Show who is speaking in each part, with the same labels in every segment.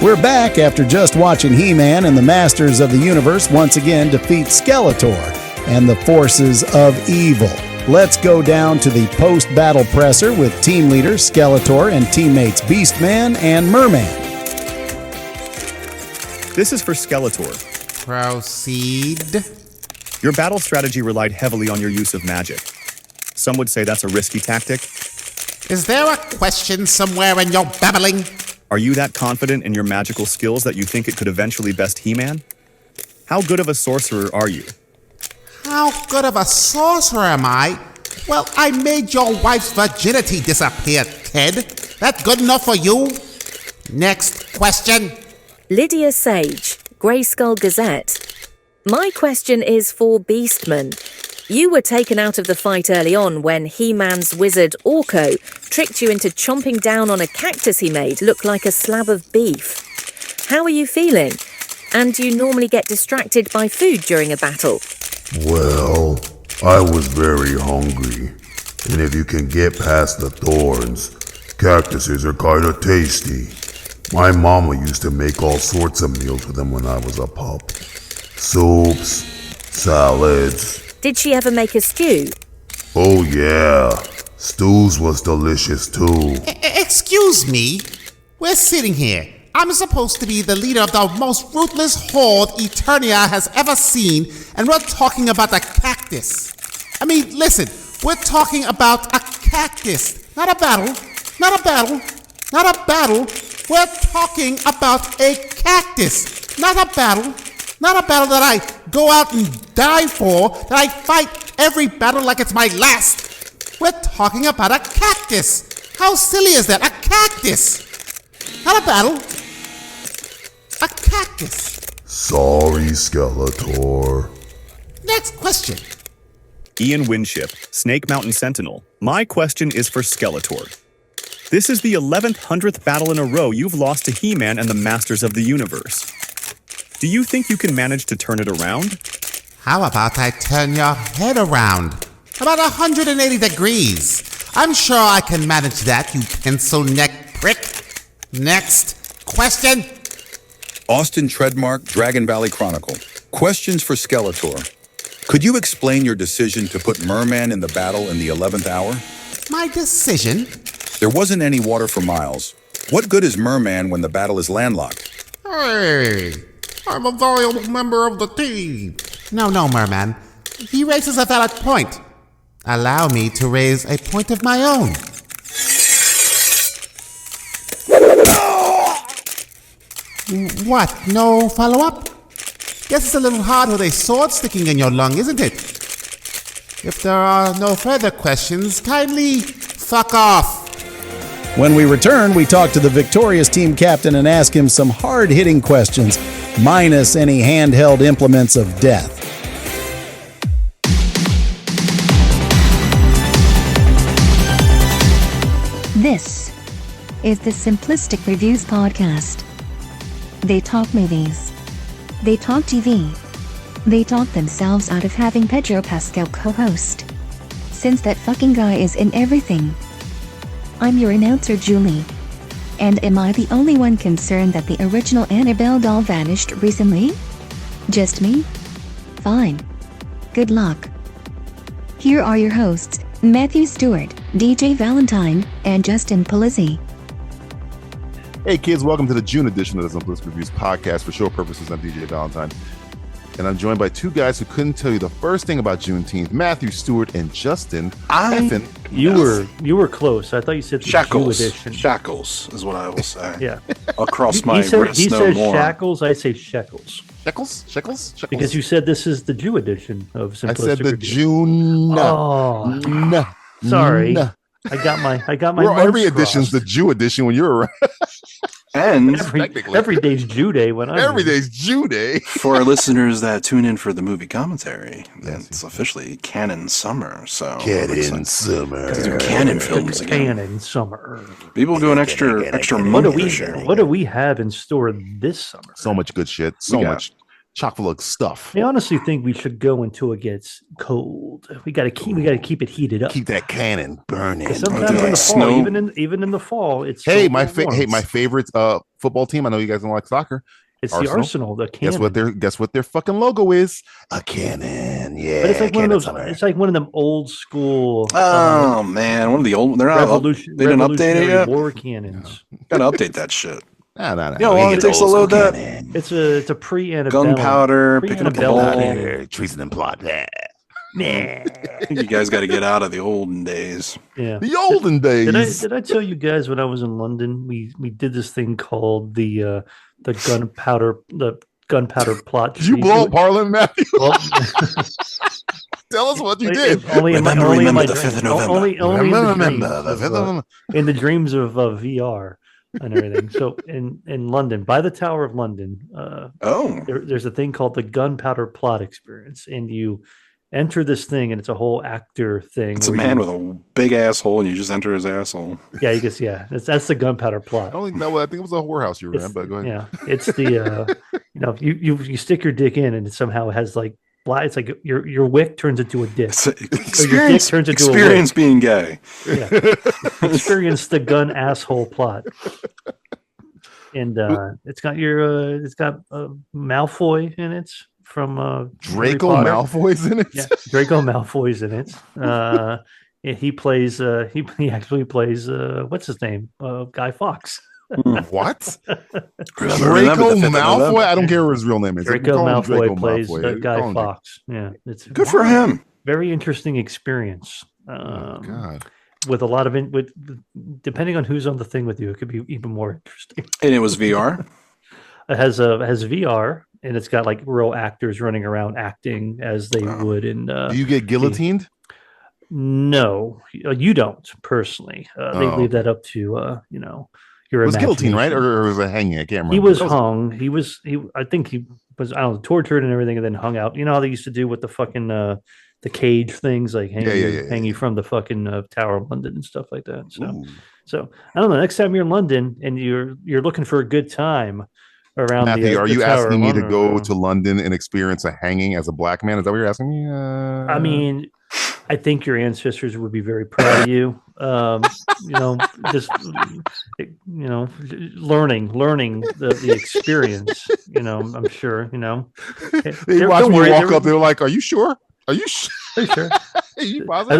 Speaker 1: We're back after just watching He-Man and the Masters of the Universe once again defeat Skeletor and the forces of evil. Let's go down to the post-battle presser with team leader Skeletor and teammates Beastman and Merman.
Speaker 2: This is for Skeletor.
Speaker 3: Proceed.
Speaker 2: Your battle strategy relied heavily on your use of magic. Some would say that's a risky tactic.
Speaker 3: Is there a question somewhere in your babbling?
Speaker 2: Are you that confident in your magical skills that you think it could eventually best He-Man? How good of a sorcerer are you?
Speaker 3: How good of a sorcerer am I? Well, I made your wife's virginity disappear, kid. That good enough for you? Next question.
Speaker 4: Lydia Sage, Greyskull Gazette. My question is for Beastman. You were taken out of the fight early on when He-Man's wizard Orko tricked you into chomping down on a cactus he made look like a slab of beef. How are you feeling? And do you normally get distracted by food during a battle?
Speaker 5: Well, I was very hungry. And if you can get past the thorns, cactuses are kinda tasty. My mama used to make all sorts of meals for them when I was a pup. Soups, salads.
Speaker 4: Did she ever make a stew?
Speaker 5: Oh yeah, stews was delicious too.
Speaker 3: Excuse me? We're sitting here. I'm supposed to be the leader of the most ruthless horde Eternia has ever seen, and we're talking about a cactus. I mean, listen, we're talking about a cactus. Not a battle, not a battle, not a battle. We're talking about a cactus. Not a battle. Not a battle that I go out and die for, that I fight every battle like it's my last. We're talking about a cactus. How silly is that? A cactus. Not a battle. A cactus.
Speaker 5: Sorry, Skeletor.
Speaker 3: Next question.
Speaker 2: Ian Winship, Snake Mountain Sentinel. My question is for Skeletor. This is the 11th, 100th battle in a row you've lost to He-Man and the Masters of the Universe. Do you think you can manage to turn it around?
Speaker 3: How about I turn your head around? About 180 degrees. I'm sure I can manage that, you pencil neck prick. Next question.
Speaker 6: Austin Treadmark, Dragon Valley Chronicle. Questions for Skeletor. Could you explain your decision to put Merman in the battle in the 11th hour?
Speaker 3: My decision?
Speaker 6: There wasn't any water for miles. What good is Merman when the battle is landlocked?
Speaker 3: Hey, I'm a valuable member of the team. No, Merman. He raises a valid point. Allow me to raise a point of my own. What? No follow-up? Guess it's a little hard with a sword sticking in your lung, isn't it? If there are no further questions, kindly fuck off.
Speaker 1: When we return, we talk to the victorious team captain and ask him some hard-hitting questions, minus any handheld implements of death.
Speaker 7: This is the Simplistic Reviews podcast. They talk movies. They talk TV. They talk themselves out of having Pedro Pascal co-host. Since that fucking guy is in everything. I'm your announcer, Julie. And am I the only one concerned that the original Annabelle doll vanished recently? Just me? Fine. Good luck. Here are your hosts, Matthew Stewart, DJ Valentine, and Justin Polizzi.
Speaker 8: Hey kids, welcome to the June edition of the Simplistic Reviews podcast. For show purposes, I'm DJ Valentine. And I'm joined by two guys who couldn't tell you the first thing about Juneteenth, Matthew Stewart and Justin.
Speaker 9: You were close. I thought you said the
Speaker 10: Shackles.
Speaker 9: Jew edition.
Speaker 10: Shackles is what I will say.
Speaker 9: Yeah.
Speaker 10: I'll cross my wrist
Speaker 9: he
Speaker 10: no
Speaker 9: says
Speaker 10: more.
Speaker 9: shackles, I say shekels.
Speaker 8: Shekels?
Speaker 9: Because you said this is the Jew edition of Simplistic
Speaker 8: I said the
Speaker 9: Reviews.
Speaker 8: June.
Speaker 9: Oh, sorry. I got my.
Speaker 8: Well, every
Speaker 9: months
Speaker 8: edition's
Speaker 9: crossed.
Speaker 8: the Jew edition when you're around.
Speaker 10: And
Speaker 9: every day's Jew Day when I'm
Speaker 8: every
Speaker 9: here.
Speaker 8: day's Jew Day.
Speaker 10: for our listeners that tune in for the movie commentary, it's officially Canon Summer. So
Speaker 5: Canon Summer.
Speaker 10: to do Canon films again.
Speaker 9: Canon Summer.
Speaker 10: Maybe we'll do an extra
Speaker 9: What
Speaker 10: month
Speaker 9: do we
Speaker 10: this year.
Speaker 9: What do we have in store this summer?
Speaker 8: So much good shit. So much. chock full of stuff.
Speaker 9: I honestly think we should go until it gets cold. We gotta keep it heated up.
Speaker 8: Keep that cannon burning.
Speaker 9: Sometimes in the fall, even in the fall, it's
Speaker 8: my favorite football team. I know you guys don't like soccer.
Speaker 9: It's Arsenal. The Arsenal, the cannon.
Speaker 8: Guess what their fucking logo is? A cannon. Yeah.
Speaker 9: But it's like one of those. It's like one of them old school.
Speaker 10: Oh man, one of the old. They're not. They didn't update it yet.
Speaker 9: War cannons.
Speaker 10: Gotta update that shit.
Speaker 8: No.
Speaker 10: You know how long it takes to load that?
Speaker 9: It's a pre-antebellum.
Speaker 10: Gunpowder, picking up the ball.
Speaker 8: Treason and plot. Nah.
Speaker 10: I think you guys got to get out of the olden days.
Speaker 9: Yeah,
Speaker 8: the olden days.
Speaker 9: Did I tell you guys when I was in London, we did this thing called the gunpowder plot.
Speaker 8: Did you blow up Harlem, Matthew? Well, tell us what you did.
Speaker 10: Remember the 5th of November.
Speaker 9: In the dreams of VR and everything. So in London, by the Tower of London, there's a thing called the gunpowder plot experience, and you enter this thing, and it's a whole actor thing.
Speaker 10: It's a man with a big asshole, and you just enter his asshole.
Speaker 9: Yeah, you guess. Yeah, that's the gunpowder plot.
Speaker 8: I don't think I think it was a whorehouse you were in, but go ahead.
Speaker 9: Yeah, it's the you stick your dick in, and it somehow has like black. It's like your wick turns into a dick.
Speaker 10: Experience being gay.
Speaker 9: Yeah, experience the gun asshole plot. And it's got Malfoy in it. From
Speaker 8: Draco Malfoy's in it.
Speaker 9: Yeah, Draco Malfoy's in it. He plays. He actually plays. What's his name? Guy Fawkes.
Speaker 8: What? Draco Malfoy. I don't care what his real name is.
Speaker 9: Draco Malfoy plays Guy Fawkes. Yeah, it's
Speaker 10: good for him.
Speaker 9: Very interesting experience.
Speaker 8: God.
Speaker 9: With a lot of depending on who's on the thing with you, it could be even more interesting.
Speaker 10: And it was VR.
Speaker 9: It has VR. And it's got like real actors running around acting as they would in.
Speaker 8: Do you get guillotined?
Speaker 9: No, you don't personally. They leave that up to your.
Speaker 8: Was guillotine right, or was it hanging? I can't remember.
Speaker 9: He was hung. I think he was. I don't know, tortured and everything, and then hung out. You know how they used to do with the fucking the cage things, like hang you from the fucking Tower of London and stuff like that. So I don't know. Next time you're in London and you're looking for a good time. Around
Speaker 8: Matthew, are you asking me to go to London and experience a hanging as a black man? Is that what you're asking me?
Speaker 9: I mean, I think your ancestors would be very proud of you. Learning the experience. I'm sure.
Speaker 8: They watch me walk up. They're like, "Are you sure? Are you sure?"
Speaker 9: Are you sure?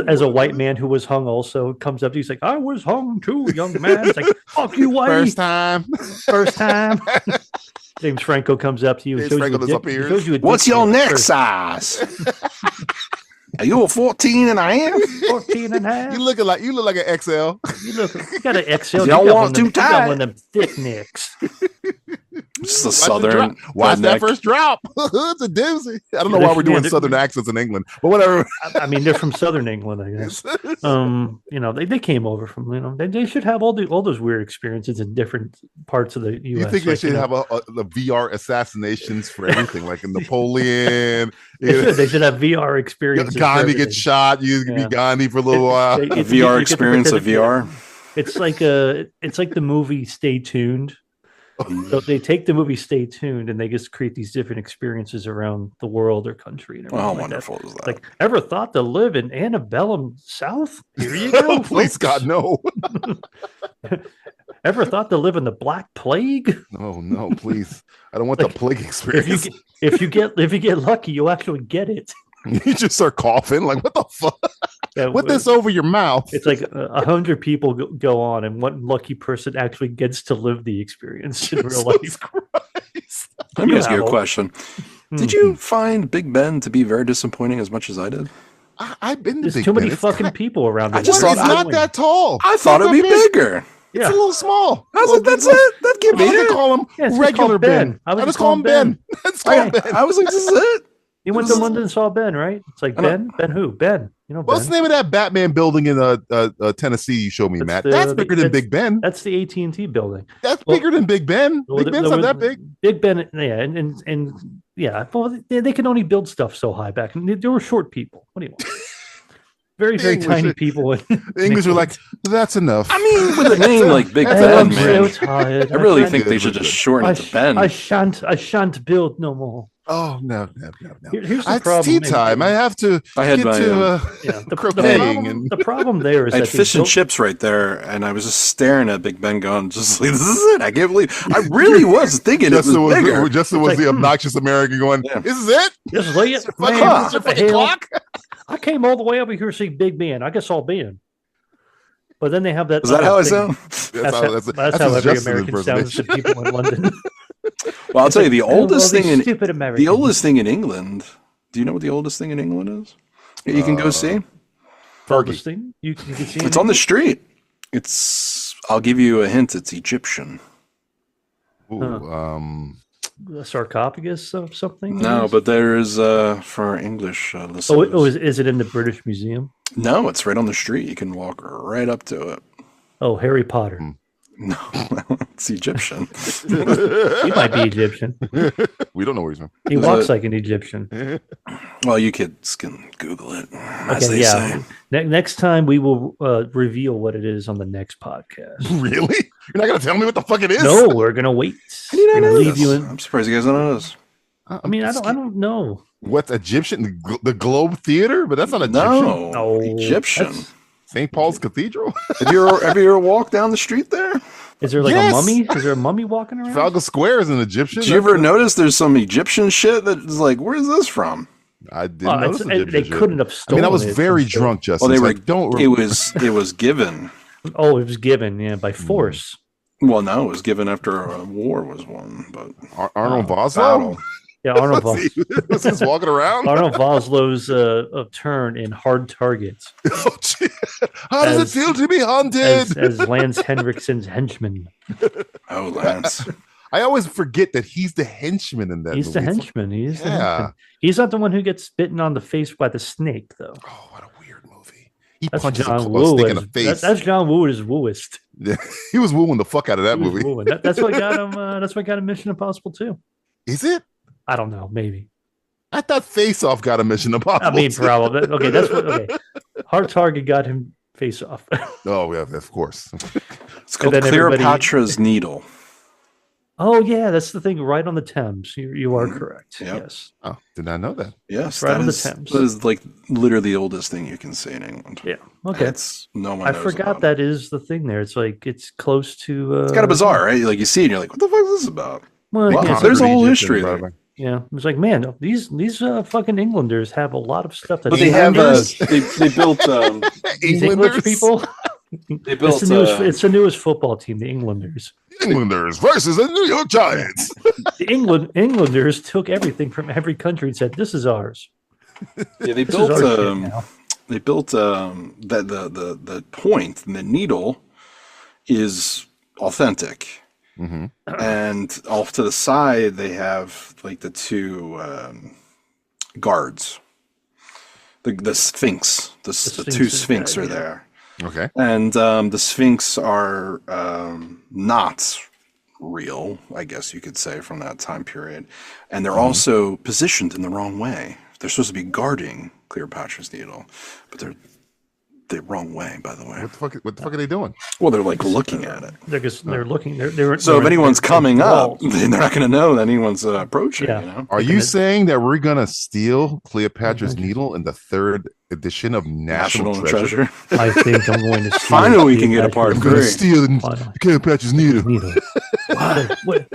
Speaker 9: As a white man who was hung also comes up to you, he's like, "I was hung too, young man." It's like, "Fuck you, white." First time. James Franco comes up to you and shows you
Speaker 10: what's your neck size? Are you a 14 and a half?
Speaker 9: 14 and a half.
Speaker 8: You look like an XL.
Speaker 9: You got an XL.
Speaker 10: Y'all want too tight.
Speaker 9: You got one of them thick necks.
Speaker 10: It's the southern.
Speaker 8: Watch that first drop. It's a doozy. I don't know why we're doing southern accents in England, but whatever.
Speaker 9: I mean, they're from southern England, I guess. They came over from. They should have all those weird experiences in different parts of the U.S.
Speaker 8: You think they should have the VR assassinations for everything, like in Napoleon?
Speaker 9: They should have VR experiences.
Speaker 8: Gandhi gets shot. You can be Gandhi for a little while.
Speaker 10: A VR experience of VR.
Speaker 9: It's like the movie Stay Tuned. So they take the movie Stay Tuned and they just create these different experiences around the world or country. And
Speaker 10: how wonderful is that?
Speaker 9: Like, ever thought to live in Antebellum South? Here you go.
Speaker 8: Please, God, no.
Speaker 9: Ever thought to live in the Black Plague?
Speaker 8: No, please. I don't want the plague experience.
Speaker 9: If you get lucky, you'll actually get it.
Speaker 8: You just start coughing. Like, what the fuck?
Speaker 9: Yeah,
Speaker 8: Put this over your mouth.
Speaker 9: It's like 100 people go on, and one lucky person actually gets to live the experience in real life.
Speaker 10: Let me ask you a question. Did you find Big Ben to be very disappointing as much as I did?
Speaker 8: I've been to
Speaker 9: There's
Speaker 8: Big
Speaker 9: too
Speaker 8: Ben.
Speaker 9: many fucking people around.
Speaker 8: I just thought it's not that tall.
Speaker 10: I thought it'd be bigger.
Speaker 8: It's a little small.
Speaker 10: I was like, that's it. That can't be it.
Speaker 8: Call him regular Ben.
Speaker 9: I
Speaker 8: just call him Ben.
Speaker 10: I was like, this is it.
Speaker 9: You went to London and saw Ben, right? It's like Ben. Ben who? Ben.
Speaker 8: What's the name of that Batman building in Tennessee you showed me, Matt? That's bigger than Big Ben.
Speaker 9: That's the AT&T building.
Speaker 8: That's bigger than Big Ben. Big Ben's not that big.
Speaker 9: Big Ben, yeah, and yeah. Well, they can only build stuff so high back. There were short people. What do you want? Very, very tiny people.
Speaker 8: The English were like, that's enough.
Speaker 10: I mean, with a name like Big Ben,
Speaker 9: I'm
Speaker 10: man,
Speaker 9: so tired.
Speaker 10: I really think they should just shorten it to Ben.
Speaker 9: I shan't build no more.
Speaker 8: Oh no!
Speaker 9: Here's the
Speaker 8: It's
Speaker 9: problem.
Speaker 8: tea time. I have to.
Speaker 10: I had
Speaker 8: get
Speaker 10: my,
Speaker 8: to croqueting
Speaker 9: the problem there is
Speaker 10: I had
Speaker 9: that
Speaker 10: fish and chips right there, and I was just staring at Big Ben going, just like, this is it. I can't believe I really was thinking it was bigger.
Speaker 8: Justin was the obnoxious American going, this is it?
Speaker 9: This is it?
Speaker 8: It's a fucking clock?
Speaker 9: I came all the way over here to see Big Ben. I guess I'll be in. But then they have that.
Speaker 10: Is that how I sound?
Speaker 9: That's how every American sounds to people in London.
Speaker 10: Well, I'll tell you the oldest thing in
Speaker 9: stupid Americans.
Speaker 10: the oldest thing in England. Do you know what the oldest thing in England is? You can go see.
Speaker 9: Oldest thing you can see.
Speaker 10: It's on the street. It's. I'll give you a hint. It's Egyptian.
Speaker 8: Ooh,
Speaker 9: a sarcophagus of something.
Speaker 10: No, but there is for our English listeners.
Speaker 9: Is it in the British Museum?
Speaker 10: No, it's right on the street. You can walk right up to it.
Speaker 9: Oh, Harry Potter.
Speaker 10: No, it's Egyptian.
Speaker 9: He might be Egyptian.
Speaker 8: We don't know where he's from.
Speaker 9: He walks like an Egyptian.
Speaker 10: Well, you kids can Google it, as they say.
Speaker 9: Next time we will reveal what it is on the next podcast.
Speaker 8: Really? You're not going to tell me what the fuck it is?
Speaker 9: No, we're going to wait.
Speaker 10: We're going to leave you in. I'm surprised you guys don't know this.
Speaker 9: I mean, I don't know.
Speaker 8: What's Egyptian? The Globe Theater? But that's not Egyptian.
Speaker 10: No, Egyptian.
Speaker 8: St. Paul's Cathedral?
Speaker 10: Have you ever walked down the street there?
Speaker 9: Is there like a mummy? Is there a mummy walking around?
Speaker 8: Trafalgar Square is an Egyptian.
Speaker 10: Did you ever notice there's some Egyptian shit that's like, where's this from?
Speaker 8: I didn't notice
Speaker 9: they couldn't have stolen it.
Speaker 8: I mean, I was very drunk, Justin.
Speaker 10: Well, it was given.
Speaker 9: Oh, it was given, by force.
Speaker 10: Well, no, it was given after a war was won. But
Speaker 8: Arnold Vosloo?
Speaker 9: Yeah, Arnold Vosloo.
Speaker 8: Was he walking around?
Speaker 9: Arnold Vosloo's turn in Hard Targets.
Speaker 8: Oh, how does it feel to be hunted?
Speaker 9: As Lance Henriksen's henchman.
Speaker 10: Oh, Lance.
Speaker 8: I always forget that he's the henchman in that movie.
Speaker 9: He's the henchman. He's the henchman. He's not the one who gets bitten on the face by the snake, though.
Speaker 8: Oh, what a weird movie. He punches a snake in the face.
Speaker 9: That's John Woo as wooist.
Speaker 8: Yeah, he was wooing the fuck out of that movie.
Speaker 9: That's what got him. That's what got him Mission Impossible 2.
Speaker 8: Is it?
Speaker 9: I don't know. Maybe.
Speaker 8: I thought Face Off got a Mission Impossible.
Speaker 9: I mean, probably. Okay, that's what. Okay, Hard Target got him Face Off.
Speaker 8: Oh yeah, of course.
Speaker 10: It's called Cleopatra's Needle.
Speaker 9: Oh yeah, that's the thing. Right on the Thames. You are correct.
Speaker 10: Yep.
Speaker 9: Yes.
Speaker 8: Oh, did not know that.
Speaker 10: Yes,
Speaker 9: right on the Thames.
Speaker 10: That is like literally the oldest thing you can see in England.
Speaker 9: Yeah. Okay.
Speaker 10: I
Speaker 9: forgot that is the thing there. It's like it's close to.
Speaker 10: It's kind of bizarre, right? Like you see it, and you're like, "What the fuck is this about?"
Speaker 9: Well,
Speaker 10: wow, there's a whole history there.
Speaker 9: Yeah, it's like, man, these fucking Englanders have a lot of stuff that.
Speaker 10: But they have they built
Speaker 9: these English people.
Speaker 10: They built
Speaker 9: it's the newest football team, the Englanders.
Speaker 8: Englanders versus the New York Giants.
Speaker 9: The Englanders took everything from every country and said, "This is ours."
Speaker 10: Yeah, they built the point, and the needle is authentic.
Speaker 8: Mm-hmm.
Speaker 10: And off to the side, they have like the two guards, the Sphinx. The two Sphinx are there.
Speaker 8: Okay.
Speaker 10: And the Sphinx are not real, I guess you could say, from that time period. And they're also positioned in the wrong way. They're supposed to be guarding Cleopatra's Needle, but they're the wrong way, by the way.
Speaker 8: What the fuck are they doing?
Speaker 10: Well, they're like looking at it.
Speaker 9: They're looking.
Speaker 10: So if anyone's coming up, they're not going to know that anyone's approaching.
Speaker 9: Yeah.
Speaker 10: You know?
Speaker 8: Are you saying that we're going to steal Cleopatra's Needle in the 3rd edition of National Treasure?
Speaker 9: I think I'm going to steal.
Speaker 10: Finally, we can get a part
Speaker 8: I'm going to steal Cleopatra's Needle.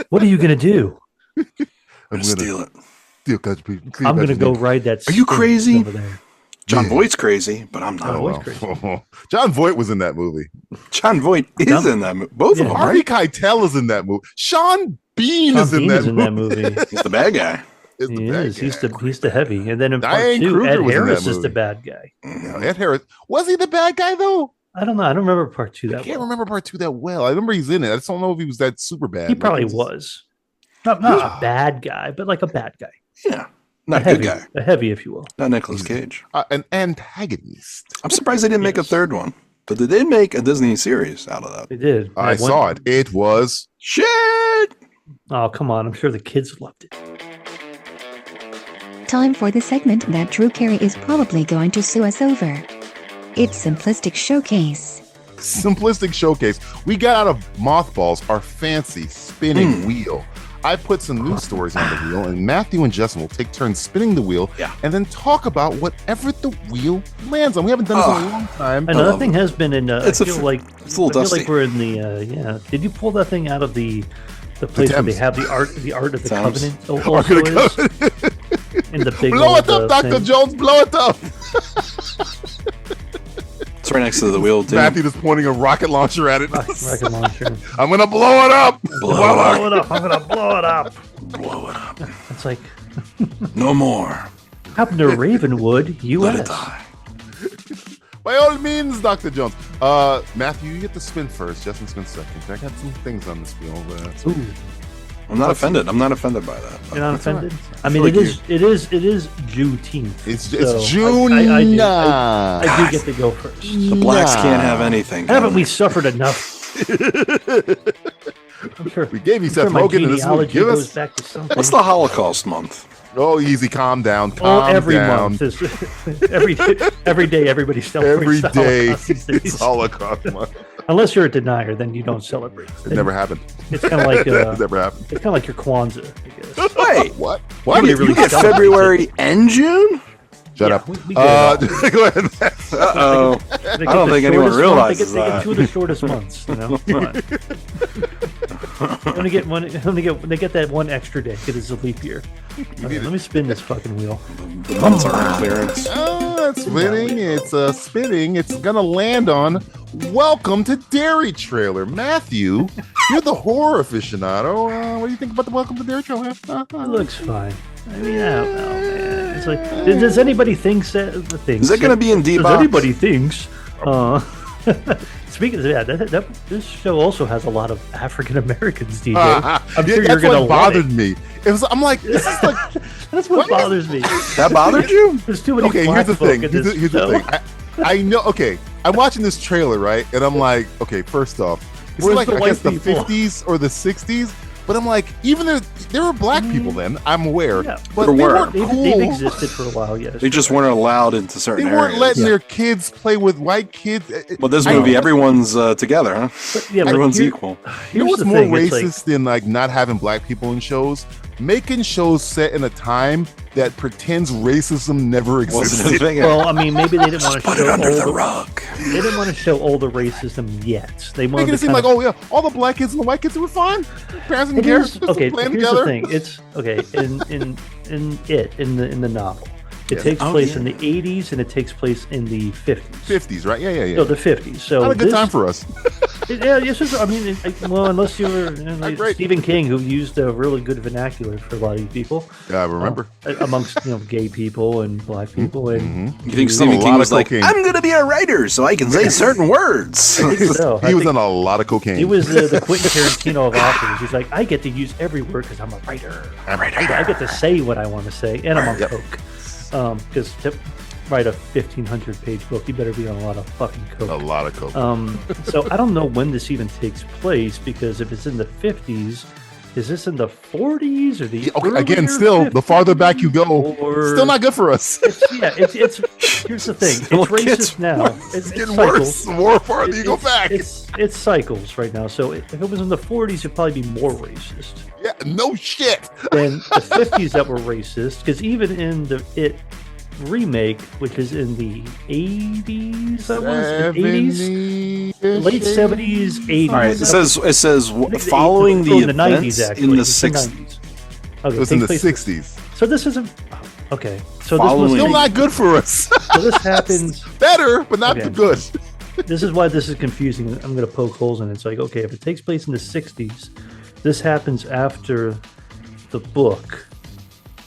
Speaker 9: What are you going to do?
Speaker 10: I'm going to steal it.
Speaker 9: I'm going to go ride that.
Speaker 10: Are you crazy?
Speaker 9: Over there.
Speaker 10: John Voight's crazy, but I'm not.
Speaker 8: John Voight was in that movie.
Speaker 10: John Voight is in that movie. Both of them.
Speaker 8: Harvey Keitel is in that movie. Sean Bean is in that movie.
Speaker 10: He's the bad guy.
Speaker 9: He's the heavy. And then in part 2, Ed Harris is the bad guy.
Speaker 8: Yeah, Ed Harris. Was he the bad guy, though?
Speaker 9: I don't know. I don't remember part 2 that well.
Speaker 8: I can't remember part 2 that well. I remember he's in it. I just don't know if he was that super bad.
Speaker 9: He probably was. Not a bad guy, but like a bad guy.
Speaker 10: Yeah. Not a good guy.
Speaker 9: A heavy, if you will.
Speaker 10: Not Nicolas Cage.
Speaker 8: An antagonist.
Speaker 10: I'm surprised they didn't make a third one. But they did make a Disney series out of that.
Speaker 9: They did.
Speaker 8: I saw it. It was
Speaker 10: shit.
Speaker 9: Oh, come on. I'm sure the kids loved it.
Speaker 7: Time for the segment that Drew Carey is probably going to sue us over. It's Simplistic Showcase.
Speaker 8: Simplistic Showcase. We got out of mothballs our fancy spinning wheel. I put some news stories on the wheel, and Matthew and Justin will take turns spinning the wheel, and then talk about whatever the wheel lands on. We haven't done this in a long time.
Speaker 9: Another thing has been in.
Speaker 10: It's a little dusty.
Speaker 9: Like we're in the. Did you pull that thing out of the place where they have the art of the Covenant? In the big
Speaker 8: blow it up, Dr. Jones. Blow it up.
Speaker 10: It's right next to the wheel, too.
Speaker 8: Matthew is pointing a rocket launcher at it.
Speaker 9: Rocket launcher.
Speaker 8: I'm gonna blow it up.
Speaker 9: Blow it up. I'm gonna blow it up.
Speaker 10: Blow it up.
Speaker 9: It's like
Speaker 10: no more.
Speaker 9: Happened to Ravenwood, U.S.
Speaker 10: Let it die.
Speaker 8: By all means, Dr. Jones. Matthew, you get to spin first. Justin spins second. I got some things on this wheel.
Speaker 10: I'm not offended. I'm not offended by that.
Speaker 9: You're not offended?
Speaker 10: Right.
Speaker 9: I mean,
Speaker 10: like
Speaker 9: it is Juneteenth.
Speaker 8: It's
Speaker 9: so
Speaker 8: June.
Speaker 9: I do get to go first.
Speaker 10: The blacks can't have anything.
Speaker 9: Haven't we suffered enough? I'm sure
Speaker 8: we gave you Seth
Speaker 9: my
Speaker 8: Rogen, and this will give
Speaker 9: goes
Speaker 8: us.
Speaker 9: Back to something.
Speaker 10: What's the Holocaust month?
Speaker 8: Oh, easy, calm down,
Speaker 9: every
Speaker 8: down.
Speaker 9: month is every day. Everybody celebrates.
Speaker 8: Every day
Speaker 9: it's
Speaker 8: Holocaust month.
Speaker 9: Unless you're a denier, then you don't celebrate.
Speaker 8: It never happened.
Speaker 9: It's kind of like
Speaker 8: it never happened.
Speaker 9: It's kind of like your Kwanzaa, I guess.
Speaker 10: Wait,
Speaker 8: what?
Speaker 10: You get February and June?
Speaker 8: Shut up.
Speaker 9: We
Speaker 8: go ahead.
Speaker 10: Uh-oh. I don't think anyone realizes
Speaker 9: they get
Speaker 10: that.
Speaker 9: two of the shortest months. You know, come on. They get that one extra day because it's a leap year. Okay, let me spin this fucking wheel.
Speaker 10: The months are on clearance.
Speaker 8: Oh, it's spinning. It's spinning. It's gonna land on Welcome to Dairy Trailer. Matthew, you're the horror aficionado. What do you think about the Welcome to Dairy Trailer?
Speaker 9: It looks fine. I mean, I don't know, man. It's like, does anybody think the thing?
Speaker 10: Is it going to be in D-Box?
Speaker 9: Does anybody thinks? Speaking of that, this show also has a lot of African Americans, DJ. I'm sure you're going to
Speaker 8: bothered me. It was. I'm like, this is like.
Speaker 9: That's what bothers me.
Speaker 10: That bothered you?
Speaker 9: There's too many.
Speaker 8: Okay, here's the thing. Here's the thing. I know. Okay, I'm watching this trailer, right, and I'm like, okay, first off, it's like I guess the 50s or the 60s. But I'm like, even there were black people then, I'm aware.
Speaker 9: Yeah.
Speaker 8: But they weren't cool.
Speaker 9: They've existed for a while, yes.
Speaker 10: They just weren't allowed into certain
Speaker 8: areas. They weren't letting their kids play with white kids.
Speaker 10: Well, this movie, everyone's together, huh? Everyone's equal.
Speaker 8: You know what's more racist than like not having black people in shows? Making shows set in a time that pretends racism never existed.
Speaker 9: Well, I mean, maybe they didn't want to
Speaker 10: put it under the rug.
Speaker 9: They didn't want to show all the racism yet. They wanted
Speaker 8: making it seem like, oh yeah, all the black kids and the white kids were fine. Parents didn't care.
Speaker 9: Okay,
Speaker 8: playing
Speaker 9: here's
Speaker 8: together.
Speaker 9: the thing. It's okay in the novel. It takes place in the 80s and it takes place in the 50s.
Speaker 8: 50s, right? Yeah.
Speaker 9: No, the 50s. So
Speaker 8: not a good time for us.
Speaker 9: Yeah, yes. I mean, well, unless you were Stephen King, who used a really good vernacular for a lot of these people.
Speaker 8: Yeah, I remember.
Speaker 9: Amongst gay people and black people, and
Speaker 10: you think Stephen King was like, "I'm going to be a writer, so I can say certain words."
Speaker 9: I think so.
Speaker 8: He was on a lot of cocaine.
Speaker 9: He was the Quentin Tarantino of authors. He's like, I get to use every word because I'm a writer. I get to say what I want to say, and I'm on coke. Because to write a 1,500-page book, you better be on a lot of fucking coke.
Speaker 8: A lot of coke.
Speaker 9: So I don't know when this even takes place, because if it's in the 50s, is this in the 40s or the
Speaker 8: again, still 50s, the farther back you go, still not good for us.
Speaker 9: It's here's the thing. It's racist now. It's
Speaker 8: getting worse. The more farther you go back.
Speaker 9: It's cycles right now. So if it was in the 40s, it'd probably be more racist.
Speaker 8: Yeah, no shit.
Speaker 9: Than the 50s that were racist, because even in the remake, which is in the 80s, late 70s, 80s.
Speaker 10: All right, it says following the events
Speaker 9: 90s,
Speaker 10: in the 60s.
Speaker 9: Okay,
Speaker 8: it was in the 60s.
Speaker 9: So this isn't okay. So
Speaker 10: following
Speaker 9: this was
Speaker 8: still not good for us.
Speaker 9: So this happens
Speaker 8: better, but not good.
Speaker 9: This is why this is confusing. I'm going to poke holes in it. It's like, okay, if it takes place in the 60s, this happens after the book.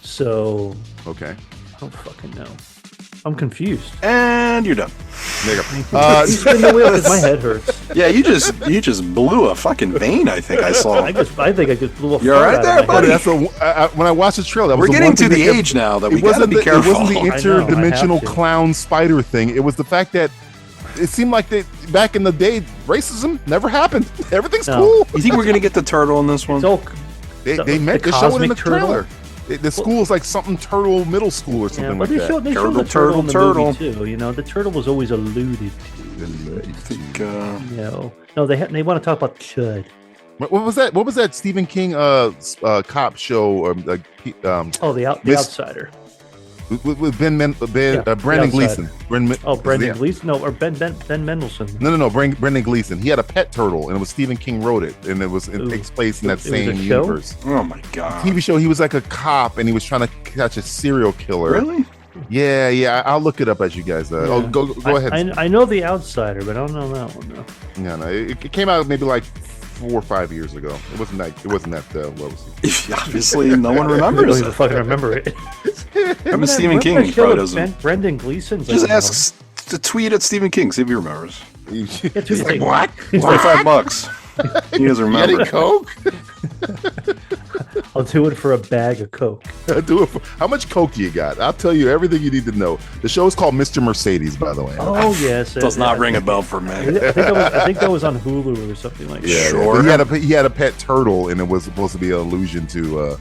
Speaker 9: So
Speaker 8: okay.
Speaker 9: I don't fucking know. I'm confused.
Speaker 10: And you're done.
Speaker 8: There you go.
Speaker 9: You spin the wheel because my head hurts.
Speaker 10: Yeah, you just blew a fucking vein. I think I saw.
Speaker 9: I think I just blew a.
Speaker 10: You're right there, buddy.
Speaker 8: That's when I watched the trailer.
Speaker 10: We're getting to the age now that we gotta be careful.
Speaker 8: It wasn't the interdimensional clown spider thing. It was the fact that it seemed like back in the day, racism never happened. Everything's cool.
Speaker 10: You think we're gonna get the turtle in this one?
Speaker 8: They meant to show it in the trailer. The school is like something turtle middle school or something like that.
Speaker 9: They showed the turtle in the movie too. The turtle was always alluded to.
Speaker 10: I think,
Speaker 9: no, they want to talk about chud.
Speaker 8: What was that? What was that Stephen King cop show?
Speaker 9: The Outsider.
Speaker 8: With Brendan Gleeson.
Speaker 9: Brendan Gleeson? No, or Ben Mendelsohn.
Speaker 8: No, Brendan Gleeson. He had a pet turtle, and it was Stephen King wrote it, and it takes place in that same universe.
Speaker 10: Oh my god!
Speaker 8: TV show. He was like a cop, and he was trying to catch a serial killer.
Speaker 10: Really?
Speaker 8: Yeah. I'll look it up as you guys. Go ahead.
Speaker 9: I know The Outsider, but I don't know that one though.
Speaker 8: No, it came out maybe like 4 or 5 years ago. It wasn't that well received.
Speaker 10: Obviously, no one remembers.
Speaker 9: I don't fucking remember it.
Speaker 10: I'm a Stephen King. He probably doesn't.
Speaker 9: Brendan Gleeson.
Speaker 10: Just ask to tweet at Stephen King. See if he remembers.
Speaker 8: He's like, what?
Speaker 10: $25. He doesn't remember.
Speaker 8: Coke?
Speaker 9: I'll do it for a bag of Coke.
Speaker 8: How much Coke you got? I'll tell you everything you need to know. The show is called Mr. Mercedes, by the way.
Speaker 9: Oh yes,
Speaker 10: does not ring a bell for me.
Speaker 9: I think that was on Hulu or something like that.
Speaker 8: Yeah,
Speaker 10: sure.
Speaker 8: He had a pet turtle, and it was supposed to be an allusion to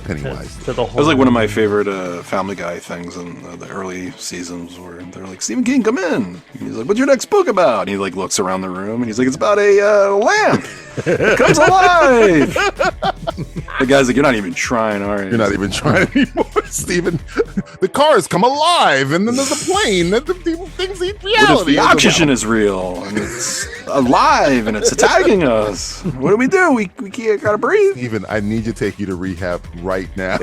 Speaker 8: Pennywise.
Speaker 10: It was like one of my favorite Family Guy things in the early seasons, where they're like, Stephen King, come in. And he's like, what's your next book about? And he like looks around the room, and he's like, it's about a lamp. It comes alive. The guy's like, you're not even trying, are you?
Speaker 8: You're not even trying anymore, Stephen. The cars come alive, and then there's a plane. The things eat reality.
Speaker 10: The oxygen is real, and it's alive, and it's attacking us. What do? We can't gotta breathe.
Speaker 8: Stephen, I need to take you to rehab right now.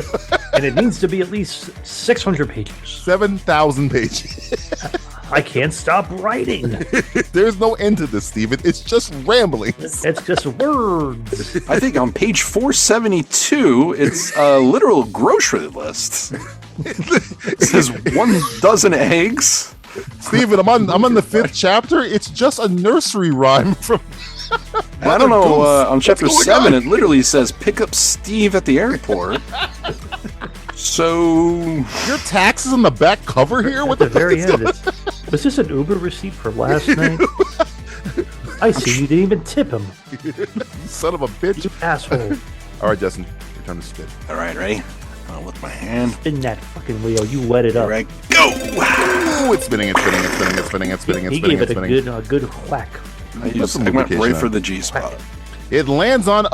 Speaker 9: And it needs to be at least 600 pages.
Speaker 8: 7,000 pages.
Speaker 9: I can't stop writing.
Speaker 8: There's no end to this, Stephen. It's just rambling.
Speaker 9: It's just words.
Speaker 10: I think on page 472, it's a literal grocery list. It says 1 dozen eggs.
Speaker 8: Stephen, I'm on the 5th chapter. It's just a nursery rhyme from.
Speaker 10: I don't know. On chapter 7, it literally says pick up Steve at the airport. So
Speaker 8: your taxes on the back cover here? What the
Speaker 9: very end? Was this an Uber receipt for last night? I see you didn't even tip him.
Speaker 8: You son of a bitch.
Speaker 9: You asshole.
Speaker 8: All right, Justin, your turn to spin.
Speaker 10: All right, ready? I'll lift my hand.
Speaker 9: Spin that fucking wheel. You wet it up.
Speaker 10: All right, go.
Speaker 8: Ooh, it's spinning.
Speaker 9: He gave it a good whack.
Speaker 10: I went right for the G spot.
Speaker 8: It lands on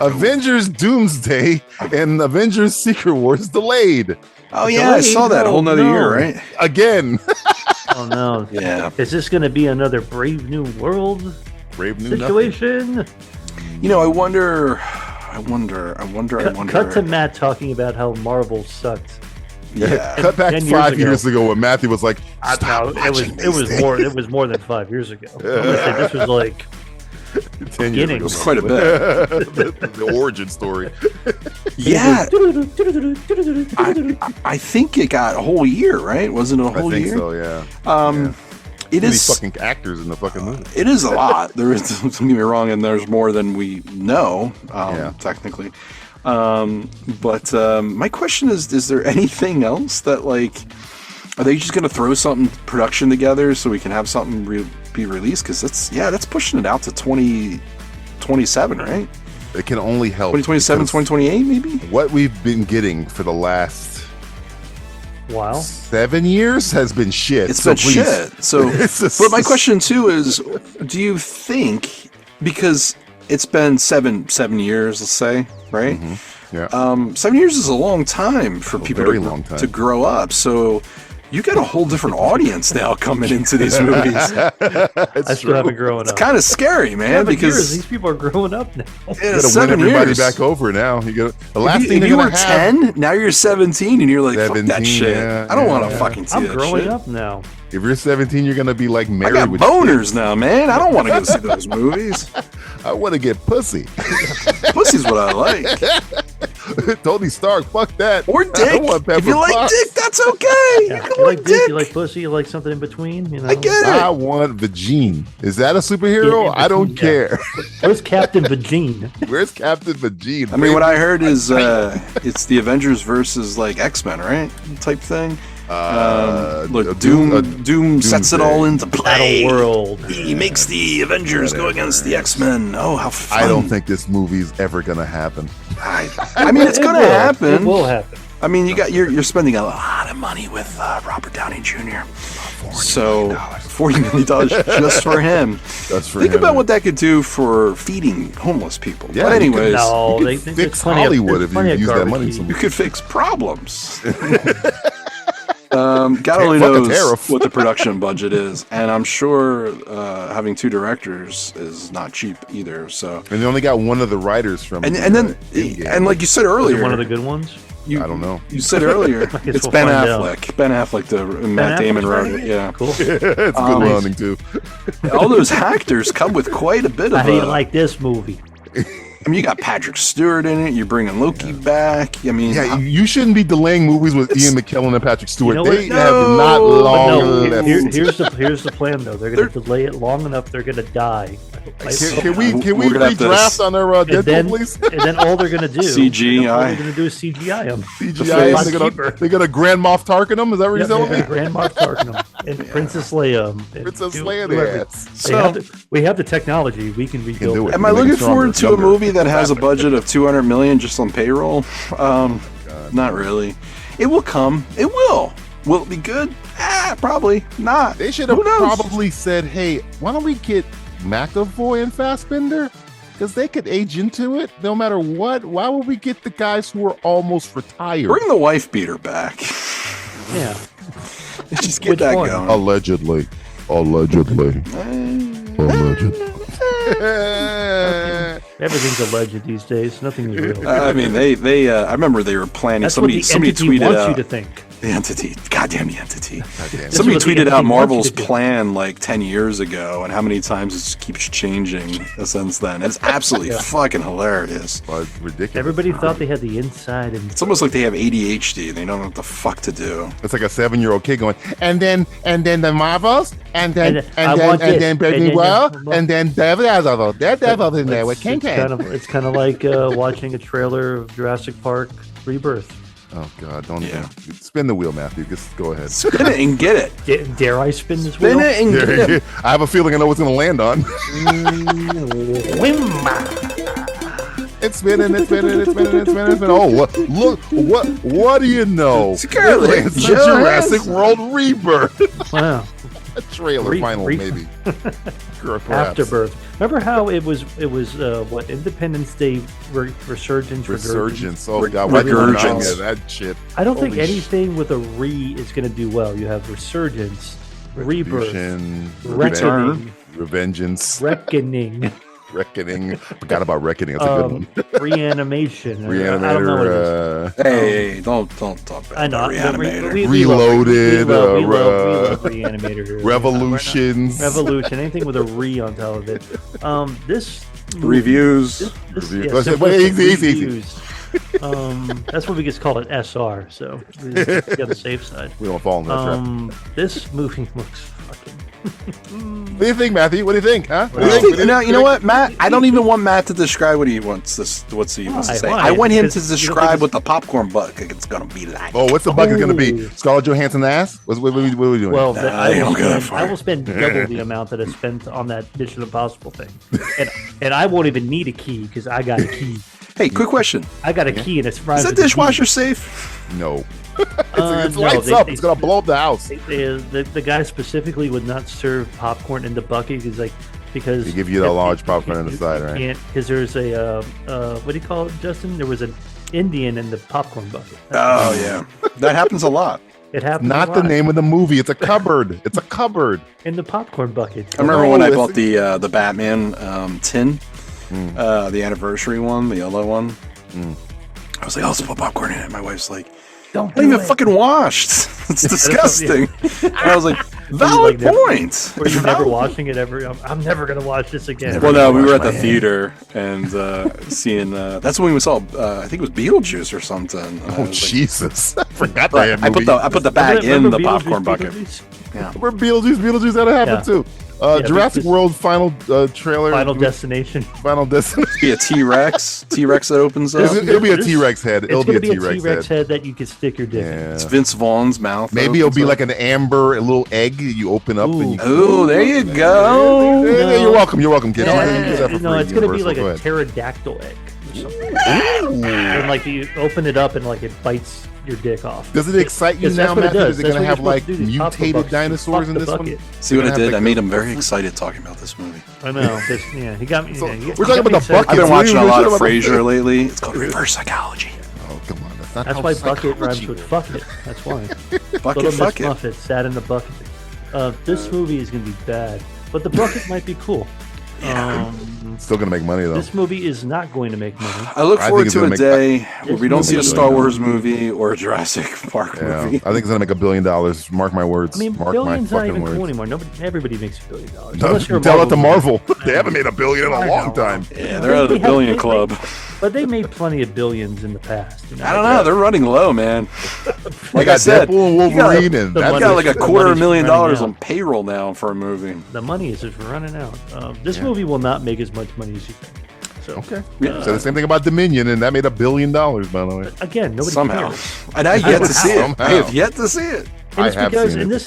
Speaker 8: Avengers Doomsday and Avengers Secret Wars delayed.
Speaker 10: Oh yeah, I saw that. A whole nother year, right?
Speaker 8: Again.
Speaker 9: Oh no.
Speaker 10: Yeah.
Speaker 9: Is this going to be another Brave New World situation?
Speaker 8: Nothing.
Speaker 10: You know, I wonder.
Speaker 9: Cut to Matt talking about how Marvel sucked.
Speaker 10: Yeah.
Speaker 8: Cut back 5 years ago when Matthew was like,
Speaker 9: it was more than 5 years ago. This was like
Speaker 8: 10 years ago.
Speaker 10: Quite a bit.
Speaker 8: the origin story.
Speaker 10: Yeah. I think it got a whole year, right? Wasn't it a whole year?
Speaker 8: I think so, yeah.
Speaker 10: It is
Speaker 8: these fucking actors in the fucking movie.
Speaker 10: It is a lot. There is, don't get me wrong, and there's more than we know, technically. But my question is there anything else that, like, are they just going to throw something production together so we can have something be released? Because that's pushing it out to 2027, right?
Speaker 8: It can only help.
Speaker 10: 2027, 2028, maybe?
Speaker 8: What we've been getting for the last 7 years has been shit.
Speaker 10: It's been shit. So, but my question too is, do you think, because it's been seven years, let's say, right?
Speaker 8: Mm-hmm. Yeah.
Speaker 10: 7 years is a long time for people to grow up. So you got a whole different audience now coming into these movies.
Speaker 9: I still haven't grown up.
Speaker 10: It's kind of scary, man, because
Speaker 9: these people are growing up now.
Speaker 8: You gotta win everybody back over now. The last thing
Speaker 10: if you were 10, now you're 17, and you're like, fuck that shit.
Speaker 8: Yeah,
Speaker 10: I don't want to fucking see that shit.
Speaker 9: I'm growing up now.
Speaker 8: If you're 17, you're gonna be like married.
Speaker 10: I got boners now, man. I don't want to go see those movies.
Speaker 8: I want to get pussy.
Speaker 10: Pussy's what I like.
Speaker 8: Tony Stark, fuck that.
Speaker 10: Or dick. If you like dick, that's okay.
Speaker 9: Yeah.
Speaker 10: You can like dick.
Speaker 9: You like pussy. You like something in between. You know?
Speaker 10: I get it.
Speaker 8: I want Vagine. Is that a superhero? I don't care.
Speaker 9: Where's Captain Vagine?
Speaker 8: Where's Captain Vagine?
Speaker 10: I mean, what I heard is it's the Avengers versus like X-Men, right? Type thing. Look, Doom sets it all into play.
Speaker 9: Battle World.
Speaker 10: He makes the Avengers go against the X-Men. Oh, how fun!
Speaker 8: I don't think this movie's ever gonna happen.
Speaker 10: I mean, it's gonna happen.
Speaker 9: It will happen.
Speaker 10: I mean, you're spending a lot of money with Robert Downey Jr. So $40 million just for him. Think about what that could do for feeding homeless people.
Speaker 8: Yeah,
Speaker 10: but anyways,
Speaker 8: you could fix Hollywood if you use that money.
Speaker 10: You could fix problems. God only knows what the production budget is, and I'm sure having 2 directors is not cheap either. So,
Speaker 8: and they only got one of the writers from,
Speaker 10: and like you said earlier,
Speaker 9: one of the good ones.
Speaker 8: I don't know.
Speaker 10: You said earlier it's Ben Affleck. Ben Affleck, the Matt Damon wrote it. Yeah,
Speaker 9: cool.
Speaker 8: It's good running too.
Speaker 10: All those actors come with quite a bit of.
Speaker 9: I didn't like this movie.
Speaker 10: I mean, you got Patrick Stewart in it. You're bringing Loki back. I mean,
Speaker 8: you shouldn't be delaying movies with Ian McKellen and Patrick Stewart. They have not long left.
Speaker 9: Here's the plan though. They're going to delay it long enough. They're going to die.
Speaker 8: Can we redraft on their Deadpool, please?
Speaker 9: And then all they're going to do
Speaker 10: CGI.
Speaker 9: All they're going to do is CGI them.
Speaker 8: CGI. They're going to Grand Moff Tarkin them. Is that what you're telling me?
Speaker 9: Grand Moff Tarkin them and Princess Leia.
Speaker 8: Princess Leia.
Speaker 9: So we have the technology. We can rebuild.
Speaker 10: Am I looking forward to a movie that has a budget of $200 million just on payroll? Not really. It will come. It will. Will it be good? Probably not.
Speaker 8: They should have probably said, "Hey, why don't we get McAvoy and Fassbender? Because they could age into it no matter what. Why would we get the guys who are almost retired?
Speaker 10: Bring the wife beater back.
Speaker 9: Yeah.
Speaker 10: Just get that going.
Speaker 8: Allegedly.
Speaker 9: Everything's alleged these days. Nothing's real.
Speaker 10: I mean, they. I remember they were planning.
Speaker 9: That's
Speaker 10: somebody
Speaker 9: what the entity
Speaker 10: tweeted
Speaker 9: wants
Speaker 10: out
Speaker 9: you to think.
Speaker 10: The entity. Goddamn the entity. Somebody tweeted out Marvel's plan like 10 years ago, and how many times it just keeps changing since then. It's absolutely fucking hilarious.
Speaker 8: Ridiculous.
Speaker 9: Everybody thought they had the inside, and
Speaker 10: it's almost like they have ADHD. They don't know what the fuck to do.
Speaker 8: It's like a 7-year-old kid going, and then the Marvels, and then Baby Well, and then Daredevil. Daredevil's in there with King.
Speaker 9: It's kind of like watching a trailer of Jurassic Park Rebirth.
Speaker 8: Oh God! Don't spin the wheel, Matthew. Just go ahead.
Speaker 10: Spin it and get it.
Speaker 9: Dare I spin this wheel?
Speaker 10: Spin it and get it.
Speaker 8: I have a feeling I know what's going to land on. It's spinning. Oh, what do you know?
Speaker 10: Scarlet
Speaker 8: Jurassic World Rebirth.
Speaker 9: Wow.
Speaker 8: A trailer maybe.
Speaker 9: Afterbirth. Remember how it was what Independence Day resurgence.
Speaker 8: Oh God, regurgence. That shit.
Speaker 9: I don't think anything with a re is going to do well. You have resurgence, rebirth, reckoning,
Speaker 8: revengeance,
Speaker 9: reckoning.
Speaker 8: Forgot about reckoning. That's a good one.
Speaker 9: Reanimation.
Speaker 8: Reanimator.
Speaker 9: I don't know what it is.
Speaker 10: Hey, don't talk about Reanimator.
Speaker 8: Reloaded.
Speaker 9: We love Reanimator.
Speaker 8: Revolutions.
Speaker 9: Revolution. Anything with a re on top of it. This
Speaker 10: reviews.
Speaker 8: Easy.
Speaker 9: That's what we just call it SR. So we get the safe side.
Speaker 8: We don't fall in that trap.
Speaker 9: This movie looks fucking.
Speaker 8: What do you think, Matthew? What do you think? Huh?
Speaker 10: You know what, Matt? I don't even want Matt to describe what he wants. What's he wants to say? I want him to describe what the popcorn bucket is going to be like.
Speaker 8: Oh, what's the bucket going to be? Scarlett Johansson's ass? What are we doing?
Speaker 9: Well, I will spend double the amount that I spent on that Mission Impossible thing, and I won't even need a key because I got a key.
Speaker 10: Hey, quick question.
Speaker 9: I got a key, and it's
Speaker 10: is that dishwasher safe?
Speaker 8: No. It lights up. It's gonna blow up the house.
Speaker 9: The guy specifically would not serve popcorn in the bucket because
Speaker 8: they give you the large popcorn on the side, right?
Speaker 9: Because there's a what do you call it, Justin? There was an Indian in the popcorn bucket.
Speaker 10: Oh yeah, that happens a lot.
Speaker 9: It happens.
Speaker 8: Not the name of the movie. It's a cupboard. It's a cupboard
Speaker 9: in the popcorn bucket.
Speaker 10: I remember when I bought the Batman tin, the anniversary one, the yellow one. I was like, I'll just put popcorn in it. My wife's like,
Speaker 9: Don't
Speaker 10: even fucking washed. It's disgusting. And I was like, valid point.
Speaker 9: Were you never watching it ever? I'm never going to watch this again.
Speaker 10: Well, no, we were at the theater and seeing, that's when we saw, I think it was Beetlejuice or something.
Speaker 8: Oh, Jesus. I forgot that movie.
Speaker 10: I put the bag in the popcorn bucket.
Speaker 8: Yeah. Remember Beetlejuice had to happen too. Jurassic World final trailer.
Speaker 9: Final Destination.
Speaker 10: Be a T-Rex. T-Rex that opens up.
Speaker 8: It'll be a T-Rex head.
Speaker 9: It'll be a T-Rex head that you can stick your dick in.
Speaker 10: It's Vince Vaughn's mouth.
Speaker 8: Maybe it'll be like an amber, a little egg you open up.
Speaker 10: Ooh, there you go.
Speaker 8: You're welcome. You're welcome, kid.
Speaker 9: No, it's going to be like a pterodactyl egg or something. And like you open it up and like it bites your dick off.
Speaker 8: Does it excite you
Speaker 9: 'Cause that's
Speaker 8: now,
Speaker 9: what it
Speaker 8: Matthew?
Speaker 9: does.
Speaker 8: Is it
Speaker 9: That's
Speaker 8: going to
Speaker 9: what
Speaker 8: have
Speaker 9: you're
Speaker 8: like
Speaker 9: supposed to do. Top the
Speaker 8: mutated
Speaker 9: bucket.
Speaker 8: dinosaurs
Speaker 9: Fuck
Speaker 8: in
Speaker 9: the
Speaker 8: this one?
Speaker 9: bucket.
Speaker 10: See what I did? I
Speaker 8: like
Speaker 10: made him very excited talking about this movie.
Speaker 9: I know. Yeah, he got me.
Speaker 8: So,
Speaker 9: yeah, he
Speaker 8: we're
Speaker 9: got
Speaker 8: talking
Speaker 9: me
Speaker 8: about the
Speaker 9: excited.
Speaker 8: bucket.
Speaker 10: I've been
Speaker 8: It's
Speaker 10: watching a
Speaker 8: really
Speaker 10: lot of
Speaker 8: about the-
Speaker 10: Frasier lately. It's called reverse psychology.
Speaker 8: Oh, come on. That's not
Speaker 9: That's
Speaker 8: how
Speaker 9: why bucket
Speaker 8: psychology
Speaker 9: rhymes with fuck it. That's why.
Speaker 10: Bucket,
Speaker 9: Little
Speaker 10: fuck
Speaker 9: Miss
Speaker 10: it.
Speaker 9: Muffet sat in the bucket. This movie is going to be bad, but the bucket might be cool.
Speaker 8: Still going to make money, though.
Speaker 9: This movie is not going to make money.
Speaker 10: I look
Speaker 8: I
Speaker 10: forward
Speaker 8: think it's
Speaker 10: to
Speaker 8: gonna
Speaker 10: a
Speaker 8: make-
Speaker 10: day where
Speaker 9: This
Speaker 10: we don't see a
Speaker 9: movie-
Speaker 10: Star Wars movie or a Jurassic Park
Speaker 8: Yeah,
Speaker 10: movie.
Speaker 8: I think it's going to make $1 billion. Mark my words.
Speaker 9: I mean,
Speaker 8: Mark my
Speaker 9: billions not
Speaker 8: fucking
Speaker 9: even cool
Speaker 8: words.
Speaker 9: anymore. Everybody makes $1 billion.
Speaker 8: No,
Speaker 9: Unless you're a
Speaker 8: tell it to
Speaker 9: Marvel
Speaker 8: Marvel. They haven't made $1 billion in a
Speaker 9: I
Speaker 8: long
Speaker 9: know.
Speaker 8: time.
Speaker 10: Yeah, they're out of the billion club.
Speaker 9: But they made plenty of billions in the past. You know?
Speaker 10: I don't know. They're running low, man.
Speaker 8: They
Speaker 10: Like
Speaker 8: got
Speaker 10: I said,
Speaker 8: Deadpool and
Speaker 10: you got,
Speaker 8: Wolverine, and
Speaker 9: the
Speaker 8: that's
Speaker 10: you got like a
Speaker 9: The
Speaker 10: $250,000
Speaker 9: money's
Speaker 10: on
Speaker 9: running
Speaker 10: payroll now for a movie.
Speaker 9: The money is just running out. This movie will not make as much money as you think. So,
Speaker 8: okay.
Speaker 10: Yeah.
Speaker 8: So the same thing about Dominion, and that made $1 billion, by the way.
Speaker 9: again, nobody
Speaker 10: Somehow.
Speaker 9: cares.
Speaker 10: And I have yet to see it.
Speaker 8: Somehow.
Speaker 10: I have yet to see it.
Speaker 9: And
Speaker 8: I
Speaker 9: it's
Speaker 8: have
Speaker 9: because,
Speaker 8: seen
Speaker 9: and
Speaker 8: it.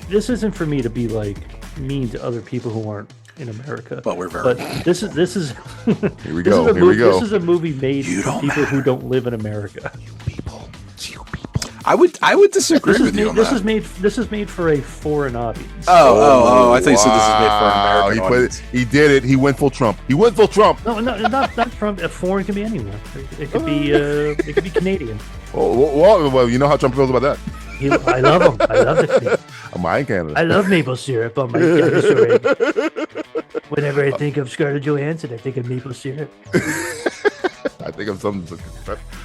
Speaker 9: this isn't for me to be like mean to other people who aren't in America.
Speaker 10: But we're very.
Speaker 9: But this is
Speaker 8: Here we go. Here we go.
Speaker 9: This is a movie made
Speaker 10: You
Speaker 9: for
Speaker 10: don't
Speaker 9: people who
Speaker 10: matter.
Speaker 9: don't live in America.
Speaker 10: I would disagree
Speaker 9: This is
Speaker 10: with you
Speaker 9: made,
Speaker 10: on
Speaker 9: this
Speaker 10: that.
Speaker 9: is made this is made for a foreign audience.
Speaker 10: Oh! I thought you said this is made for an
Speaker 8: Wow,
Speaker 10: American audience.
Speaker 8: He did it. He went full Trump. He went full Trump.
Speaker 9: No, not from a foreign can be anywhere. It could be Canadian.
Speaker 8: Well, you know how Trump feels about that.
Speaker 9: I love him. I love the Canadian.
Speaker 8: I'm in Canada.
Speaker 9: I love maple syrup on my dinosaur egg. Whenever I think of Scarlett Johansson, I think of maple syrup.
Speaker 8: I think of something.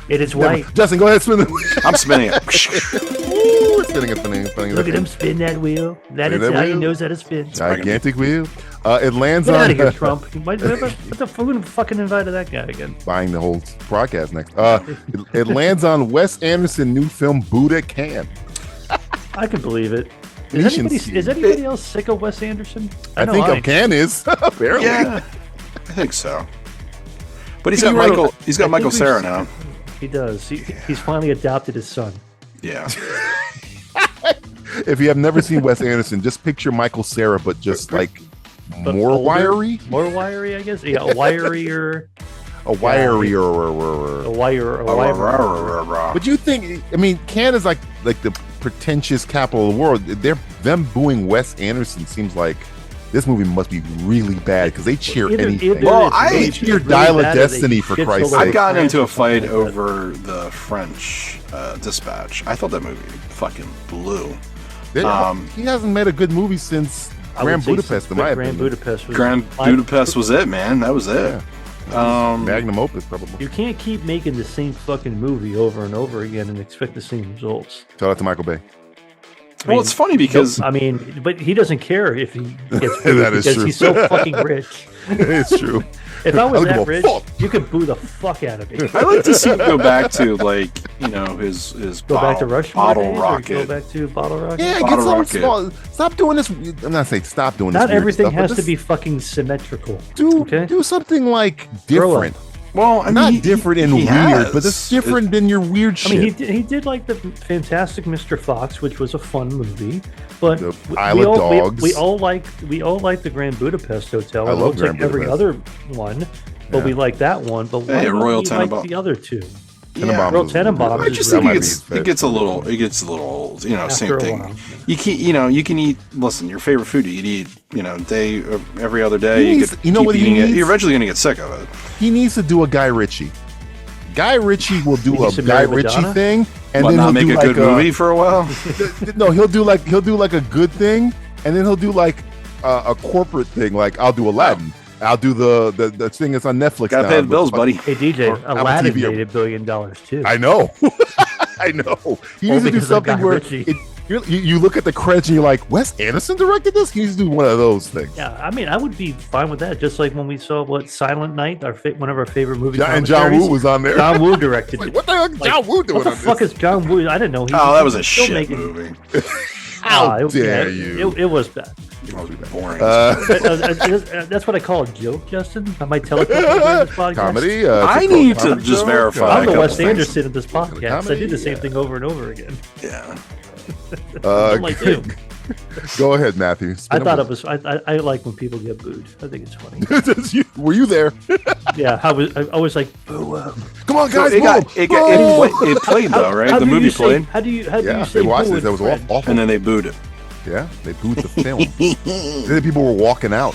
Speaker 9: It is white.
Speaker 8: Justin, go ahead, spin the.
Speaker 10: I'm spinning it.
Speaker 8: Ooh, spinning.
Speaker 9: Look at him spin that wheel. That
Speaker 8: Spin
Speaker 9: is
Speaker 8: that
Speaker 9: how he
Speaker 8: wheel.
Speaker 9: knows how to spin.
Speaker 8: Gigantic wheel. It lands
Speaker 9: Get
Speaker 8: on
Speaker 9: out of here, Trump. What the fuck fucking invited that guy again?
Speaker 8: buying the whole broadcast next. It lands on Wes Anderson new film Buddha Can.
Speaker 9: I can believe it.
Speaker 8: Nation
Speaker 9: Is anybody else sick of Wes Anderson?
Speaker 8: I
Speaker 9: know
Speaker 8: think
Speaker 9: I am.
Speaker 8: Can is apparently.
Speaker 10: Yeah, I think so. But he's
Speaker 8: He
Speaker 10: got
Speaker 8: wrote-
Speaker 10: Michael. He's got
Speaker 9: I
Speaker 10: Michael
Speaker 9: think
Speaker 10: Cera
Speaker 9: we've-
Speaker 10: now.
Speaker 9: He does. He's finally adopted his son.
Speaker 10: Yeah.
Speaker 8: If you have never seen Wes Anderson, just picture Michael Cera, but just like
Speaker 9: But
Speaker 8: more
Speaker 9: older,
Speaker 8: wiry,
Speaker 9: More wiry, I guess. Yeah, a wirier.
Speaker 8: a wiry
Speaker 9: A wire.
Speaker 8: But you think? I mean, Cannes is like the pretentious capital of the world. Them booing Wes Anderson seems like this movie must be really bad because they cheer anything.
Speaker 10: Well,
Speaker 8: they cheer Dial of Destiny for Christ's sake.
Speaker 10: I've gotten into a fight over the French Dispatch. I thought that movie fucking blew.
Speaker 8: He hasn't made a good movie since Grand Budapest, in my opinion.
Speaker 9: Grand
Speaker 10: Budapest was it, man. That was it.
Speaker 8: Magnum opus, probably.
Speaker 9: You can't keep making the same fucking movie over and over again and expect the same results.
Speaker 8: Shout out to Michael Bay.
Speaker 10: Well, it's funny because
Speaker 9: but he doesn't care if he gets booed
Speaker 8: That is
Speaker 9: because
Speaker 8: true.
Speaker 9: he's so fucking rich.
Speaker 8: It's true.
Speaker 9: If I was
Speaker 8: I don't
Speaker 9: that
Speaker 8: give a
Speaker 9: rich,
Speaker 8: fuck.
Speaker 9: you could boo the fuck out of me.
Speaker 10: I like to see him go back to his
Speaker 9: Go back to Rushmore
Speaker 10: bottle
Speaker 9: days, or
Speaker 10: rocket.
Speaker 9: Go back to Bottle Rocket.
Speaker 8: Yeah,
Speaker 10: Bottle
Speaker 8: get something
Speaker 10: rocket.
Speaker 8: small. Stop doing this. I'm not saying stop doing this.
Speaker 9: Not
Speaker 8: weird
Speaker 9: everything
Speaker 8: stuff, but
Speaker 9: has to
Speaker 8: just
Speaker 9: be fucking symmetrical.
Speaker 8: do something like
Speaker 9: Grow up.
Speaker 8: different.
Speaker 10: Well, I mean,
Speaker 8: Not different and
Speaker 10: he
Speaker 8: weird, but
Speaker 10: has.
Speaker 8: it's different than your weird shit.
Speaker 9: I mean, he did like the Fantastic Mr. Fox, which was a fun movie, but
Speaker 8: The
Speaker 9: we
Speaker 8: Isle of
Speaker 9: all,
Speaker 8: Dogs.
Speaker 9: We all liked the Grand Budapest Hotel.
Speaker 8: I
Speaker 9: It
Speaker 8: love
Speaker 9: looks
Speaker 8: Grand
Speaker 9: like every
Speaker 8: Budapest.
Speaker 9: other one, but we like that one. But why
Speaker 10: Hey,
Speaker 9: don't
Speaker 10: Royal
Speaker 9: we like
Speaker 10: Tenenbaums.
Speaker 9: the other two?
Speaker 8: Tenenbaums
Speaker 9: Royal
Speaker 8: was-
Speaker 9: Tenenbaums
Speaker 10: I
Speaker 9: is
Speaker 10: just
Speaker 9: really
Speaker 10: think
Speaker 8: might
Speaker 10: it
Speaker 8: be
Speaker 10: gets a little old. You know,
Speaker 9: After
Speaker 10: same
Speaker 9: a
Speaker 10: thing.
Speaker 9: while.
Speaker 10: You can eat. Listen, your favorite food you can eat. Day every other day.
Speaker 8: He
Speaker 10: You
Speaker 8: needs-
Speaker 10: could
Speaker 8: you know
Speaker 10: keep
Speaker 8: what he
Speaker 10: eating it.
Speaker 8: needs?
Speaker 10: You're eventually gonna get sick of it.
Speaker 8: He needs to do a Guy Ritchie. Guy Ritchie will do
Speaker 9: He
Speaker 8: a
Speaker 9: should
Speaker 8: Guy
Speaker 9: marry
Speaker 8: Ritchie
Speaker 9: Madonna?
Speaker 8: thing, and
Speaker 10: But
Speaker 8: then
Speaker 10: not
Speaker 8: he'll
Speaker 10: make
Speaker 8: do
Speaker 10: a
Speaker 8: like
Speaker 10: good movie for a while.
Speaker 8: No, he'll do like a good thing, and then he'll do like a corporate thing. Like I'll do Aladdin. I'll do the thing that's on Netflix.
Speaker 10: Gotta
Speaker 8: now.
Speaker 10: pay the bills, buddy.
Speaker 9: Hey DJ,
Speaker 8: Or Apple
Speaker 9: Aladdin
Speaker 8: TV or-
Speaker 9: made $1 billion too.
Speaker 8: I know. I know. He needs to do
Speaker 9: because of
Speaker 8: something
Speaker 9: Guy
Speaker 8: where
Speaker 9: Ritchie.
Speaker 8: you look at the credits and you're like, Wes Anderson directed this? He needs to do one of those things.
Speaker 9: Yeah, I mean, I would be fine with that. Just like when we saw Silent Night, one of our favorite movies.
Speaker 8: And John Woo was on there.
Speaker 9: John Woo directed
Speaker 8: Like,
Speaker 9: it.
Speaker 8: what the hell is John Woo doing
Speaker 9: What the
Speaker 8: on
Speaker 9: fuck
Speaker 8: this?
Speaker 9: is John Woo? I didn't know.
Speaker 10: Oh, that was a
Speaker 9: still
Speaker 10: shit
Speaker 9: making-
Speaker 10: movie.
Speaker 8: How
Speaker 9: it-
Speaker 8: dare
Speaker 9: yeah,
Speaker 8: you?
Speaker 9: It was bad.
Speaker 10: That was boring.
Speaker 9: That's what I call a joke, Justin. I might tell it to you during this podcast.
Speaker 8: Comedy.
Speaker 10: I
Speaker 8: it's a
Speaker 10: need to
Speaker 8: comedy
Speaker 10: just
Speaker 8: show?
Speaker 10: verify.
Speaker 9: I'm
Speaker 10: a
Speaker 9: the
Speaker 10: couple
Speaker 9: Wes
Speaker 10: things.
Speaker 9: Anderson of this podcast. I
Speaker 8: Comedy,
Speaker 9: do the same
Speaker 8: yeah.
Speaker 9: thing over and over again.
Speaker 10: Yeah.
Speaker 9: I'm like you.
Speaker 8: Go ahead, Matthew.
Speaker 9: I thought it was. I like when people get booed. I think it's funny.
Speaker 8: Were you there?
Speaker 9: Yeah, I was like, boo.
Speaker 8: Come on, guys!
Speaker 10: It played though, right? The movie played.
Speaker 9: How do you say?
Speaker 8: They watched it. That was awful.
Speaker 10: And then they booed it.
Speaker 8: Yeah, they booed the film. Then people were walking out.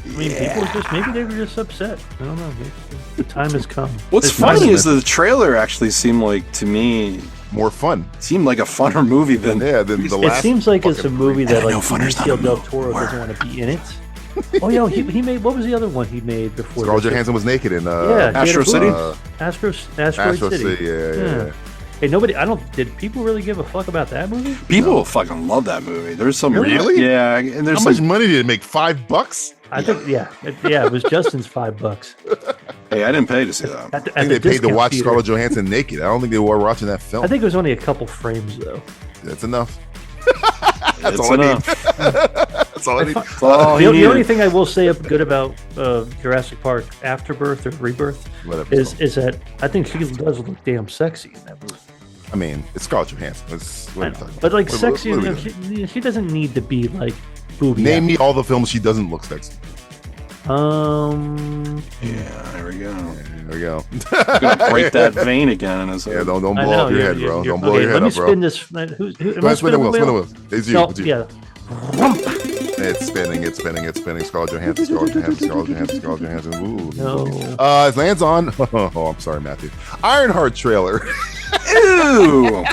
Speaker 9: I mean, people were maybe they were just upset. I don't know. Maybe the time has come.
Speaker 10: What's funny is that the trailer actually seemed like, to me,
Speaker 8: more fun.
Speaker 10: Seemed like a funner movie than
Speaker 8: the last.
Speaker 9: It seems like it's a movie that like
Speaker 10: Benicio
Speaker 9: del Toro doesn't want to be in it. Oh yeah, he made. What was the other one he made before?
Speaker 8: Scarlett Johansson was naked in
Speaker 10: Astro City.
Speaker 9: Asteroid City.
Speaker 8: Yeah.
Speaker 9: Hey, did people really give a fuck about that movie?
Speaker 10: People fucking love that movie. There's some
Speaker 8: really?
Speaker 10: Yeah, and there's
Speaker 8: how much money did it make? $5?
Speaker 9: I think it was Justin's $5.
Speaker 10: Hey, I didn't pay to see that.
Speaker 8: I think they paid to watch Scarlett Johansson naked. I don't think they were watching that film.
Speaker 9: I think it was only a couple frames though.
Speaker 8: That's enough.
Speaker 10: That's all enough.
Speaker 8: That's all I need.
Speaker 9: The only thing I will say good about Jurassic Park Afterbirth or Rebirth is that I think she does look damn sexy in that movie.
Speaker 8: I mean, it's Scarlett Johansson.
Speaker 9: But like sexy, she doesn't need to be like booby.
Speaker 8: Name me all the films she doesn't look sexy.
Speaker 10: Yeah, there we go.
Speaker 8: There we go.
Speaker 10: Gonna break that vein again.
Speaker 8: Don't blow up your head, bro. Don't blow your head up, bro.
Speaker 9: Let me spin this. Go ahead,
Speaker 8: spin the wheel. It's you.
Speaker 9: No,
Speaker 8: it's you.
Speaker 9: Yeah.
Speaker 8: It's spinning. Scarlett Johansson. Ooh.
Speaker 9: No.
Speaker 8: It lands on. Oh, I'm sorry, Matthew. Ironheart trailer.
Speaker 10: Ew.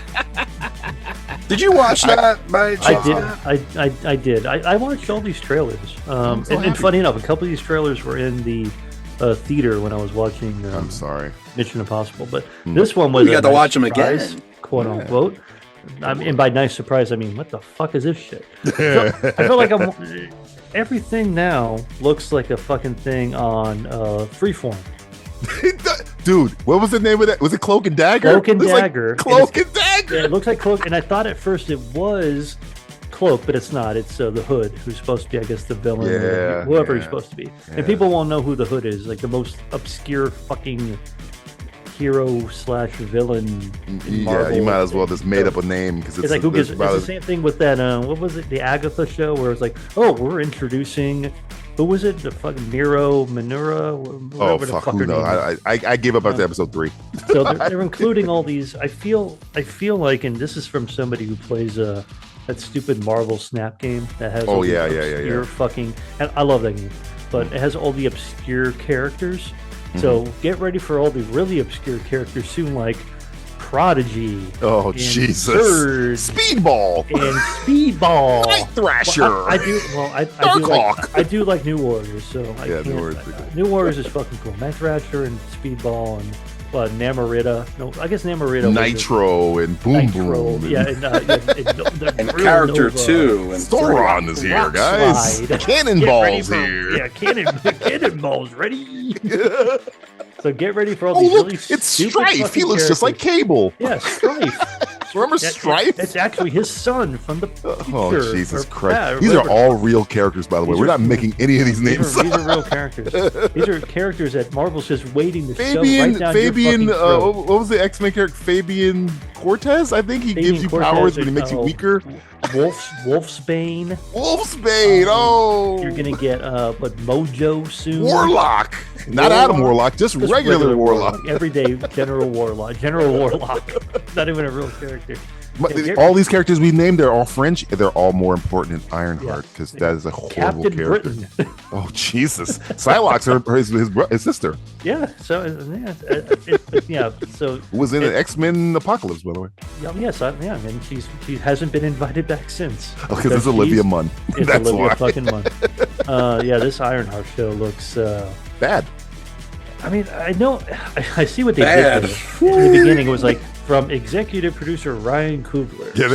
Speaker 10: Did you watch that?
Speaker 9: I did. I watched all these trailers. And funny enough, a couple of these trailers were in the theater when I was watching.
Speaker 8: I'm sorry.
Speaker 9: Mission Impossible, but this one was.
Speaker 10: You got to watch them again,
Speaker 9: quote unquote. And by nice surprise, I mean, what the fuck is this shit? I feel like everything now looks like a fucking thing on Freeform.
Speaker 8: Dude, what was the name of that? Was it Cloak and Dagger?
Speaker 9: Cloak and Dagger.
Speaker 8: Like Cloak and Dagger.
Speaker 9: Yeah, it looks like Cloak, and I thought at first it was Cloak, but it's not. It's the Hood, who's supposed to be, I guess, the villain, or whoever he's supposed to be. Yeah. And people won't know who the Hood is, like the most obscure fucking hero/villain.
Speaker 8: Yeah, you might as well just made up a name because it's
Speaker 9: like who gives. It's the same thing with that. What was it? The Agatha show, where it's like, oh, we're introducing. Who was it? The fucking Manura?
Speaker 8: Oh fuck! Who knows? I gave up after episode 3.
Speaker 9: So they're including all these. I feel like, and this is from somebody who plays that stupid Marvel Snap game that has.
Speaker 8: Yeah.
Speaker 9: Fucking. And I love that game, but it has all the obscure characters. So get ready for all the really obscure characters soon, like Prodigy.
Speaker 8: Oh Jesus!
Speaker 9: Surge,
Speaker 8: Speedball
Speaker 9: and Speedball.
Speaker 8: Night Thrasher.
Speaker 9: Well, I do like New Warriors. So
Speaker 8: New Warriors.
Speaker 9: New Warriors is fucking cool. Night Thrasher and Speedball and Namorita. No, I guess Namorita.
Speaker 8: Nitro and Boom Boom.
Speaker 9: Yeah,
Speaker 10: and Character 2. And
Speaker 8: Thoron is here, guys. Cannonball's here.
Speaker 9: Yeah, Cannonball's ready. So get ready for all these really
Speaker 8: it's Strife. He looks just like Cable.
Speaker 9: Yeah, Strife.
Speaker 8: Remember Strife?
Speaker 9: It's actually his son from the future.
Speaker 8: Oh, Jesus Christ. These are all real characters, by the way. We're not making any of these names.
Speaker 9: These are real characters. These are characters that Marvel's just waiting to shove right down
Speaker 8: Fabian,
Speaker 9: your fucking throat.
Speaker 8: What was the X-Men character? Fabian Cortez? I think he gives you powers, but he makes you weaker.
Speaker 9: Wolfsbane.
Speaker 8: Oh.
Speaker 9: You're going to get Mojo soon.
Speaker 8: Warlock. Not Adam Warlock, just regular Warlock.
Speaker 9: Everyday General Warlock. Not even a real character.
Speaker 8: All these characters we named, they're all French. They're all more important in Ironheart because that is a horrible
Speaker 9: Captain
Speaker 8: character.
Speaker 9: Britain.
Speaker 8: Oh Jesus! Psylocke's his sister.
Speaker 9: Yeah. So So
Speaker 8: who was in an X-Men Apocalypse, by the way.
Speaker 9: Yes. And she hasn't been invited back since.
Speaker 8: Oh, because it's Olivia Munn.
Speaker 9: It's
Speaker 8: That's
Speaker 9: Olivia
Speaker 8: why.
Speaker 9: fucking Munn. This Ironheart show looks
Speaker 8: bad.
Speaker 9: I mean, I know. I see what they did there. In the beginning, it was like from executive producer Ryan Coogler.
Speaker 8: Yeah,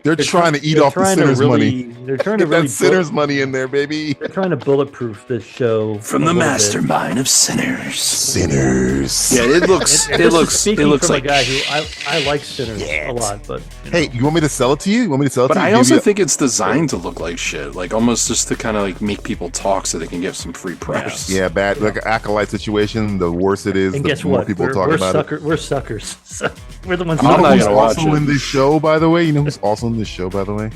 Speaker 8: they're trying to eat off the sinner's money.
Speaker 9: They're trying
Speaker 8: to
Speaker 9: get
Speaker 8: that sinner's money in there, baby.
Speaker 9: They're trying to bulletproof this show
Speaker 10: from the mastermind of Sinners.
Speaker 8: Sinners.
Speaker 10: Yeah, it looks
Speaker 9: from
Speaker 10: like
Speaker 9: a guy who I like Sinners a lot, but
Speaker 8: hey, you want me to sell it to you?
Speaker 10: But I also think it's designed to look like shit, like almost just to kind of like make people talk so they can get some free press.
Speaker 8: Yeah, bad like an acolyte situation. The worse it is,
Speaker 9: and
Speaker 8: the
Speaker 9: guess
Speaker 8: more
Speaker 9: what?
Speaker 8: people talk about it.
Speaker 9: We're suckers. So we're the ones.
Speaker 8: I'm not gonna watch it. Also in this show, by the way. You know who's also in this show, by the way?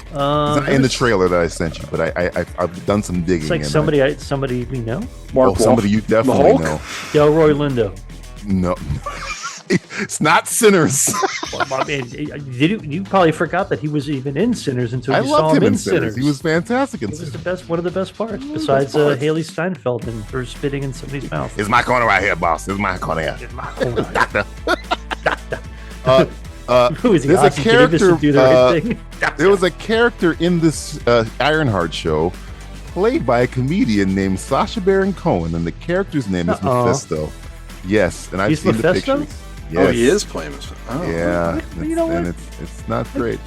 Speaker 8: It's not in the trailer that I sent you, but I've done some digging.
Speaker 9: It's like somebody we know.
Speaker 8: Somebody you definitely know.
Speaker 9: Delroy Lindo.
Speaker 8: No. It's not Sinners.
Speaker 9: Well, I mean, you probably forgot that he was even in Sinners until you saw him in Sinners.
Speaker 8: He was fantastic in
Speaker 9: Sinners.
Speaker 8: It
Speaker 9: was one of the best parts, besides Haley Steinfeld and her spitting in somebody's mouth.
Speaker 8: It's my corner right here, boss. It's my corner here. Doctor.
Speaker 9: Who is he?
Speaker 8: There's a character.
Speaker 9: There
Speaker 8: there was a character in this Ironheart show played by a comedian named Sacha Baron Cohen, and the character's name is Mephisto. Yes, and I've seen
Speaker 9: Mephisto?
Speaker 8: the pictures.
Speaker 10: Yes. Oh, he is playing Mephisto. Oh.
Speaker 8: Yeah,
Speaker 9: and
Speaker 8: it's not great.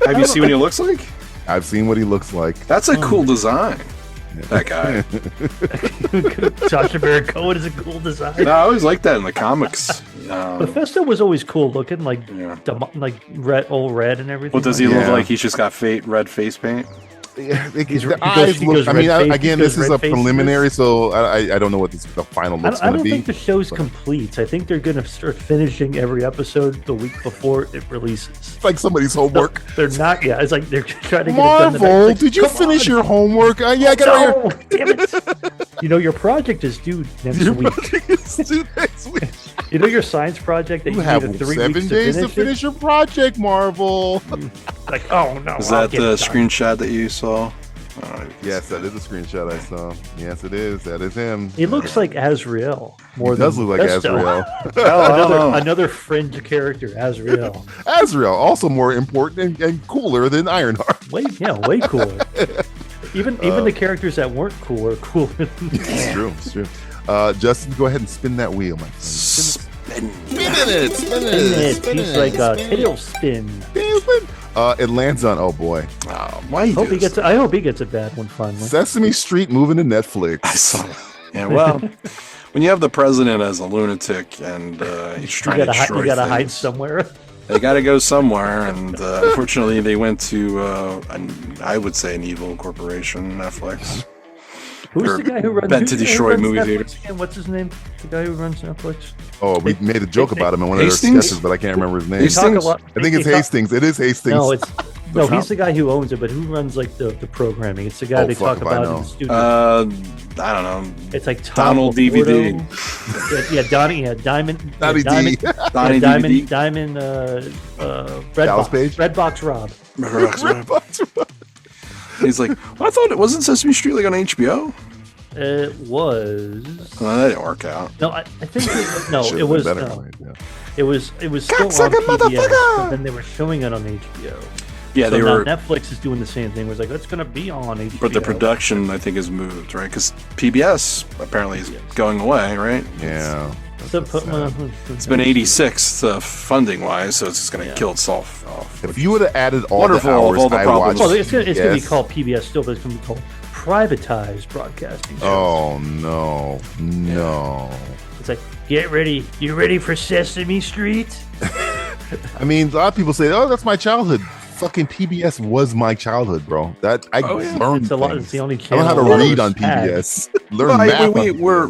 Speaker 10: Have you seen what he looks like?
Speaker 8: I've seen what he looks like.
Speaker 10: That's a cool design. That guy.
Speaker 9: Sacha Baron Cohen is a cool design.
Speaker 10: No, I always liked that in the comics.
Speaker 9: Mephisto was always cool looking, like red, all red and everything.
Speaker 10: Well, does he look like he's just got red face paint?
Speaker 8: Yeah, the eyes look. I mean, again, this is a preliminary, so I don't know what the final looks going to be.
Speaker 9: I don't think the show's complete. I think they're going to start finishing every episode the week before it releases.
Speaker 8: It's like somebody's homework.
Speaker 9: They're not. Yeah, it's like they're trying to get
Speaker 8: Marvel,
Speaker 9: it done. Like,
Speaker 8: did you finish your homework? Yeah, I got it.
Speaker 9: Damn it! You know your project is due next week. You know your science project that you
Speaker 8: have
Speaker 9: need 3
Speaker 8: 7
Speaker 9: weeks
Speaker 8: days to finish your project, Marvel.
Speaker 9: Like, oh no!
Speaker 10: Is that the screenshot that you saw?
Speaker 8: Yes, that is a screenshot I saw. Yes, it is. That is him.
Speaker 9: He looks like Azrael.
Speaker 8: He does look like Azrael.
Speaker 9: Another fringe character, Azrael.
Speaker 8: Azrael, also more important and cooler than Ironheart.
Speaker 9: Way cooler. Even the characters that weren't cool are cooler.
Speaker 8: It's true. It's true. Justin, go ahead and spin that wheel, my friend. Spin it.
Speaker 9: He's like a tailspin.
Speaker 8: It lands on. Oh boy.
Speaker 10: Why?
Speaker 9: I hope he gets a bad one finally.
Speaker 8: Sesame Street moving to Netflix.
Speaker 10: I saw that. Yeah. Well, when you have the president as a lunatic and he's trying to destroy things,
Speaker 9: you gotta hide somewhere.
Speaker 10: They got to go somewhere, and unfortunately, they went to I would say an evil corporation, Netflix.
Speaker 9: Who's the guy who runs?
Speaker 10: Bent to destroy movie theaters.
Speaker 9: What's his name? The guy who runs Netflix.
Speaker 8: Oh, we made a joke about him in one of their sketches, but I can't remember his name. I think it's Hastings. It is Hastings.
Speaker 9: No, he's the guy who owns it, but who runs like the programming? It's the guy they talk about in the studio.
Speaker 10: I don't know.
Speaker 9: It's like
Speaker 10: Donald DVD.
Speaker 9: Donnie. Diamond.
Speaker 10: Donnie
Speaker 9: Diamond. Diamond. Redbox Rob.
Speaker 8: Redbox Rob.
Speaker 10: He's like, well, I thought it wasn't Sesame Street like on HBO.
Speaker 9: It was.
Speaker 10: Well, that didn't work out.
Speaker 9: No, I think it was. It was still on PBS, but then they were showing it on HBO.
Speaker 10: Yeah,
Speaker 9: so now Netflix is doing the same thing. It was like, it's going to be on HBO.
Speaker 10: But the production, I think, has moved, right? Because PBS apparently is going away, right?
Speaker 8: Yeah.
Speaker 10: It's been 86 funding wise, so it's just going to kill itself off.
Speaker 8: If you would have added all the hours
Speaker 10: all the
Speaker 8: I watched,
Speaker 9: it's going to be called PBS still, but it's going to be called privatized broadcasting.
Speaker 8: Oh no!
Speaker 9: It's like, get ready. You ready for Sesame Street?
Speaker 8: I mean, a lot of people say, "Oh, that's my childhood." Fucking PBS was my childhood, bro. Learned
Speaker 9: it's the only channel.
Speaker 8: I know how to read on PBS.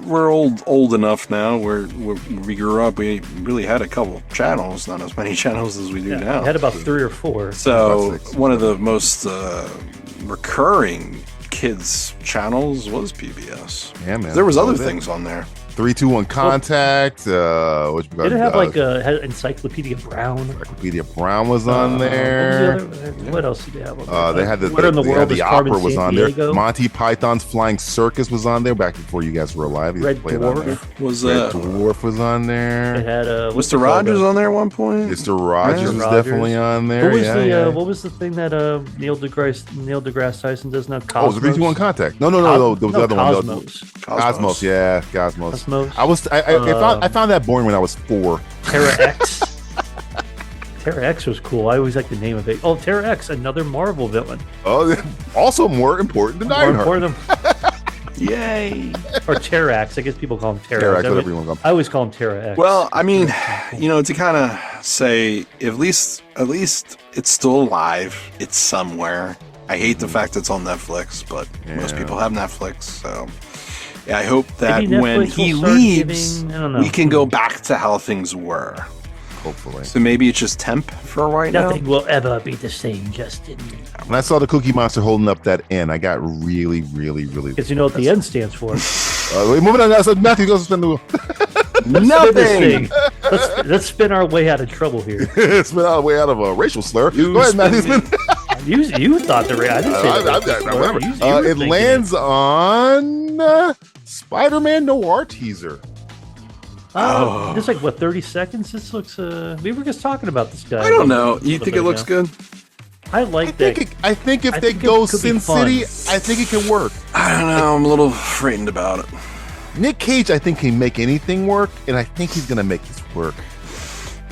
Speaker 10: We're old enough now. We grew up. We really had a couple channels, not as many channels as we do now.
Speaker 9: We had about 3 or 4.
Speaker 10: So one of the most recurring kids channels was PBS.
Speaker 8: Yeah, man.
Speaker 10: There was other things on there.
Speaker 8: 3-2-1 Contact.
Speaker 9: Did it have had Encyclopedia Brown?
Speaker 8: Encyclopedia Brown was on there.
Speaker 9: What else did they have on there?
Speaker 8: They had the opera was on there. Monty Python's Flying Circus was on there back before you guys were alive.
Speaker 9: Red Dwarf
Speaker 8: was on there.
Speaker 9: It had
Speaker 10: Mr. Rogers on there at one point.
Speaker 8: Mr. Rogers was definitely on there.
Speaker 9: What was the thing that Neil deGrasse Tyson does now?
Speaker 8: Cosmos? Oh, it was 3-2-1 Contact. No. There was the other one.
Speaker 10: Cosmos.
Speaker 8: Yeah, Cosmos. I found that boring when I was 4.
Speaker 9: Terra X. Terra X was cool. I always like the name of it. Oh, Terra X, another Marvel villain.
Speaker 8: Oh, also more important than Ironheart.
Speaker 10: Yay!
Speaker 9: Or Terrax. I guess people call him Terrax. I always call him Terra X.
Speaker 10: Well, I mean, to kind of say, at least it's still alive. It's somewhere. I hate the fact it's on Netflix, but most people have Netflix, so... I hope that when he leaves, we can go back to how things were.
Speaker 8: Hopefully.
Speaker 10: So maybe it's just temp for right
Speaker 9: Nothing
Speaker 10: now.
Speaker 9: will ever be the same, Justin.
Speaker 8: When I saw the Cookie Monster holding up that N, I got really.
Speaker 9: Because you know what the N stands for.
Speaker 8: Wait, moving on. So Matthew goes to spin the wheel.
Speaker 10: Nothing.
Speaker 9: Let's spin our way out of trouble here.
Speaker 8: Spin our way out of a racial slur. Go ahead, Matthew. Spin.
Speaker 9: You thought the I didn't say
Speaker 8: Whatever.
Speaker 9: You were
Speaker 8: It
Speaker 9: thinking
Speaker 8: lands on Spider-Man Noir teaser.
Speaker 9: Just like what 30 seconds. This looks. We were just talking about this guy.
Speaker 10: I don't know. You think it looks good?
Speaker 9: I like that.
Speaker 8: I think if they
Speaker 9: think
Speaker 8: go
Speaker 9: it could be
Speaker 8: Sin
Speaker 9: fun.
Speaker 8: City, I think it can work.
Speaker 10: I don't know. I'm a little frightened about it.
Speaker 8: Nick Cage, I think, can make anything work, and I think he's gonna make this work.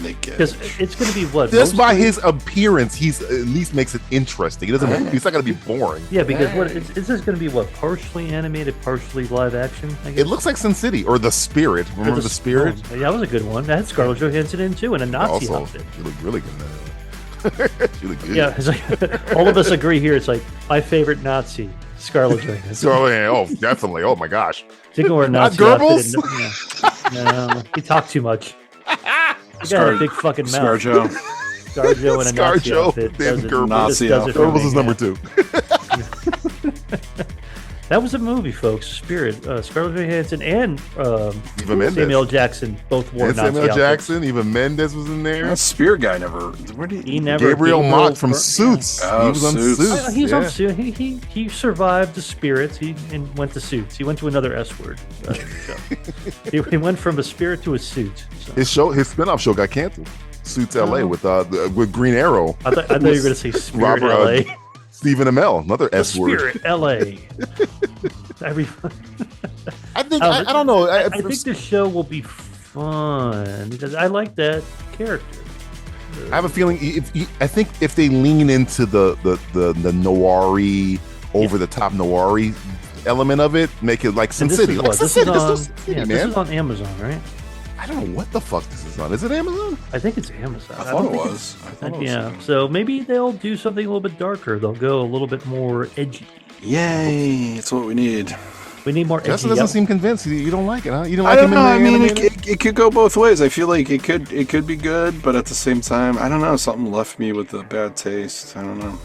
Speaker 9: Because it's going to be what?
Speaker 8: Just by his appearance, he's at least makes it interesting. He doesn't. He's not gonna be boring.
Speaker 9: Yeah, because what is this going to be? What, partially animated, partially live action? I guess?
Speaker 8: It looks like Sin City or The Spirit. Remember The Spirit?
Speaker 9: Oh, that was a good one. That had Scarlett Johansson in too, and a Nazi
Speaker 8: Also,
Speaker 9: outfit.
Speaker 8: she looked really good. She looked good.
Speaker 9: Yeah, it's like, all of us agree here. It's like my favorite Nazi, Scarlett Johansson.
Speaker 8: So, oh, definitely. Oh my gosh.
Speaker 9: She can wear a
Speaker 8: Not
Speaker 9: Nazi
Speaker 8: Goebbels?
Speaker 9: outfit. No, he talked too much. He got a big fucking mouth.
Speaker 10: ScarJo.
Speaker 9: ScarJo in a Nazi
Speaker 8: ScarJo,
Speaker 9: outfit.
Speaker 8: David
Speaker 9: Does it-
Speaker 8: Goebbels.
Speaker 10: Nazi
Speaker 9: does it for
Speaker 8: Goebbels
Speaker 9: me,
Speaker 8: is number
Speaker 9: yeah.
Speaker 8: 2.
Speaker 9: That was a movie, folks. Spirit. Scarlett Johansson and
Speaker 8: Eva Mendes.
Speaker 9: Samuel L. Jackson both wore
Speaker 8: And
Speaker 9: Nazi
Speaker 8: Samuel
Speaker 9: outfits.
Speaker 8: Jackson, even Mendes was in there.
Speaker 10: That Spear guy never. Where did
Speaker 9: He never.
Speaker 8: Gabriel Mock from
Speaker 9: yeah.
Speaker 8: Suits.
Speaker 10: Oh,
Speaker 8: He was on
Speaker 10: Suits.
Speaker 8: Suits.
Speaker 9: He's
Speaker 8: yeah.
Speaker 9: on Suits. He survived the Spirits. And went to Suits. He went to another S word. Show. he went from a spirit to a suit. So.
Speaker 8: His spin-off show got canceled. Suits LA with Green Arrow.
Speaker 9: I thought you were going to say Spirit
Speaker 8: Robert,
Speaker 9: LA.
Speaker 8: Stephen Amell, another
Speaker 9: The
Speaker 8: S word.
Speaker 9: Spirit LA.
Speaker 8: I think I don't know.
Speaker 9: I think the show will be fun because I like that character.
Speaker 8: I have a feeling. I think if they lean into the noir-y, over the top noir-y element of it, make it like Sin City. Like Sin City,
Speaker 9: This
Speaker 8: man.
Speaker 9: is on Amazon, right?
Speaker 8: I don't know what the fuck this is on. Is it Amazon?
Speaker 9: I think it's Amazon.
Speaker 10: I thought it was. I thought it was.
Speaker 9: Yeah. So maybe they'll do something a little bit darker. They'll go a little bit more edgy.
Speaker 10: Yay! It's what we need.
Speaker 9: We need more edgy.
Speaker 8: Justin doesn't seem convinced. You don't like it, huh? You don't
Speaker 10: I
Speaker 8: like
Speaker 10: don't
Speaker 8: him
Speaker 10: know. I
Speaker 8: in the
Speaker 10: mean,
Speaker 8: animated?
Speaker 10: it could go both ways. I feel like it could be good, but at the same time, I don't know. Something left me with a bad taste. I don't know.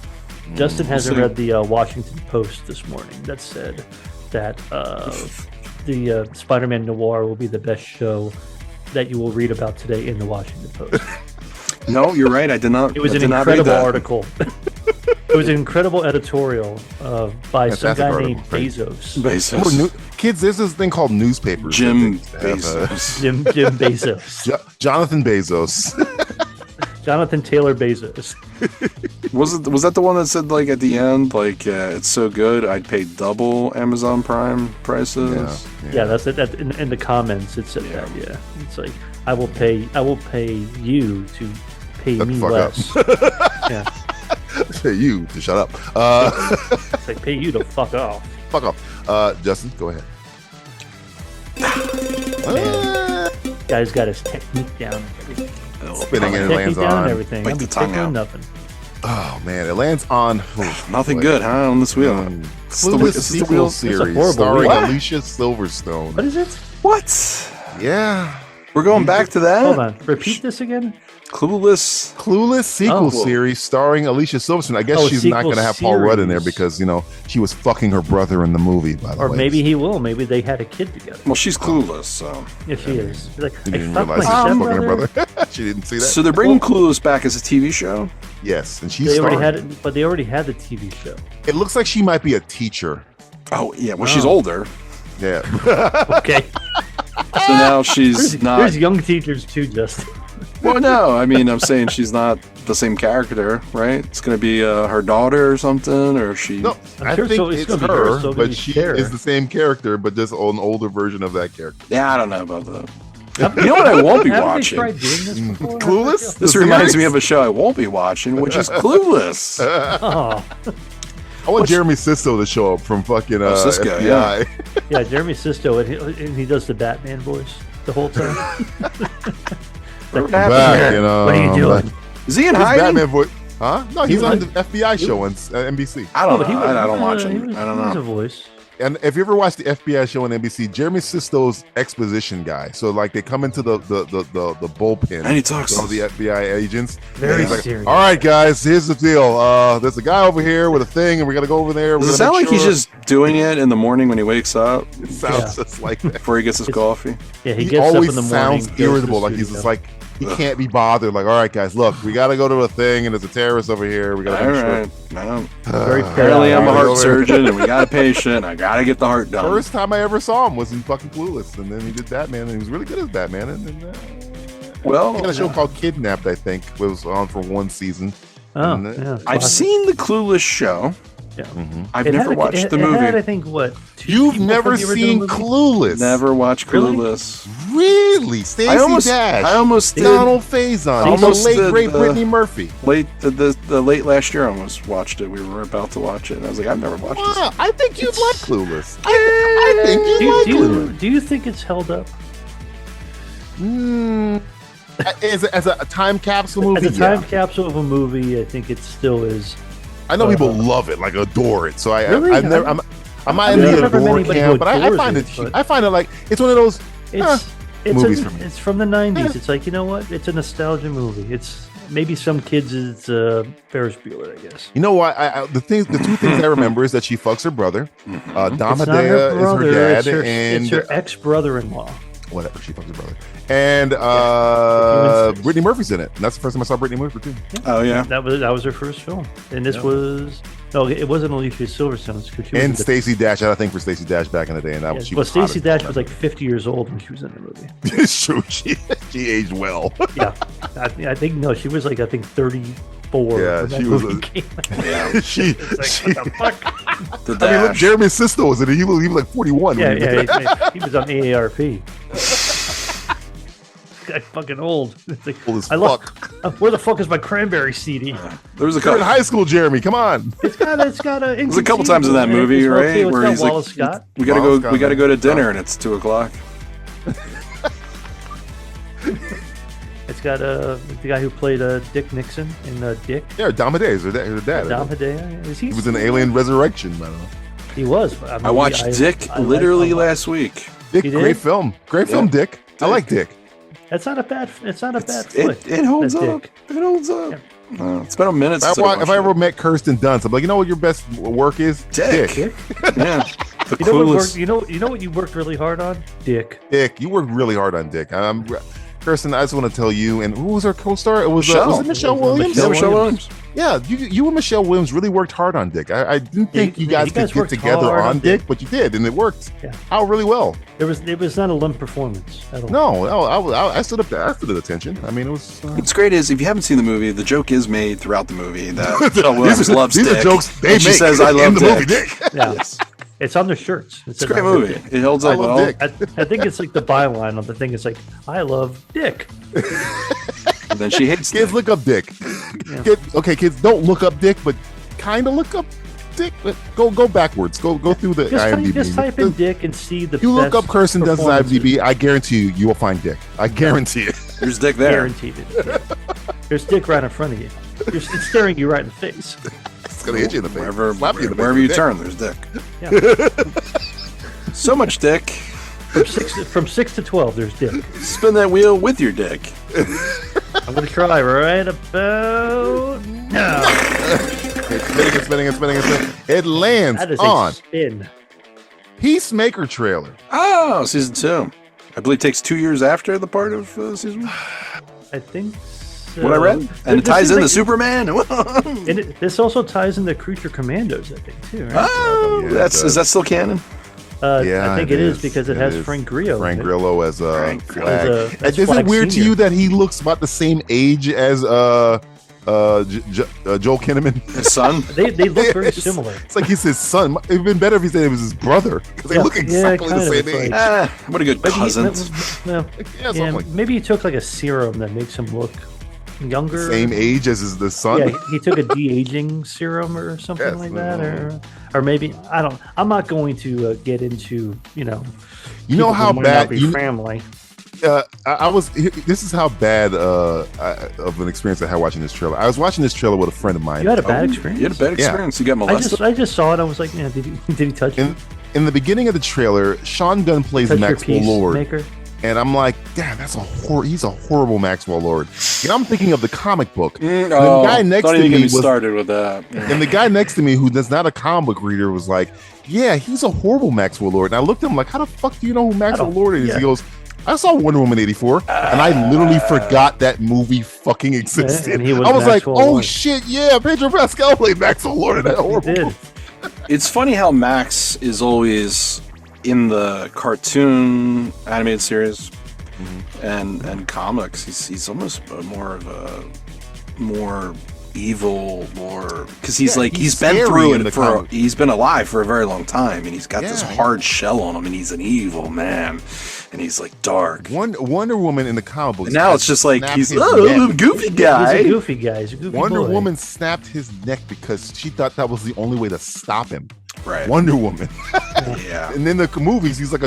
Speaker 9: Justin hasn't
Speaker 10: see.
Speaker 9: read the Washington Post this morning that said that the Spider-Man Noir will be the best show that you will read about today in the Washington Post.
Speaker 10: No, you're right. I did not.
Speaker 9: It was
Speaker 10: I
Speaker 9: an
Speaker 10: did not read
Speaker 9: incredible
Speaker 10: that.
Speaker 9: article. It was an incredible editorial by some
Speaker 8: Fantastic
Speaker 9: guy
Speaker 8: article,
Speaker 9: named
Speaker 8: right?
Speaker 9: Bezos.
Speaker 10: Bezos.
Speaker 8: Kids, there's this thing called newspapers.
Speaker 10: Jim
Speaker 8: that they have,
Speaker 10: Bezos.
Speaker 9: Jim Bezos.
Speaker 8: Jonathan Bezos.
Speaker 9: Jonathan Taylor Bezos.
Speaker 10: Was that the one that said like at the end like it's so good I'd pay double Amazon Prime prices?
Speaker 9: Yeah, that's it. In the comments, it said that. Yeah, it's like I will pay you to pay
Speaker 8: Shut
Speaker 9: me
Speaker 8: the fuck
Speaker 9: less.
Speaker 8: up.
Speaker 9: Yeah,
Speaker 8: Say you to shut up.
Speaker 9: it's like pay you to fuck off.
Speaker 8: Fuck off. Justin, go ahead.
Speaker 9: Guy's got his technique down. And everything.
Speaker 8: Spinning and it
Speaker 9: Technique
Speaker 8: lands
Speaker 9: down and
Speaker 8: on.
Speaker 9: everything.
Speaker 10: Like
Speaker 9: I'm
Speaker 10: the tongue
Speaker 9: tickling
Speaker 10: out.
Speaker 9: nothing.
Speaker 8: Oh man, it lands on.
Speaker 10: Nothing good, huh? On this wheel.
Speaker 8: Clueless sequel series
Speaker 9: horrible
Speaker 8: starring
Speaker 9: wheel.
Speaker 8: Alicia Silverstone.
Speaker 9: What is it?
Speaker 10: What?
Speaker 8: Yeah,
Speaker 10: We're going back to that?
Speaker 9: Hold on. Repeat this again.
Speaker 10: Clueless
Speaker 8: sequel
Speaker 9: Oh.
Speaker 8: series starring Alicia Silverstone. I guess
Speaker 9: Oh,
Speaker 8: she's not
Speaker 9: sequel
Speaker 8: going to have Paul Rudd in there
Speaker 9: series.
Speaker 8: because she was fucking her brother in the movie. By the
Speaker 9: Or
Speaker 8: way,
Speaker 9: maybe he will. Maybe they had a kid together.
Speaker 10: Well, she's clueless, so.
Speaker 9: Yeah, she is. She's like,
Speaker 8: she
Speaker 9: I
Speaker 8: didn't
Speaker 9: fucked my
Speaker 8: realize she was fucking her
Speaker 9: stepbrother.
Speaker 8: brother. She didn't see that.
Speaker 10: So they're bringing Clueless back as a TV show?
Speaker 8: Yes, and she's
Speaker 9: They already
Speaker 8: starring.
Speaker 9: had it, but they already had the TV show.
Speaker 8: It looks like she might be a teacher.
Speaker 10: Oh, yeah. Well, she's older.
Speaker 8: Yeah.
Speaker 9: Okay.
Speaker 10: So now she's not.
Speaker 9: There's young teachers too, Justin.
Speaker 10: Well, no. I mean, I'm saying she's not the same character, right? It's going to be her daughter or something, or she.
Speaker 8: No, I
Speaker 9: sure
Speaker 8: think
Speaker 9: it's
Speaker 8: it's
Speaker 9: gonna be her,
Speaker 8: her,
Speaker 9: so
Speaker 8: but
Speaker 9: be
Speaker 8: she
Speaker 9: Cher.
Speaker 8: is the same character, but just an older version of that character.
Speaker 10: Yeah, I don't know about that. You know what I won't be
Speaker 9: Haven't
Speaker 10: watching?
Speaker 9: they tried doing this before?
Speaker 8: Clueless?
Speaker 10: This
Speaker 8: The
Speaker 10: reminds
Speaker 8: series?
Speaker 10: me of a show I won't be watching, which is Clueless.
Speaker 9: Oh,
Speaker 8: I want Jeremy Sisto to show up from fucking
Speaker 10: Sisko,
Speaker 8: FBI.
Speaker 9: yeah, Jeremy Sisto, and he does the Batman voice the whole time.
Speaker 10: What happened
Speaker 8: Back,
Speaker 10: here?
Speaker 8: you know,
Speaker 9: What are you doing?
Speaker 10: Is he in
Speaker 8: His
Speaker 10: hiding?
Speaker 8: Batman voice. Huh? No, he's
Speaker 9: He
Speaker 8: on
Speaker 9: was-
Speaker 8: the FBI show on NBC.
Speaker 10: I don't
Speaker 9: But
Speaker 10: know. I don't watch him. I don't
Speaker 9: He was a
Speaker 10: know.
Speaker 9: voice.
Speaker 8: And if you ever watch the FBI show on NBC, Jeremy Sisto's exposition guy. So like they come into the bullpen,
Speaker 10: and he talks
Speaker 8: to all the FBI agents.
Speaker 9: Very
Speaker 8: like,
Speaker 9: serious.
Speaker 8: all right, guys, here's the deal. There's a guy over here with a thing, and we got to go over there.
Speaker 10: Does it sound like he's just doing it in the morning when he wakes up?
Speaker 8: It sounds just like that.
Speaker 10: Before he gets his coffee.
Speaker 9: Yeah, he
Speaker 8: He
Speaker 9: gets up
Speaker 8: always
Speaker 9: in the morning.
Speaker 8: sounds irritable, like he's just like he can't be bothered. Like, all right, guys, look, we got to go to a thing, and there's a terrorist over here. We got to.
Speaker 10: All right, no.
Speaker 9: Very
Speaker 10: Apparently, I'm a heart
Speaker 8: over
Speaker 10: surgeon, and we got a patient. I got to get the heart done.
Speaker 8: First time I ever saw him was in fucking Clueless, and then he did Batman, and he was really good as Batman. And then,
Speaker 10: well,
Speaker 8: he had a show called Kidnapped, I think. It was on for one season.
Speaker 9: Oh,
Speaker 8: And,
Speaker 9: yeah.
Speaker 10: I've seen the Clueless show.
Speaker 9: Yeah.
Speaker 10: I've never watched the movie.
Speaker 9: It had, I think, what?
Speaker 8: You've never seen Clueless?
Speaker 10: Never watched Clueless.
Speaker 8: Really? Stacey Dash.
Speaker 10: I almost did.
Speaker 8: Donald Faison.
Speaker 10: Almost
Speaker 8: The late
Speaker 10: did,
Speaker 8: great Brittany Murphy.
Speaker 10: The late last year, I almost watched it. We were about to watch it, and I was like, I've never watched this.
Speaker 8: Wow, I think you'd like Clueless. I think you'd like Clueless.
Speaker 9: Do you think it's held up?
Speaker 8: As a time capsule movie?
Speaker 9: As a time capsule of a movie, I think it still is.
Speaker 8: I know people love it, like adore it. So I'm not in
Speaker 9: I've
Speaker 8: the
Speaker 9: never met
Speaker 8: adore
Speaker 9: anybody
Speaker 8: camp,
Speaker 9: who
Speaker 8: but I
Speaker 9: adores
Speaker 8: find
Speaker 9: it,
Speaker 8: it.
Speaker 9: but-
Speaker 8: I find it like it's one of those. Movies for me.
Speaker 9: It's from the 90s. It's like, you know what? It's a nostalgia movie. It's maybe some kids it's Ferris Bueller, I guess.
Speaker 8: You know what? The two things I remember is that she fucks her brother.
Speaker 9: It's not
Speaker 8: Damadea is her dad,
Speaker 9: it's her ex-brother-in-law.
Speaker 8: Whatever, she fucks her brother. And Brittany Murphy's in it. And that's the first time I saw Brittany Murphy too.
Speaker 10: Oh yeah,
Speaker 9: that was her first film, and this was it wasn't Alicia Silverstone.
Speaker 8: And Stacey Dash. I had a thing for Stacey Dash back in the day, and that was she.
Speaker 9: Well,
Speaker 8: was hot
Speaker 9: Stacey
Speaker 8: as
Speaker 9: Dash
Speaker 8: fuck.
Speaker 9: was like 50 years old when she was in the movie.
Speaker 8: It's true. She aged well.
Speaker 9: Yeah, I think no, she was like 34.
Speaker 8: Yeah,
Speaker 9: when that
Speaker 8: she was.
Speaker 9: movie came out.
Speaker 8: Yeah, she.
Speaker 9: It's like, what the fuck?
Speaker 10: The
Speaker 8: I mean, look,
Speaker 10: Dash.
Speaker 8: Jeremy Sisto was in it. He was like 41.
Speaker 9: Yeah,
Speaker 8: when he was
Speaker 9: yeah, he was on AARP. Guy's fucking old. It's like,
Speaker 8: Old as
Speaker 9: I love.
Speaker 8: fuck.
Speaker 9: Where the fuck is my Cranberry CD?
Speaker 10: There was a
Speaker 8: You're in
Speaker 10: couple.
Speaker 8: high school, Jeremy. Come on.
Speaker 9: It's got a.
Speaker 10: There's a couple times in that movie, right,
Speaker 9: where
Speaker 10: where he's like,
Speaker 9: Wallace Scott.
Speaker 10: "We gotta
Speaker 8: Wallace
Speaker 10: go.
Speaker 8: Scott,
Speaker 10: We gotta
Speaker 8: man.
Speaker 10: go to dinner, and it's 2:00."
Speaker 9: It's got the guy who played Dick Nixon in Dick.
Speaker 8: Yeah, Damadea is her dad.
Speaker 9: Dom Hedaya. Is he?
Speaker 8: He was in Alien Resurrection. I don't know.
Speaker 9: He was. But,
Speaker 10: I watched Dick literally last week.
Speaker 8: Dick,
Speaker 9: You did?
Speaker 8: great film. Great film, Dick. I like Dick.
Speaker 9: That's not a bad. It's not a bad flick.
Speaker 10: It holds
Speaker 9: that
Speaker 10: up.
Speaker 9: Dick.
Speaker 10: It holds up. It's been a minute since
Speaker 8: If I ever met Kirsten Dunst, I'm like, you know what your best work is?
Speaker 10: Dick.
Speaker 8: Dick.
Speaker 10: Yeah. The
Speaker 9: You know what?
Speaker 10: Clueless.
Speaker 9: You know what you worked really hard on? Dick.
Speaker 8: Dick. You worked really hard on Dick. Kirsten, I just want to tell you, and who was our co-star? It was
Speaker 10: Michelle.
Speaker 8: was it Michelle Williams?
Speaker 10: Yeah, Michelle Williams.
Speaker 8: Yeah, you and Michelle Williams really worked hard on Dick. I didn't think you guys could get
Speaker 9: worked
Speaker 8: together
Speaker 9: hard
Speaker 8: on
Speaker 9: on
Speaker 8: Dick,
Speaker 9: Dick.
Speaker 8: but you did, and it worked
Speaker 9: Yeah.
Speaker 8: out really well.
Speaker 9: It was not a limp performance at all.
Speaker 8: No, I stood up there. I stood at attention. I mean, it was.
Speaker 10: What's great is if you haven't seen the movie, the joke is made throughout the movie that Michelle Williams loves
Speaker 8: these
Speaker 10: Dick.
Speaker 8: are jokes they
Speaker 10: and she
Speaker 8: make
Speaker 10: says, "I love
Speaker 8: in the
Speaker 10: Dick."
Speaker 8: movie Dick.
Speaker 9: Yeah.
Speaker 10: Yes.
Speaker 9: It's on their shirts.
Speaker 10: It's a great movie. It holds
Speaker 8: I
Speaker 10: up
Speaker 8: love
Speaker 10: well.
Speaker 8: Dick.
Speaker 9: I think it's like the byline of the thing. It's like, I love Dick.
Speaker 10: And then she hates
Speaker 8: Kids,
Speaker 10: Dick.
Speaker 8: look up Dick. Okay, kids, don't look up Dick, but kind of look up Dick. But go backwards. Go through the IMDb.
Speaker 9: Just type in Dick and see the.
Speaker 8: You look
Speaker 9: best
Speaker 8: up Kirsten Dunst's
Speaker 9: performances.
Speaker 8: IMDb. I guarantee you will find Dick. I guarantee it.
Speaker 10: There's Dick there.
Speaker 9: Guaranteed it. Yeah. There's Dick right in front of you. It's staring you right in the face.
Speaker 8: It's gonna hit you in the face.
Speaker 10: Wherever,
Speaker 8: Slap you in the face
Speaker 10: wherever
Speaker 8: with
Speaker 10: you
Speaker 8: Dick.
Speaker 10: turn, there's Dick.
Speaker 9: Yeah.
Speaker 10: So much Dick.
Speaker 9: From 6 to 12, there's Dick.
Speaker 10: Spin that wheel with your dick.
Speaker 9: I'm gonna try right about now.
Speaker 8: It's spinning. It lands
Speaker 9: That is
Speaker 8: on
Speaker 9: a spin.
Speaker 8: Peacemaker trailer.
Speaker 10: Oh, season 2. I believe it takes 2 years after the part of season 1.
Speaker 9: I think. So.
Speaker 10: What I read, and it
Speaker 9: This
Speaker 10: ties
Speaker 9: is
Speaker 10: into
Speaker 9: like-
Speaker 10: Superman.
Speaker 9: And this also ties into Creature Commandos, I think, too. Right?
Speaker 10: Oh,
Speaker 8: Yeah, it
Speaker 10: is that still canon?
Speaker 8: Yeah,
Speaker 9: I think it is because it has Frank Grillo. in
Speaker 8: Frank
Speaker 9: it.
Speaker 8: Grillo as
Speaker 10: Frank
Speaker 8: Flag.
Speaker 9: Grillo. As
Speaker 8: Is it
Speaker 9: Flag
Speaker 8: weird to
Speaker 9: Senior.
Speaker 8: you that he looks about the same age as Joel Kinnaman?
Speaker 10: His son?
Speaker 9: They look very
Speaker 8: Yes.
Speaker 9: similar.
Speaker 8: It's like he's his son. It'd been better if he said it was his brother because they
Speaker 9: Yeah,
Speaker 8: look
Speaker 9: yeah,
Speaker 8: exactly the
Speaker 9: kind of.
Speaker 8: same
Speaker 9: It's
Speaker 8: age.
Speaker 9: like-
Speaker 10: What a good
Speaker 9: Maybe
Speaker 10: cousins.
Speaker 8: something like
Speaker 9: maybe he took like a serum that makes him look younger.
Speaker 8: same age as the son.
Speaker 9: Yeah, he took a de-aging serum or something
Speaker 8: Yes,
Speaker 9: like that, or maybe I don't. I'm not going to get into
Speaker 8: You know
Speaker 9: people
Speaker 8: how
Speaker 9: who might not
Speaker 8: bad
Speaker 9: be family.
Speaker 8: I was. This is how bad of an experience I had watching this trailer. I was watching this trailer with a friend of mine.
Speaker 9: You had a bad experience.
Speaker 10: You had a bad experience. You got molested.
Speaker 9: I just saw it. I was like, yeah, did he touch you?
Speaker 8: in the beginning of the trailer, Sean Gunn plays
Speaker 9: Touch your
Speaker 8: Maxwell Lord.
Speaker 9: peacemaker.
Speaker 8: And I'm like, damn, he's a horrible Maxwell Lord. And I'm thinking of the comic book. The guy next to me
Speaker 10: started with that.
Speaker 8: And the guy next to me, who is not a comic book reader, was like, yeah, he's a horrible Maxwell Lord. And I looked at him like, how the fuck do you know who Maxwell Lord is?
Speaker 9: Yeah.
Speaker 8: He goes, I saw Wonder Woman 84, and I literally forgot that movie fucking existed.
Speaker 9: And he was
Speaker 8: I was
Speaker 9: Maxwell
Speaker 8: like, oh
Speaker 9: Lord.
Speaker 8: shit, yeah, Pedro Pascal played Maxwell Lord in that horrible
Speaker 9: did.
Speaker 8: movie.
Speaker 10: It's funny how Max is always in the cartoon animated series and comics. He's almost more of a more evil, more because he's been through it he's been alive for a very long time, and he's got this hard shell on him, and he's an evil man, and he's like dark.
Speaker 8: Wonder Woman in the comic books.
Speaker 10: And now it's just like he's a goofy
Speaker 9: He's
Speaker 10: guy.
Speaker 9: a goofy guy. He's a goofy
Speaker 8: Wonder
Speaker 9: boy.
Speaker 8: Woman snapped his neck because she thought that was the only way to stop him.
Speaker 10: Right.
Speaker 8: Wonder Woman.
Speaker 10: Yeah.
Speaker 8: And in the movies, he's like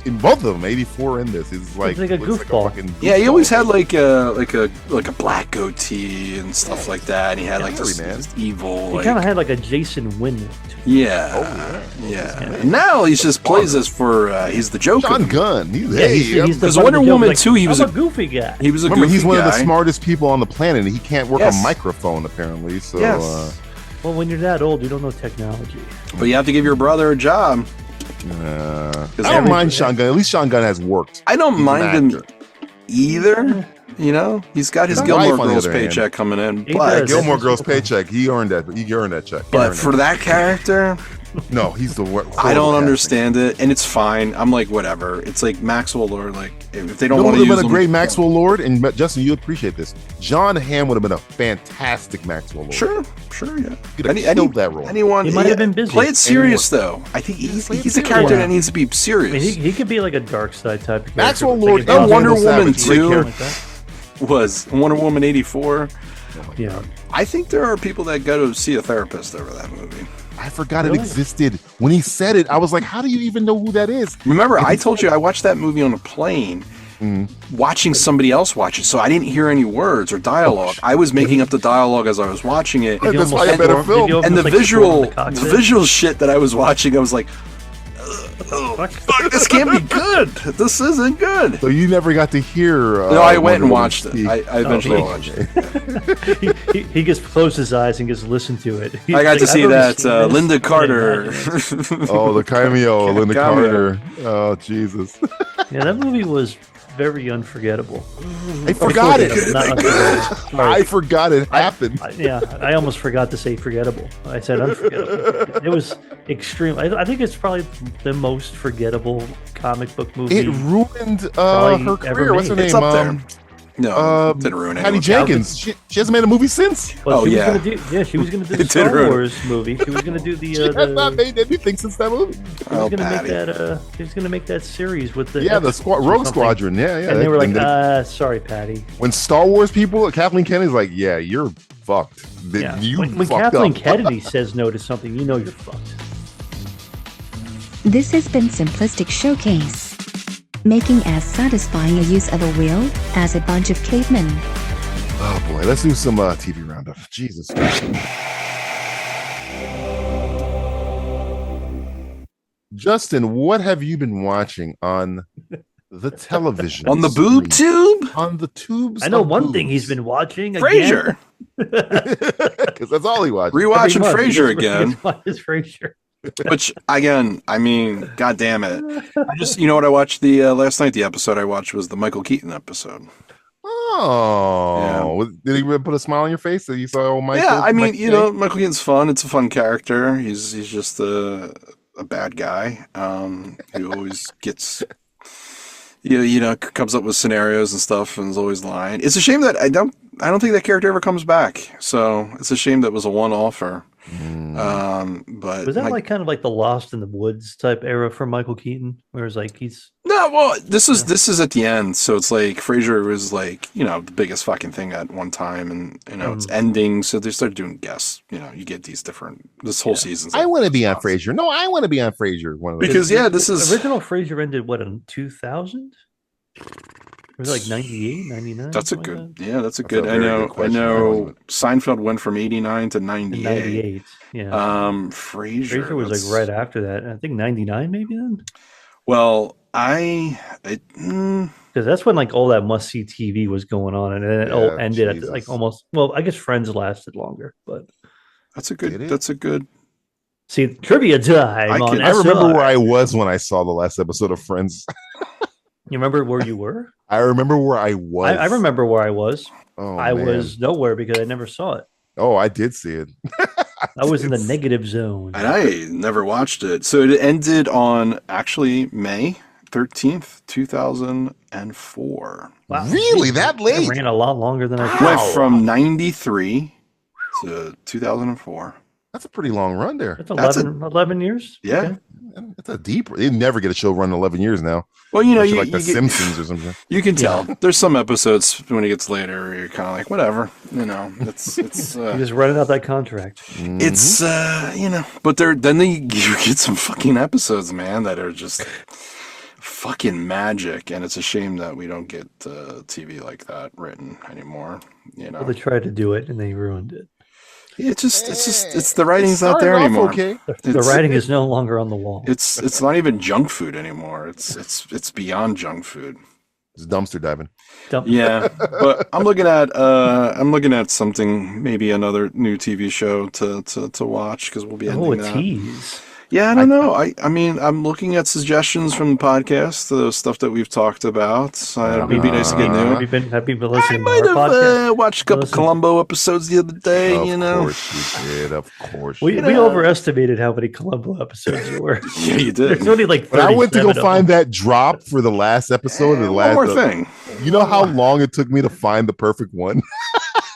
Speaker 8: in both of them, 84 in this. He's like
Speaker 9: a goofball.
Speaker 10: Yeah, he always had like a black goatee and stuff like that, and he had like this evil.
Speaker 9: He kind of had like a Jason Wynn.
Speaker 10: Yeah. And now he's just plays this for he's the Joker.
Speaker 8: Sean Gunn. He's
Speaker 10: because Wonder Woman 2, he was
Speaker 9: a goofy guy.
Speaker 10: He was a
Speaker 8: Remember,
Speaker 10: goofy
Speaker 8: he's one
Speaker 10: guy.
Speaker 8: of the smartest people on the planet, and he can't work a microphone apparently. So.
Speaker 9: Well, when you're that old, you don't know technology.
Speaker 10: But you have to give your brother a job.
Speaker 8: I don't mind Sean Gunn. At least Sean Gunn has worked.
Speaker 10: I don't mind him either. You know, he's got his Gilmore Girls paycheck coming in. But
Speaker 8: Gilmore Girls paycheck. He earned that. He earned that check.
Speaker 10: But for that character,
Speaker 8: no, he's the worst.
Speaker 10: I don't understand it, and it's fine. I'm like, whatever. It's like Maxwell Lord. Like, if they don't
Speaker 8: want
Speaker 10: to
Speaker 8: to
Speaker 10: use
Speaker 8: been a
Speaker 10: him,
Speaker 8: great Maxwell Lord, and Justin, you appreciate this. John Hamm would have been a fantastic Maxwell Lord.
Speaker 10: Sure, yeah.
Speaker 8: He'd have killed that role.
Speaker 10: Anyone?
Speaker 9: He might have been busy.
Speaker 10: Play it serious though. I think he's a character that needs to be serious.
Speaker 9: I mean, he could be like a dark side type of character.
Speaker 8: Maxwell Lord.
Speaker 10: And Wonder Woman
Speaker 8: Savage,
Speaker 10: 2 was Wonder Woman 84.
Speaker 9: Yeah.
Speaker 10: I think there are people that go to see a therapist over that movie.
Speaker 8: I forgot it existed. When he said it, I was like, how do you even know who that is?
Speaker 10: Remember, I told you I watched that movie on a plane, watching somebody else watch it, so I didn't hear any words or dialogue. I was making up the dialogue as I was watching it.
Speaker 8: That's why a better film.
Speaker 10: And the visual shit that I was watching, I was like, fuck, this can't be good. This isn't good.
Speaker 8: So you never got to hear.
Speaker 10: No, I went and watched it. I eventually watched it.
Speaker 9: He just closed his eyes and just listened to it.
Speaker 10: I got to see that Linda Carter.
Speaker 8: Oh, the cameo, Linda Carter. Oh, Jesus.
Speaker 9: Yeah, that movie was very unforgettable.
Speaker 8: I forgot it.
Speaker 9: I
Speaker 8: forgot it happened.
Speaker 9: I almost forgot to say forgettable. I said unforgettable. It was extreme. I think it's probably the most forgettable comic book movie.
Speaker 8: It ruined her career. What's her name?
Speaker 10: It's up there. No, didn't ruin it.
Speaker 8: Patty Jenkins. She hasn't made a movie since.
Speaker 9: Well, she was gonna do the Star Wars movie. She was gonna do the.
Speaker 8: She has not made anything since that movie.
Speaker 9: She was gonna make that. She was gonna make that series with the.
Speaker 8: Rogue Squadron. Yeah.
Speaker 9: And they were like, sorry, Patty.
Speaker 8: When Star Wars people, Kathleen Kennedy's like, yeah, you're fucked.
Speaker 9: When Kathleen Kennedy says no to something, you know you're fucked.
Speaker 7: This has been Simplistic Showcase. Making as satisfying a use of a wheel as a bunch of cavemen.
Speaker 8: Oh boy, let's do some TV roundup. Jesus. Justin, what have you been watching on the television?
Speaker 10: On the boob tube?
Speaker 8: On the tubes.
Speaker 9: I know one thing he's been watching.
Speaker 10: Frasier.
Speaker 8: Because that's all he watches.
Speaker 10: Rewatching Frasier again.
Speaker 9: Frasier.
Speaker 10: Which again, I mean, god damn it! I just, you know what I watched the last night? The episode I watched was the Michael Keaton episode.
Speaker 8: Oh, did he really put a smile on your face that you saw old Michael?
Speaker 10: Yeah, I mean, you know, Michael Keaton's fun. It's a fun character. He's just a bad guy. He always gets, you know, comes up with scenarios and stuff, and is always lying. It's a shame that I don't think that character ever comes back. So it's a shame that was a one-offer. But
Speaker 9: was that like kind of like the Lost in the Woods type era for Michael Keaton, where it's like he's
Speaker 10: this is at the end, so it's like Frasier was like, you know, the biggest fucking thing at one time, and you know it's ending, so they started doing guests. You know, you get these different this whole season.
Speaker 8: I want to be on Frasier. No, I want to be on Frasier.
Speaker 10: Because this is
Speaker 9: original Frasier ended what in 2000. Was it like 98, 99?
Speaker 10: That's a
Speaker 9: something
Speaker 10: good.
Speaker 9: like that?
Speaker 10: Yeah, that's a
Speaker 8: That's
Speaker 10: good.
Speaker 8: a
Speaker 10: I
Speaker 8: very
Speaker 10: know.
Speaker 8: good
Speaker 10: I
Speaker 8: question.
Speaker 10: know. Seinfeld went from 89 to 98.
Speaker 9: 98. Yeah.
Speaker 10: Frasier.
Speaker 9: Frasier was like right after that. I think 99 maybe then.
Speaker 10: Well,
Speaker 9: Because that's when like all that must see TV was going on, and then it all ended at like
Speaker 8: Jesus.
Speaker 9: almost. Well, I guess Friends lasted longer, but
Speaker 10: that's a good.
Speaker 8: Did it?
Speaker 10: That's a good.
Speaker 9: see trivia time.
Speaker 8: I remember where I was when I saw the last episode of Friends.
Speaker 9: You remember where you were?
Speaker 8: I remember where I was.
Speaker 9: I remember where I was.
Speaker 8: Oh,
Speaker 9: I
Speaker 8: man.
Speaker 9: was nowhere because I never saw it.
Speaker 8: Oh, I did see it.
Speaker 9: I was in the negative zone.
Speaker 10: And I never watched it. So it ended on actually May 13th, 2004.
Speaker 9: Wow.
Speaker 8: Really? That late?
Speaker 9: It ran a lot longer than I thought.
Speaker 10: Went from 93 to 2004.
Speaker 8: That's a pretty long run there.
Speaker 9: That's 11 years?
Speaker 10: Yeah.
Speaker 9: Okay.
Speaker 8: That's a deep. They never get a show run 11 years now.
Speaker 10: Well, you know,
Speaker 8: Unless
Speaker 10: you
Speaker 8: you're like The
Speaker 10: get-
Speaker 8: Simpsons or something.
Speaker 10: You can tell. There's some episodes when it gets later where you're kind of like, whatever, you know. It's
Speaker 9: You're just running out that contract.
Speaker 10: it's you know. But then you get some fucking episodes, man, that are just fucking magic, and it's a shame that we don't get TV like that written anymore. You know,
Speaker 9: Well, they tried to do it and they ruined it.
Speaker 10: it's the writing's not there
Speaker 8: Starting off
Speaker 10: anymore.
Speaker 8: okay.
Speaker 9: The
Speaker 10: It's-
Speaker 9: writing is no longer on the wall.
Speaker 10: It's not even junk food anymore. It's beyond junk food.
Speaker 8: It's dumpster diving.
Speaker 10: Yeah, but I'm looking at something, maybe another new TV show to watch because we'll be ending
Speaker 9: Oh, a
Speaker 10: that.
Speaker 9: tease.
Speaker 10: Yeah, I don't know. I mean, I'm looking at suggestions from the podcast, the stuff that we've talked about. It'd be nice to get new.
Speaker 9: Have you been
Speaker 10: I
Speaker 9: listening to
Speaker 10: might
Speaker 9: our
Speaker 10: have
Speaker 9: podcast?
Speaker 10: watched a couple
Speaker 9: Listen.
Speaker 10: Columbo episodes the other day.
Speaker 8: Of
Speaker 10: you know,
Speaker 8: course you did. Of course.
Speaker 9: We
Speaker 8: you
Speaker 9: we
Speaker 8: did.
Speaker 9: overestimated how many Columbo episodes there were.
Speaker 10: yeah, you did.
Speaker 9: There's only like 37
Speaker 8: But I went to go
Speaker 9: of them.
Speaker 8: find that drop for the last episode. Of the
Speaker 10: One
Speaker 8: last
Speaker 10: more thing.
Speaker 8: You know how long it took me to find the perfect one?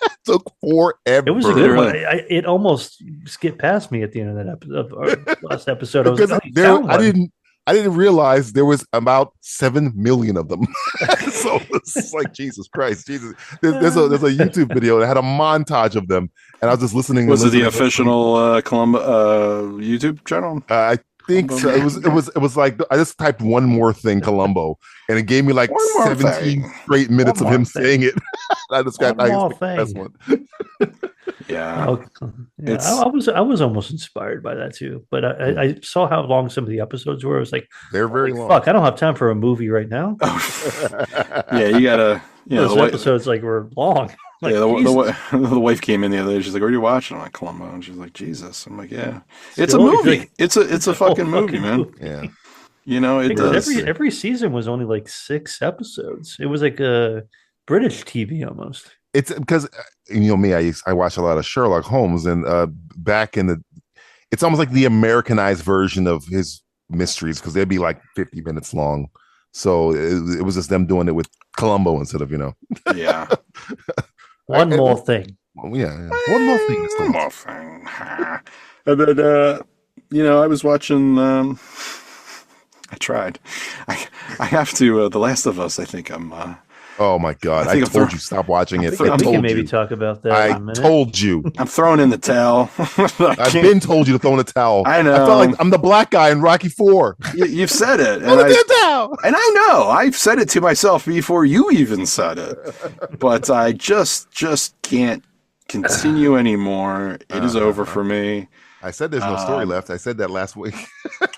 Speaker 8: It took forever.
Speaker 9: It was a good
Speaker 10: Really?
Speaker 9: one. It almost skipped past me at the end of that episode. Of our last episode, I was
Speaker 8: Because
Speaker 9: like, oh, you
Speaker 8: there,
Speaker 9: found one.
Speaker 8: I didn't realize there was about 7 million of them. So it's like Jesus Christ, Jesus. There's a YouTube video that had a montage of them, and I was just listening.
Speaker 10: Was it the
Speaker 8: listening.
Speaker 10: official Columbo YouTube channel?
Speaker 8: I think so. It was like I just typed one more thing, Columbo, and it gave me like
Speaker 10: One more
Speaker 8: 17
Speaker 10: thing.
Speaker 8: straight minutes
Speaker 9: One
Speaker 8: of him
Speaker 9: more thing.
Speaker 8: saying it. I just got
Speaker 9: One
Speaker 8: I
Speaker 9: more
Speaker 8: picked the best
Speaker 9: thing.
Speaker 8: one.
Speaker 10: Yeah.
Speaker 9: Oh, yeah,
Speaker 10: It's-
Speaker 9: I was almost inspired by that too, but I saw how long some of the episodes were. I was like,
Speaker 8: They're very
Speaker 9: holy
Speaker 8: long.
Speaker 9: fuck, I don't have time for a movie right now.
Speaker 10: Yeah, you gotta. You know,
Speaker 9: Those
Speaker 10: the wife,
Speaker 9: episodes like were long. Like,
Speaker 10: yeah, the
Speaker 9: Jesus.
Speaker 10: the wife came in the other day. She's like, "What are you watching?" I'm like, "Columbo," and she's like, "Jesus." I'm like, "Yeah, it's a
Speaker 9: Still,
Speaker 10: movie.
Speaker 9: like-
Speaker 10: It's a fucking movie, man.
Speaker 9: movie.
Speaker 8: Yeah.
Speaker 10: You know, it
Speaker 9: Because
Speaker 10: does."
Speaker 9: every season was only like 6 episodes. It was like a British TV almost.
Speaker 8: It's because you know me, I watch a lot of Sherlock Holmes, and back in it's almost like the Americanized version of his mysteries because they'd be like 50 minutes long. So it was just them doing it with Columbo instead of
Speaker 10: Yeah.
Speaker 9: One more thing.
Speaker 8: yeah. One more thing.
Speaker 10: One more thing. And then, you know, I was watching. I tried. I have to. The Last of Us. I think I'm.
Speaker 8: Oh my God!
Speaker 10: I
Speaker 8: I
Speaker 10: think I'm
Speaker 8: told
Speaker 10: throw-
Speaker 8: you stop watching it.
Speaker 10: think
Speaker 8: I
Speaker 9: We can
Speaker 8: told
Speaker 9: maybe
Speaker 8: you.
Speaker 9: talk about that in a
Speaker 8: I
Speaker 9: minute.
Speaker 8: told you.
Speaker 10: I'm throwing in the towel.
Speaker 8: I've been told you to throw in the towel.
Speaker 10: I know.
Speaker 8: I felt like I'm the black guy in Rocky IV.
Speaker 10: You've said it,
Speaker 8: Throw in the towel.
Speaker 10: and I know I've said it to myself before you even said it, but I just can't continue anymore. It is over for me.
Speaker 8: I said there's no story left. I said that last week.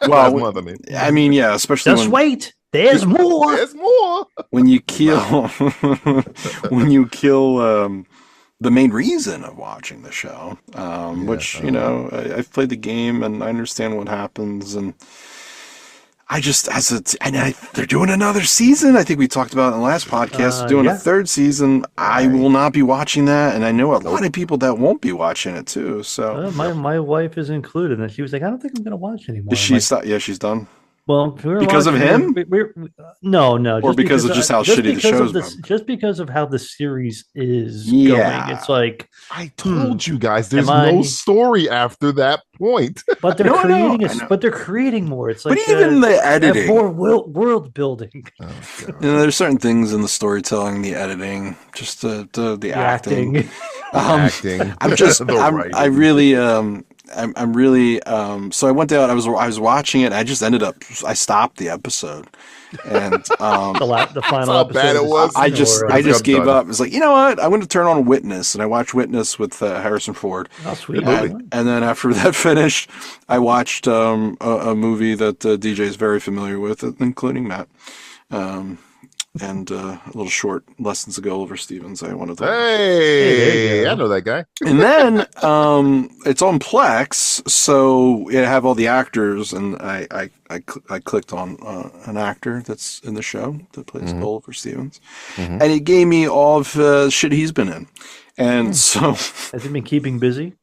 Speaker 10: Well,
Speaker 8: last month, I mean.
Speaker 10: I mean, yeah, especially
Speaker 9: Just
Speaker 10: when,
Speaker 9: wait. There's more.
Speaker 8: There's more.
Speaker 10: when you kill the main reason of watching the show, which you know I've played the game and I understand what happens, and I just they're doing another season. I think we talked about it in the last podcast. Doing
Speaker 9: yeah.
Speaker 10: a third season. I will not be watching that, and I know a lot of people that won't be watching it too. So
Speaker 9: My wife is included, and she was like, "I don't think I'm going to watch anymore."
Speaker 10: is
Speaker 9: I'm
Speaker 10: she
Speaker 9: like,
Speaker 10: stop? Yeah, she's done.
Speaker 9: Well, we were
Speaker 10: Because of
Speaker 9: watching-
Speaker 10: him?
Speaker 9: No,
Speaker 10: Or because of just how shitty the
Speaker 9: because
Speaker 10: show's
Speaker 9: of this-
Speaker 10: been?
Speaker 9: Just because of how the series is
Speaker 10: Yeah.
Speaker 9: going, it's like,
Speaker 8: I told you guys there's
Speaker 9: Am I-
Speaker 8: no story after that point.
Speaker 9: but they're
Speaker 10: No, I know,
Speaker 9: creating,
Speaker 10: I know.
Speaker 9: but they're creating more. It's like,
Speaker 10: But even the
Speaker 9: they have
Speaker 10: editing,
Speaker 9: more world building,
Speaker 8: Oh, God.
Speaker 10: you know, there's certain things in the storytelling, the editing, just the
Speaker 9: the
Speaker 10: acting.
Speaker 9: acting.
Speaker 8: Acting.
Speaker 10: I'm just,
Speaker 8: The writing.
Speaker 10: I really, I'm really so I went down. I was watching it. And I just I stopped the episode, and
Speaker 9: the final
Speaker 8: how
Speaker 9: episode.
Speaker 8: bad it was.
Speaker 10: I just gave up. It's like, you know what? I'm going to turn on Witness, and I watched Witness with Harrison Ford.
Speaker 9: Oh, sweet.
Speaker 10: And then after that finished, I watched a movie that DJ is very familiar with, including Matt. And a little short Lessons to Go Oliver Stevens. I wanted to.
Speaker 8: Hey, I know that guy.
Speaker 10: And then it's on Plex, so it have all the actors, and I clicked on an actor that's in the show that plays Oliver Stevens, and it gave me all of shit he's been in, and so
Speaker 9: has he been keeping busy?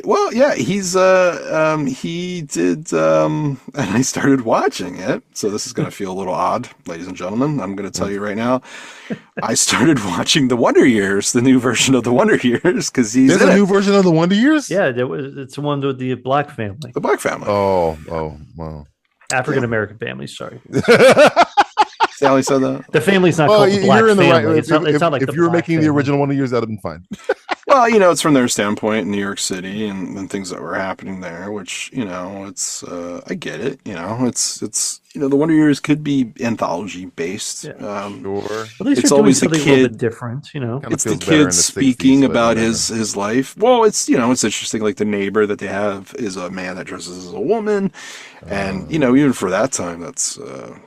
Speaker 10: Well, yeah, he did, and I started watching it. So this is going to feel a little odd, ladies and gentlemen. I'm going to tell you right now. I started watching The Wonder Years, the new version of The Wonder Years, because
Speaker 8: there's a new version of The Wonder Years.
Speaker 9: Yeah, it's the one with the black family.
Speaker 10: The black family.
Speaker 8: Oh, wow.
Speaker 9: African American family. Sorry.
Speaker 10: Sally said that.
Speaker 9: The family's not called the black family.
Speaker 8: Right.
Speaker 9: It's not like
Speaker 8: if you were making the original Wonder Years, that'd have been fine.
Speaker 10: Well, it's from their standpoint in New York City and things that were happening there, which, it's, I get it, it's, the Wonder Years could be anthology based.
Speaker 8: Yeah. Sure.
Speaker 9: At least
Speaker 10: it's always the kid,
Speaker 9: a little bit different,
Speaker 10: It's the kid speaking 60s, about his life. Well, it's, it's interesting. Like the neighbor that they have is a man that dresses as a woman. And, even for that time, that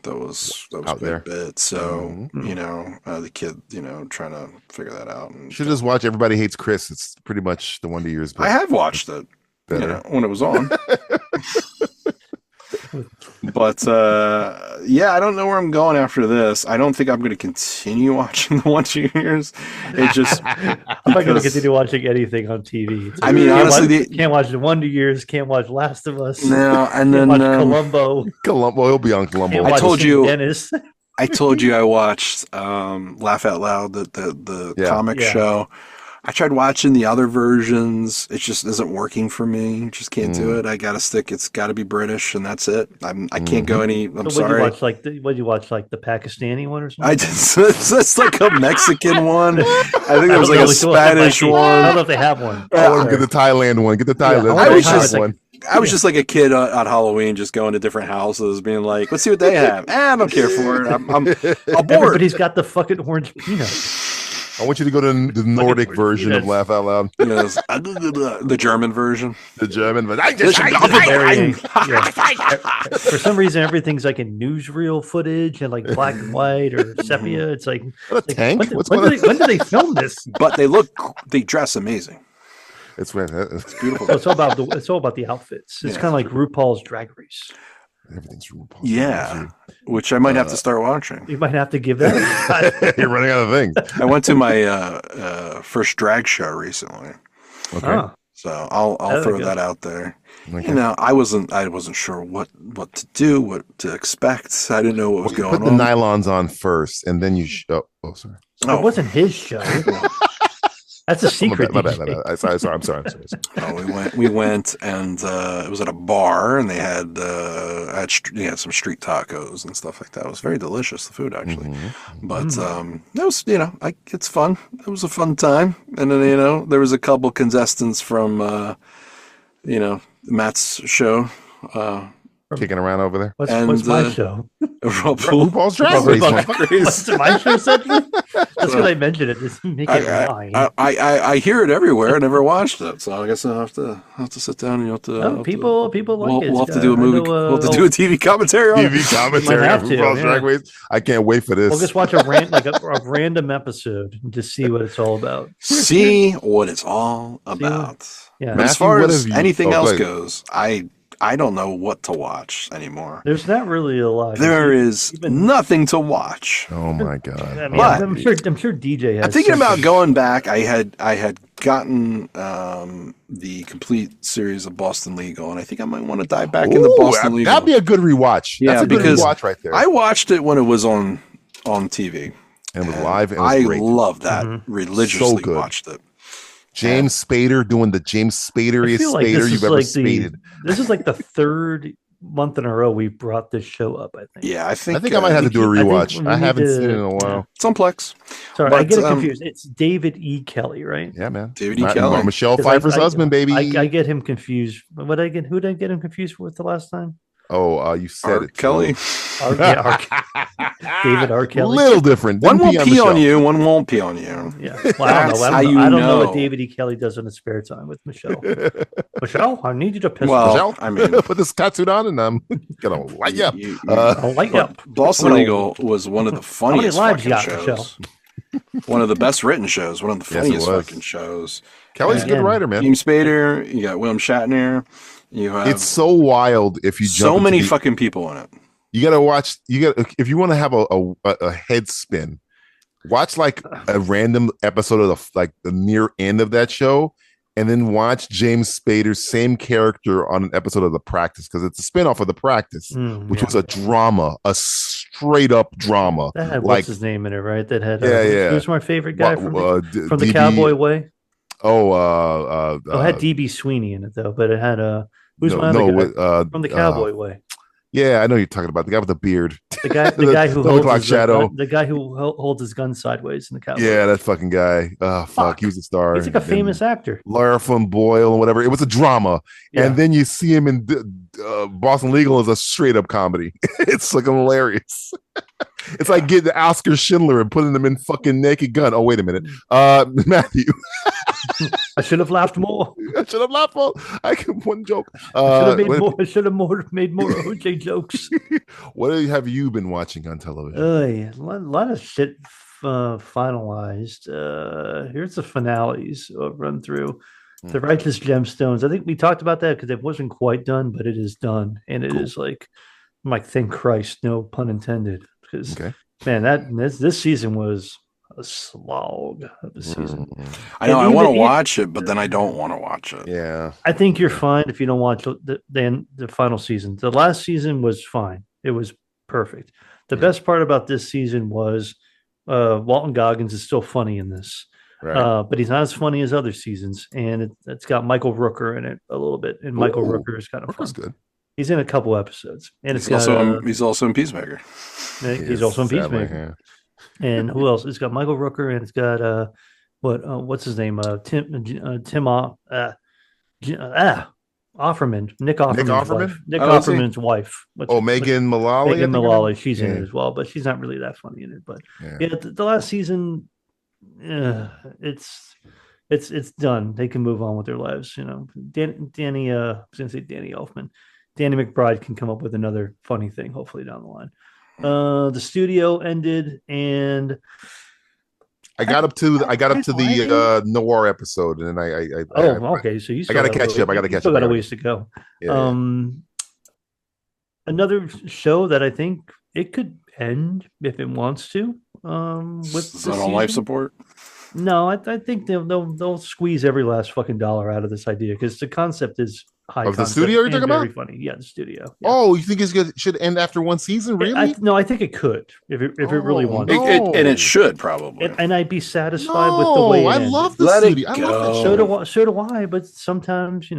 Speaker 10: was
Speaker 8: out there.
Speaker 10: Bit. So, the kid, trying to figure that out. And
Speaker 8: should just watch Everybody Hates Chris. It's pretty much The Wonder Years.
Speaker 10: I have watched it when it was on. But I don't know where I'm going after this. I don't think I'm going to continue watching The Wonder Years. It just
Speaker 9: I'm not going to continue watching anything on TV.
Speaker 10: I mean, honestly,
Speaker 9: can't watch The Wonder Years, can't watch Last of Us.
Speaker 10: No, and then
Speaker 9: watch Columbo.
Speaker 8: He'll be on Columbo.
Speaker 10: I told you,
Speaker 9: Dennis.
Speaker 10: I told you I watched Laugh Out Loud, the comic show. I tried watching the other versions. It just isn't working for me. Just can't do it. I got to stick. It's got to be British, and that's it. I can't go any. I'm sorry.
Speaker 9: What did you watch? Like the Pakistani one or something?
Speaker 10: I just it's like a Mexican one. I think there was like a Spanish one.
Speaker 9: I don't know if they have one.
Speaker 8: Get the Thailand one. Get the Thailand one.
Speaker 10: I was just like a kid on Halloween, just going to different houses, being like, "Let's see what they have." I don't care for it. I'm bored.
Speaker 9: Everybody's got the fucking orange peanut.
Speaker 8: I want you to go to the Nordic version of Laugh Out Loud.
Speaker 10: Yes. The German version.
Speaker 8: The German version.
Speaker 9: For some reason, everything's like in newsreel footage and like black and white or sepia. It's like,
Speaker 8: what a tank.
Speaker 9: When did they film this?
Speaker 10: But they dress amazing.
Speaker 8: It's beautiful.
Speaker 9: It's all about the outfits. It's kind of like RuPaul's Drag Race.
Speaker 8: Everything's RuPaul.
Speaker 10: Yeah, which I might have to start watching.
Speaker 9: You might have to give that a shot.
Speaker 8: You're running out of things.
Speaker 10: I went to my first drag show recently.
Speaker 8: Okay.
Speaker 10: So I'll throw that out there. Okay. I wasn't sure what to do, what to expect. I didn't know what was going on.
Speaker 8: Put the nylons on first, and then you. Sorry.
Speaker 9: It wasn't his show. That's a secret.
Speaker 8: My bad. I'm sorry.
Speaker 10: We went, and it was at a bar, and they had some street tacos and stuff like that. It was very delicious, the food actually. But it was, it's fun. It was a fun time, and then there was a couple contestants from Matt's show.
Speaker 8: Kicking around over there.
Speaker 9: What's my show?
Speaker 8: RuPaul's Drag Race.
Speaker 9: What's my show? That's because I mentioned it. Just make it mine.
Speaker 10: I hear it everywhere. I never watched it, so I guess I have to sit down and you have to.
Speaker 9: People like it.
Speaker 10: We'll have to do a movie. We'll have to do a TV commentary.
Speaker 8: RuPaul's Drag Race. I can't wait for this.
Speaker 9: We'll just watch a random episode and just see what it's all about.
Speaker 10: See what it's all about.
Speaker 9: Yeah.
Speaker 10: But as far as anything else goes, I don't know what to watch anymore.
Speaker 9: There's not really a lot.
Speaker 10: There is nothing to watch.
Speaker 8: Oh my god!
Speaker 9: I mean, I'm sure DJ has.
Speaker 10: I'm thinking about going back. I had gotten the complete series of Boston Legal, and I think I might want to dive back into Boston Legal.
Speaker 8: That'd be a good rewatch.
Speaker 10: Yeah,
Speaker 8: that's a good rewatch right there.
Speaker 10: I watched it when it was on TV.
Speaker 8: And it was live. And it was great.
Speaker 10: Loved that. Religiously watched it.
Speaker 8: James Spader doing the James Spaderiest Spader you've ever spaded.
Speaker 9: This is like the third month in a row we brought this show up. I think.
Speaker 10: Yeah, I think
Speaker 8: I might have to do a rewatch. I haven't seen it in a while.
Speaker 10: It's on Plex.
Speaker 9: Sorry, I get it confused. It's David E. Kelly, right?
Speaker 8: Yeah, man.
Speaker 10: David E. Kelly,
Speaker 8: Michelle Pfeiffer's husband, baby.
Speaker 9: I get him confused. Who did I get him confused with the last time?
Speaker 8: Oh, you said it.
Speaker 10: Kelly.
Speaker 9: David R. Kelly.
Speaker 8: Little different.
Speaker 10: One won't pee on you. One won't pee on you.
Speaker 9: Yeah. Well, I don't know what David E. Kelly does in his spare time with Michelle. Michelle, I need you to piss.
Speaker 10: Well, I mean,
Speaker 8: put this tattoo on and I'm gonna light you up.
Speaker 9: I'll light you up.
Speaker 10: Boston Legal was one of the funniest fucking shows.
Speaker 9: Michelle?
Speaker 10: One of the best written shows. One of the funniest fucking shows.
Speaker 8: Kelly's a good writer, man.
Speaker 10: James Spader. You got William Shatner. You have
Speaker 8: it's so wild if you jump
Speaker 10: so many fucking people in it.
Speaker 8: You gotta watch. If you want to have a head spin, watch like a random episode of the near end of that show, and then watch James Spader's same character on an episode of The Practice, because it's a spinoff of The Practice, which was a drama, a straight up drama.
Speaker 9: That had what's his name in it, right? That had who's my favorite guy from
Speaker 8: the
Speaker 9: DB, Cowboy Way.
Speaker 8: Oh,
Speaker 9: it had DB Sweeney in it though, but it had who's my other guy from the Cowboy Way.
Speaker 8: Yeah, I know you're talking about the guy with the beard.
Speaker 9: The guy who holds his gun sideways in the Cowboy.
Speaker 8: Yeah, that fucking guy. Oh, fuck. He was a star.
Speaker 9: He's like a famous actor.
Speaker 8: Larfin Boyle and whatever. It was a drama. Yeah. And then you see him in Boston Legal as a straight up comedy. It's like hilarious. It's like getting Oscar Schindler and putting him in fucking Naked Gun. Oh, wait a minute. Matthew.
Speaker 9: I should have laughed more.
Speaker 8: I should have laughed more. One joke.
Speaker 9: I should have made more OJ jokes.
Speaker 8: What have you been watching on television?
Speaker 9: A lot of shit finalized. Here's the finales run through. The Righteous Gemstones. I think we talked about that because it wasn't quite done, but it is done. And it is like, I'm like, thank Christ, no pun intended. Because, man, this season was a slog of the season.
Speaker 10: I know I want to watch it, but then I don't want to watch it.
Speaker 8: Yeah,
Speaker 9: I think you're fine if you don't watch the final season. The last season was fine; it was perfect. The best part about this season was Walton Goggins is still funny in this, but he's not as funny as other seasons. And it's got Michael Rooker in it a little bit, and Michael Rooker is kind of fun. Good. He's in a couple episodes, and
Speaker 10: he's also in Peacemaker.
Speaker 9: He's also in Peacemaker. And who else? It's got Michael Rooker, and it's got what's his name? Tim Offerman, Nick Offerman's wife.
Speaker 8: Megan Mullally.
Speaker 9: Megan Mullally, she's in it as well, but she's not really that funny in it. But the last season, it's done. They can move on with their lives. You know, Danny. I was gonna say Danny Elfman. Danny McBride can come up with another funny thing, hopefully down the line. The studio ended, and
Speaker 8: I got up to the noir episode, and then
Speaker 9: okay. So
Speaker 8: I got to catch up. I got to catch up.
Speaker 9: Got a ways to go. Another show that I think it could end if it wants to.
Speaker 10: Is that on life support?
Speaker 9: No, I think they'll squeeze every last fucking dollar out of this idea because the concept is high.
Speaker 8: Of the studio you're talking about?
Speaker 9: Very funny. Yeah, the studio. Yeah.
Speaker 8: Oh, you think it should end after one season? Really?
Speaker 9: I think it could if it really wants.
Speaker 10: And it should probably.
Speaker 9: And I'd be satisfied with the way.
Speaker 8: I love the studio. I love that show.
Speaker 9: So do I. But sometimes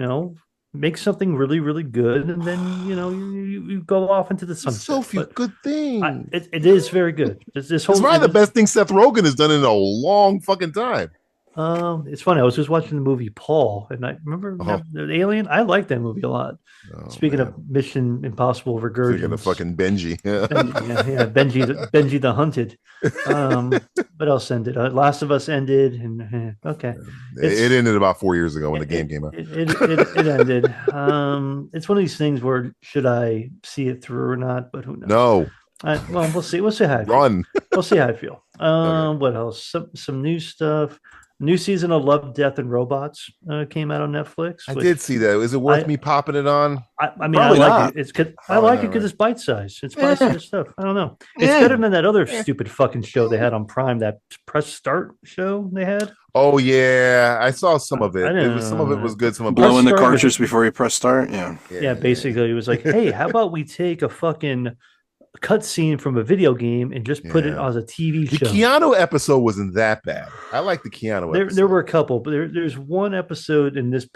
Speaker 9: make something really, really good, and then you go off into the sunset.
Speaker 8: So few good things.
Speaker 9: It is very good. It's
Speaker 8: probably the best thing Seth Rogen has done in a long fucking time.
Speaker 9: It's funny. I was just watching the movie Paul, and I remember the Alien. I like that movie a lot. Speaking of Mission Impossible regurgence,
Speaker 8: speaking of fucking Benji,
Speaker 9: Benji the Hunted. What else ended? Last of Us ended, and
Speaker 8: it ended about 4 years ago when the game came out.
Speaker 9: It ended. It's one of these things where should I see it through or not? But who knows?
Speaker 8: No.
Speaker 9: Well, we'll see. We'll see how I feel.
Speaker 8: Run.
Speaker 9: We'll see how I feel. What else? Some new stuff. New season of Love, Death, and Robots came out on Netflix.
Speaker 8: I did see that. Is it worth me popping it on?
Speaker 9: I mean, I like it. I like it because it's bite size. It's bite size stuff. I don't know. It's better than that other stupid fucking show they had on Prime. That Press Start show they had.
Speaker 8: Oh yeah, I saw some of it. Some of it was good. Some of it
Speaker 10: blowing the cartridge before you press start. Yeah.
Speaker 9: Basically, it was like, hey, how about we take a fucking cut scene from a video game and just put it as a TV show.
Speaker 8: The Keanu episode wasn't that bad. I like the Keanu episode.
Speaker 9: There were a couple, but there's one episode in this,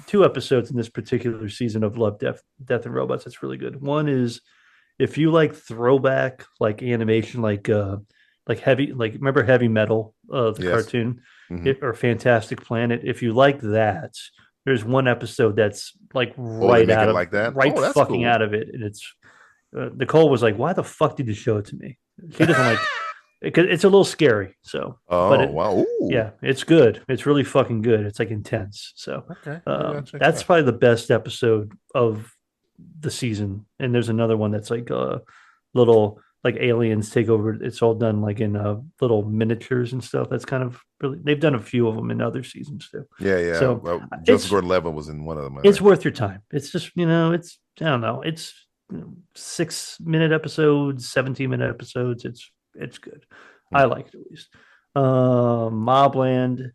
Speaker 9: 2 episodes in this particular season of Love, Death and Robots that's really good. One is if you like throwback like animation, like heavy, like remember Heavy Metal, the cartoon, or Fantastic Planet. If you like that, there's one episode that's like right out of
Speaker 8: like that,
Speaker 9: fucking cool. Out of it, and it's Nicole was like, "Why the fuck did you show it to me?" She doesn't like because it's a little scary. So,
Speaker 8: wow,
Speaker 9: yeah, it's good. It's really fucking good. It's like intense. So, that's probably the best episode of the season. And there's another one that's like little like aliens take over. It's all done like in little miniatures and stuff. That's kind of really, they've done a few of them in other seasons too.
Speaker 8: Yeah. So Joseph Gordon-Levitt was in one of them.
Speaker 9: It's worth your time. It's just, it's, I don't know. It's 6-minute episodes, 17-minute episodes. It's good. I like it at least. Mobland's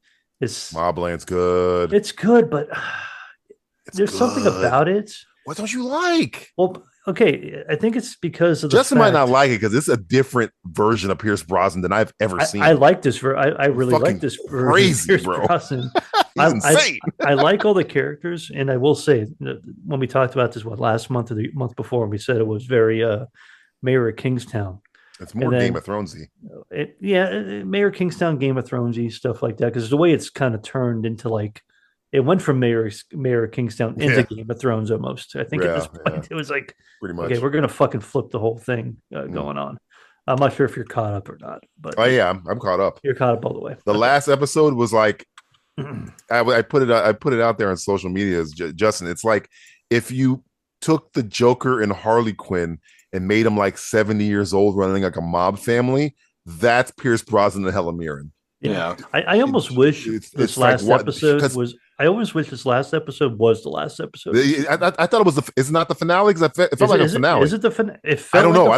Speaker 8: good.
Speaker 9: It's good, but there's something about it.
Speaker 8: What don't you like?
Speaker 9: Well, okay, I think it's because of the
Speaker 8: Justin might not like it because it's a different version of Pierce Brosnan than I've ever seen.
Speaker 9: I like this. I really like this version.
Speaker 8: Crazy,
Speaker 9: of Pierce
Speaker 8: bro.
Speaker 9: Brosnan.
Speaker 8: He's insane.
Speaker 9: I like all the characters, and I will say when we talked about this last month or the month before, we said it was very Mayor of Kingstown.
Speaker 8: It's more Game of Thronesy.
Speaker 9: Mayor of Kingstown, Game of Thronesy, stuff like that. Because the way it's kind of turned into like. It went from Mayor of Kingstown into Game of Thrones almost. I think at this point it was like,
Speaker 8: pretty much.
Speaker 9: Okay, we're going to fucking flip the whole thing going on. I'm not sure if you're caught up or not. But
Speaker 8: I'm caught up.
Speaker 9: You're caught up all the way.
Speaker 8: The last episode was like, I put it out there on social media as Justin. It's like if you took the Joker and Harley Quinn and made them like 70 years old running like a mob family, that's Pierce Brosnan and Helen Mirren.
Speaker 9: Yeah, I almost wish this last episode was. I always wish this last episode was the last episode.
Speaker 8: I thought it was. It's not the finale because it felt like a finale.
Speaker 9: Is it the finale?
Speaker 8: I don't know. I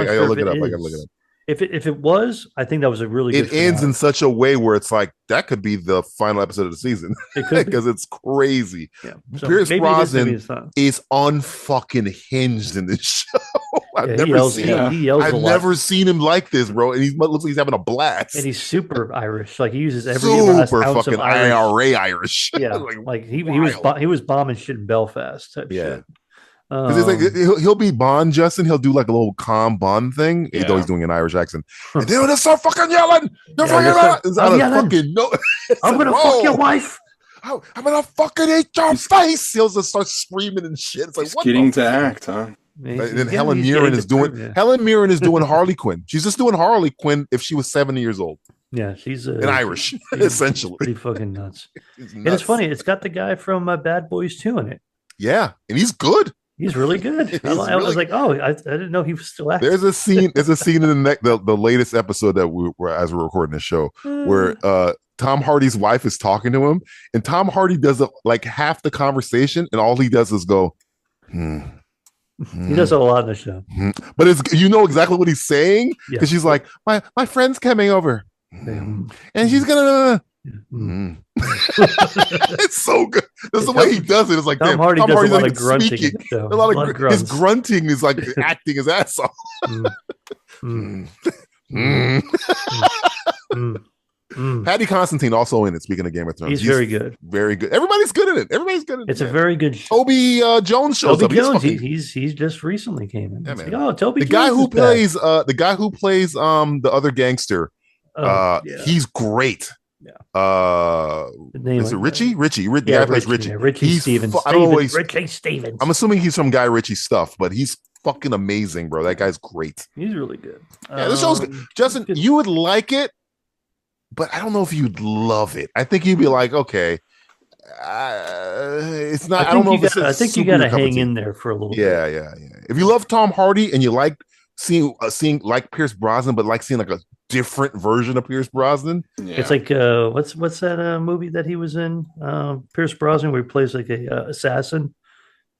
Speaker 8: gotta look it up. I gotta look it up.
Speaker 9: If it was, I think that was a really good.
Speaker 8: It ends in such a way where it's like that could be the final episode of the season because it's crazy.
Speaker 9: Yeah. So
Speaker 8: Pierce Brosnan is unfucking hinged in this show. I've never seen him like this, bro. And he looks like he's having a blast.
Speaker 9: And he's super Irish. Like he uses every
Speaker 8: super
Speaker 9: ounce
Speaker 8: fucking
Speaker 9: of Irish.
Speaker 8: Irish.
Speaker 9: Yeah, like he was bombing shit in Belfast type shit.
Speaker 8: Because it's like he'll be Bond, Justin. He'll do like a little calm Bond thing, though he's doing an Irish accent. And they'll just start fucking yelling. I'm
Speaker 9: gonna fuck your wife.
Speaker 8: I'm gonna fucking eat your face. He'll just start screaming and shit. It's like
Speaker 10: what getting to act, huh?
Speaker 8: And then Helen Mirren is doing Harley Quinn. She's just doing Harley Quinn if she was 70 years old.
Speaker 9: Yeah, she's
Speaker 8: an Irish, essentially.
Speaker 9: Pretty fucking nuts. And it's funny. It's got the guy from Bad Boys 2 in it.
Speaker 8: Yeah, and he's good.
Speaker 9: He's really good. I was like, I didn't know he was still acting.
Speaker 8: There's a scene in the latest episode that as we're recording this show where Tom Hardy's wife is talking to him, and Tom Hardy does like half the conversation, and all he does is go,
Speaker 9: He does a lot in the show.
Speaker 8: But it's exactly what he's saying because she's like, my friend's coming over, and she's gonna. It's so good. That's the way he does it. It's like
Speaker 9: Tom Hardy does a lot of grunting.
Speaker 8: His grunting is like acting his ass off. Paddy Constantine also in it. Speaking of Game of Thrones,
Speaker 9: he's very good.
Speaker 8: Very good. Everybody's good in it.
Speaker 9: It's a very good show.
Speaker 8: Toby Jones shows up.
Speaker 9: He's just recently came in.
Speaker 8: Yeah, man.
Speaker 9: Like, Toby.
Speaker 8: The guy who plays the other gangster. He's great.
Speaker 9: Yeah.
Speaker 8: Is it Richie? Richie. The guy plays Richie.
Speaker 9: Yeah, Richie Stevens. Richie Stevens.
Speaker 8: I'm assuming he's from Guy Ritchie stuff, but he's fucking amazing, bro. That guy's great.
Speaker 9: He's really good.
Speaker 8: Yeah, this show's good. Justin, you would like it, but I don't know if you'd love it. I think you'd be like, okay, it's not. I don't know if it's.
Speaker 9: I think you got to hang in there for a little bit.
Speaker 8: Yeah. If you love Tom Hardy and you like seeing like Pierce Brosnan, but like seeing like a different version of Pierce Brosnan.
Speaker 9: Yeah. It's like what's that movie that he was in? Pierce Brosnan, where he plays like a assassin.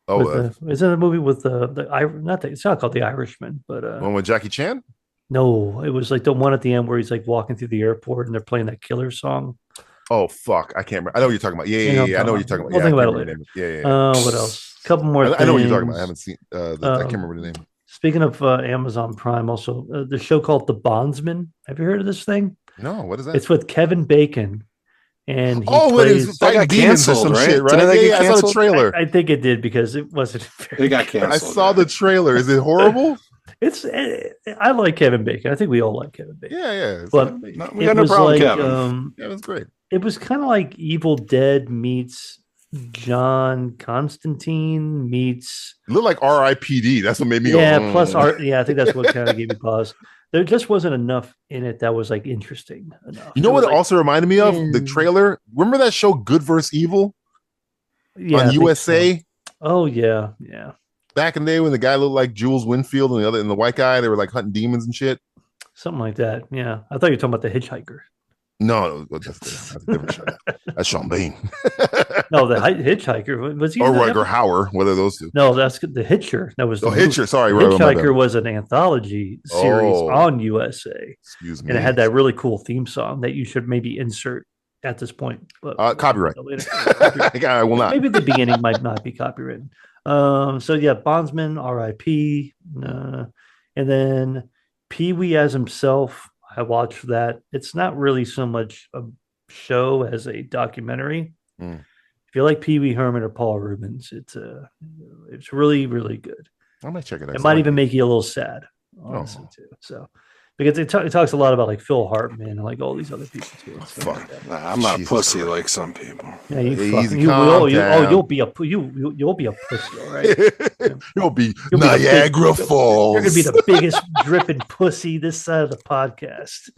Speaker 8: Oh,
Speaker 9: is that a movie with it's not called The Irishman, but
Speaker 8: one with Jackie Chan?
Speaker 9: No, it was like the one at the end where he's like walking through the airport and they're playing that killer song.
Speaker 8: Oh fuck, I can't remember. I know what you're talking about. Yeah. I know what you're talking about.
Speaker 9: We'll think about it later.
Speaker 8: Yeah.
Speaker 9: What else? A couple more.
Speaker 8: I know what you're talking about. I haven't seen. I can't remember the name.
Speaker 9: Speaking of Amazon Prime, also the show called The Bondsman. Have you heard of this thing?
Speaker 8: No, what is that?
Speaker 9: It's with Kevin Bacon, and he
Speaker 8: it is
Speaker 10: That got
Speaker 8: fighting demons or
Speaker 10: canceled,
Speaker 8: some
Speaker 10: right?
Speaker 8: shit, right?
Speaker 10: Didn't that get
Speaker 8: I saw the
Speaker 10: canceled?
Speaker 8: trailer.
Speaker 9: I think it did because it wasn't. Very
Speaker 10: It got
Speaker 9: good.
Speaker 8: I
Speaker 10: canceled.
Speaker 8: saw the trailer. Is it horrible?
Speaker 9: It's. I like Kevin Bacon. I think we all like Kevin Bacon.
Speaker 8: Yeah.
Speaker 9: But
Speaker 10: No, we
Speaker 9: it
Speaker 10: got no
Speaker 9: was
Speaker 10: problem,
Speaker 9: like
Speaker 10: Kevin.
Speaker 8: Yeah, that's great.
Speaker 9: it was kind of like Evil Dead meets John Constantine meets.
Speaker 8: It looked like R.I.P.D. That's what made me
Speaker 9: Yeah,
Speaker 8: go.
Speaker 9: plus art. Yeah, I think that's what kind of gave me pause. There just wasn't enough in it that was like interesting enough.
Speaker 8: You know what it
Speaker 9: like,
Speaker 8: also reminded me of? The trailer. Remember that show Good vs. Evil
Speaker 9: yeah, I
Speaker 8: on
Speaker 9: think
Speaker 8: USA?
Speaker 9: so. Oh yeah.
Speaker 8: Back in the day when the guy looked like Jules Winfield and the white guy, they were like hunting demons and shit.
Speaker 9: Something like that. Yeah. I thought you were talking about the hitchhiker.
Speaker 8: No, that's a different show. That's Sean Bean.
Speaker 9: No, the hitchhiker was he?
Speaker 8: Or
Speaker 9: in that
Speaker 8: Rutger
Speaker 9: episode?
Speaker 8: Hauer, whether of those two.
Speaker 9: No, that's the Hitcher. That was the movie.
Speaker 8: Hitcher. Sorry, right, my bad.
Speaker 9: Hitchhiker was an anthology series on USA.
Speaker 8: Excuse me.
Speaker 9: And it had that really cool theme song that you should maybe insert at this point. But
Speaker 8: Copyright. I will not.
Speaker 9: Maybe the beginning might not be copywritten. So yeah, Bondsman, R.I.P. And then Pee Wee as himself. I watched that. It's not really so much a show as a documentary.
Speaker 8: Mm.
Speaker 9: If you like Pee Wee Herman or Paul Rubens, it's really, really good.
Speaker 8: I might check it out.
Speaker 9: It might even make you a little sad, honestly, too. So because it talks a lot about like Phil Hartman and like all these other people too.
Speaker 8: Fuck.
Speaker 10: I'm not a pussy like some people.
Speaker 9: Yeah, you
Speaker 8: Easy,
Speaker 9: fucking you
Speaker 8: calm
Speaker 9: will.
Speaker 8: down.
Speaker 9: You'll be a pussy, all right?
Speaker 8: You'll be
Speaker 9: You'll be the
Speaker 8: Niagara
Speaker 9: big-
Speaker 8: Falls.
Speaker 9: You're gonna be the biggest dripping pussy this side of the podcast.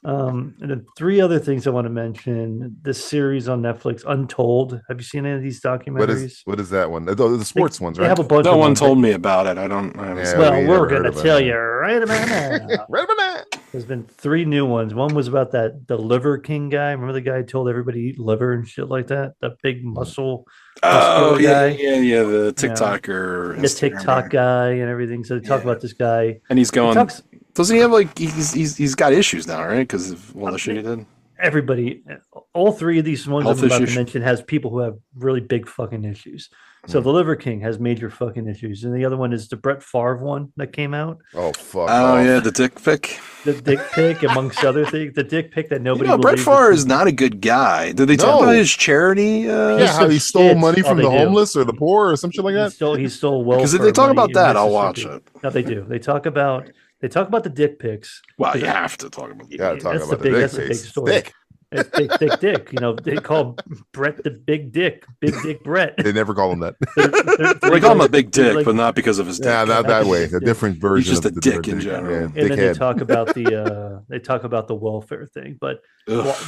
Speaker 9: And then 3 other things I want to mention. This series on Netflix, Untold. Have you seen any of these documentaries?
Speaker 8: What is that one? The sports ones,
Speaker 9: They
Speaker 8: right?
Speaker 9: have a bunch
Speaker 10: No
Speaker 9: of
Speaker 10: one
Speaker 9: them.
Speaker 10: told me about it. I haven't
Speaker 8: Yeah,
Speaker 10: seen
Speaker 9: Well,
Speaker 10: it.
Speaker 9: we're
Speaker 8: never
Speaker 9: going
Speaker 8: heard
Speaker 9: to
Speaker 8: of
Speaker 9: tell
Speaker 8: it.
Speaker 9: you right about now.
Speaker 8: Right about that.
Speaker 9: There's been 3 new ones. One was about the Liver King guy. Remember the guy who told everybody to eat liver and shit like that? The big muscular
Speaker 10: Oh,
Speaker 9: guy.
Speaker 10: yeah. The TikToker.
Speaker 9: The
Speaker 10: Instagrammer.
Speaker 9: TikTok guy and everything. So they talk about this guy.
Speaker 10: And he's going.
Speaker 9: talks-
Speaker 10: Doesn't he have like he's got issues now, right? Because of all the shit he did.
Speaker 9: Everybody, all 3 of these ones
Speaker 10: Health
Speaker 9: I'm about
Speaker 10: issues.
Speaker 9: to mention has people who have really big fucking issues. So the Liver King has major fucking issues. And the other one is the Brett Favre one that came out.
Speaker 8: Oh fuck.
Speaker 10: Oh
Speaker 8: off.
Speaker 10: yeah, the dick pic.
Speaker 9: The dick pic, amongst other things. The dick pic that nobody
Speaker 10: Brett
Speaker 9: believes
Speaker 10: Favre is not a good guy. Did they talk
Speaker 8: No.
Speaker 10: about his charity?
Speaker 8: Yeah, how
Speaker 9: some
Speaker 8: he stole
Speaker 9: shit.
Speaker 8: money from
Speaker 9: Oh,
Speaker 8: the
Speaker 9: they do.
Speaker 8: homeless or the poor or some shit like that.
Speaker 9: He stole welfare.
Speaker 10: Because if they talk
Speaker 9: money
Speaker 10: about
Speaker 9: in
Speaker 10: that, I'll watch
Speaker 9: Mississippi.
Speaker 10: it.
Speaker 9: No, they do. They talk about the dick pics.
Speaker 10: Well, you have to talk about that.
Speaker 8: Yeah, talk
Speaker 9: That's
Speaker 8: about
Speaker 9: the big-
Speaker 8: the
Speaker 9: that's the
Speaker 8: dick
Speaker 9: big
Speaker 8: face.
Speaker 9: story.
Speaker 8: Dick.
Speaker 9: It's big dick. You know, they call Brett the big dick Brett.
Speaker 8: They never call him that.
Speaker 10: They call him a big dick,
Speaker 9: like-
Speaker 10: but not because of his dick.
Speaker 8: Yeah, not that way.
Speaker 9: Dick.
Speaker 8: A different version.
Speaker 10: just
Speaker 8: of
Speaker 10: a
Speaker 8: the
Speaker 10: dick
Speaker 8: word
Speaker 10: in general.
Speaker 8: Yeah,
Speaker 9: And then they
Speaker 8: dickhead.
Speaker 9: talk about the welfare thing, but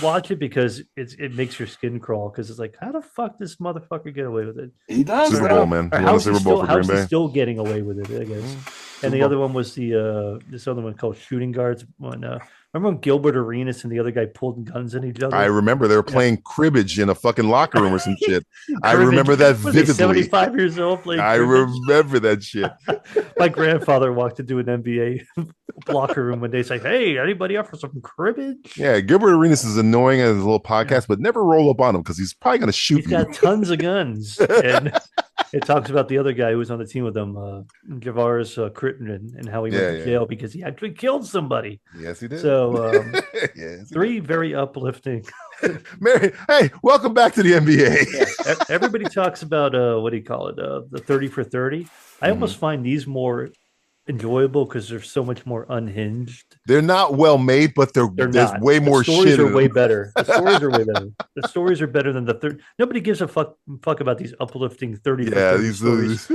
Speaker 9: watch it because it makes your skin crawl because it's like, how the fuck this motherfucker get away with it?
Speaker 10: He does.
Speaker 8: Super
Speaker 10: bro.
Speaker 8: Bowl, man.
Speaker 9: Or
Speaker 8: He won the
Speaker 9: how's he
Speaker 8: Super Bowl
Speaker 9: still,
Speaker 8: for
Speaker 9: how's
Speaker 8: Green
Speaker 9: he
Speaker 8: Bay.
Speaker 9: still getting away with it? I guess. And the other one was this other one called Shooting Guards. Remember when Gilbert Arenas and the other guy pulled guns at each other?
Speaker 8: I remember they were playing cribbage in a fucking locker room or some shit. I
Speaker 9: Cribbage.
Speaker 8: remember that
Speaker 9: Was he
Speaker 8: vividly.
Speaker 9: 75 years old playing
Speaker 8: I
Speaker 9: cribbage?
Speaker 8: remember that shit.
Speaker 9: My grandfather walked into an NBA locker room one day. He's like, "Hey, anybody up for some cribbage?"
Speaker 8: Yeah, Gilbert Arenas is Annoying as his little podcast, but never roll up on him because he's probably going to shoot
Speaker 9: He's
Speaker 8: you.
Speaker 9: got tons of guns. And it talks about the other guy who was on the team with him, Javaris Crittenden, and how he went to jail because he actually killed somebody.
Speaker 8: Yes, he did.
Speaker 9: So,
Speaker 8: Yes, he
Speaker 9: 3 very uplifting.
Speaker 8: Mary, hey, welcome back to the NBA.
Speaker 9: Everybody talks about what do you call it? The 30 for 30. I almost find these more enjoyable because they're so much more unhinged.
Speaker 8: They're not well made, but there's
Speaker 9: not.
Speaker 8: way
Speaker 9: The
Speaker 8: more
Speaker 9: stories
Speaker 8: shit.
Speaker 9: are
Speaker 8: in
Speaker 9: way
Speaker 8: them.
Speaker 9: better. The stories are way better. The stories are better than the third. Nobody gives a fuck about these uplifting 30 for
Speaker 8: Yeah,
Speaker 9: 30
Speaker 8: these
Speaker 9: stories.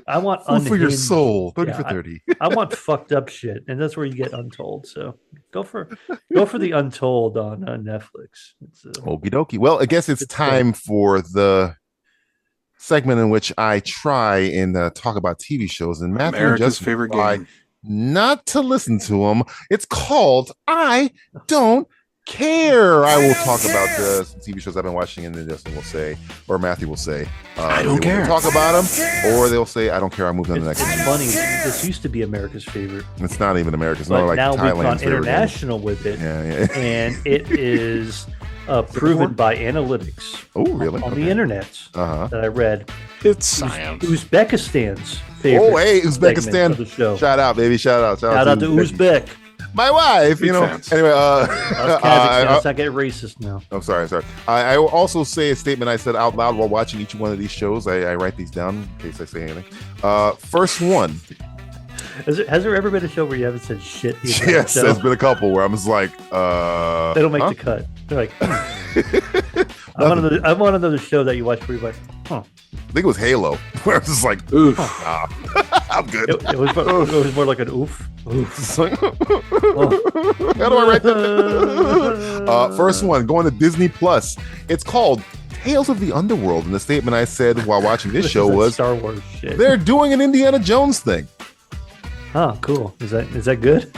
Speaker 9: I want
Speaker 8: food for your
Speaker 9: unhinged-
Speaker 8: soul. 30
Speaker 9: Yeah,
Speaker 8: for 30.
Speaker 9: I want fucked up shit, and that's where you get Untold. So go for the Untold on Netflix. It's,
Speaker 8: Okie dokie. Well, I guess it's time for the segment in which I try and talk about TV shows. And Matthew
Speaker 10: America's
Speaker 8: just
Speaker 10: favorite
Speaker 8: try
Speaker 10: game.
Speaker 8: not to listen to them. It's called I Don't Care. I will talk about the TV shows I've been watching, and then Justin will say, or Matthew will say,
Speaker 10: I don't
Speaker 8: they will
Speaker 10: care.
Speaker 8: Talk about them, or they'll say, I don't care. I moved on to the next
Speaker 9: it's
Speaker 8: one.
Speaker 9: funny. This used to be America's favorite,
Speaker 8: It's not even American. It's
Speaker 9: but
Speaker 8: more like
Speaker 9: now we've
Speaker 8: Thailand's
Speaker 9: gone
Speaker 8: favorite game.
Speaker 9: international with it,
Speaker 8: Yeah.
Speaker 9: and it is proven by analytics
Speaker 8: Oh, really?
Speaker 9: on the internet
Speaker 8: Uh-huh.
Speaker 9: that I read.
Speaker 10: It's science.
Speaker 9: Uzbekistan's favorite.
Speaker 8: Oh, hey,
Speaker 9: segment
Speaker 8: Uzbekistan.
Speaker 9: of the show.
Speaker 8: Shout out, baby. Shout out.
Speaker 9: Shout out to Uzbek.
Speaker 8: My wife,
Speaker 10: Big fans.
Speaker 8: Anyway,
Speaker 9: Kazakhstan. Let's not get racist now.
Speaker 8: I'm sorry. I will also say a statement I said out loud while watching each one of these shows. I write these down in case I say anything. First one.
Speaker 9: Has there ever been a show where you haven't said shit?
Speaker 8: Yes, there's been a couple where I'm just like,
Speaker 9: they don't make the cut. They're like, I want another show that you watch where you're like, huh.
Speaker 8: I think it was Halo, where I was just like, oof, I'm good.
Speaker 9: It was more like an oof.
Speaker 8: How do I write that? First one, going to Disney Plus. It's called Tales of the Underworld. And the statement I said while watching this show was
Speaker 9: Star Wars shit.
Speaker 8: They're doing an Indiana Jones thing.
Speaker 9: Oh, cool. Is that good?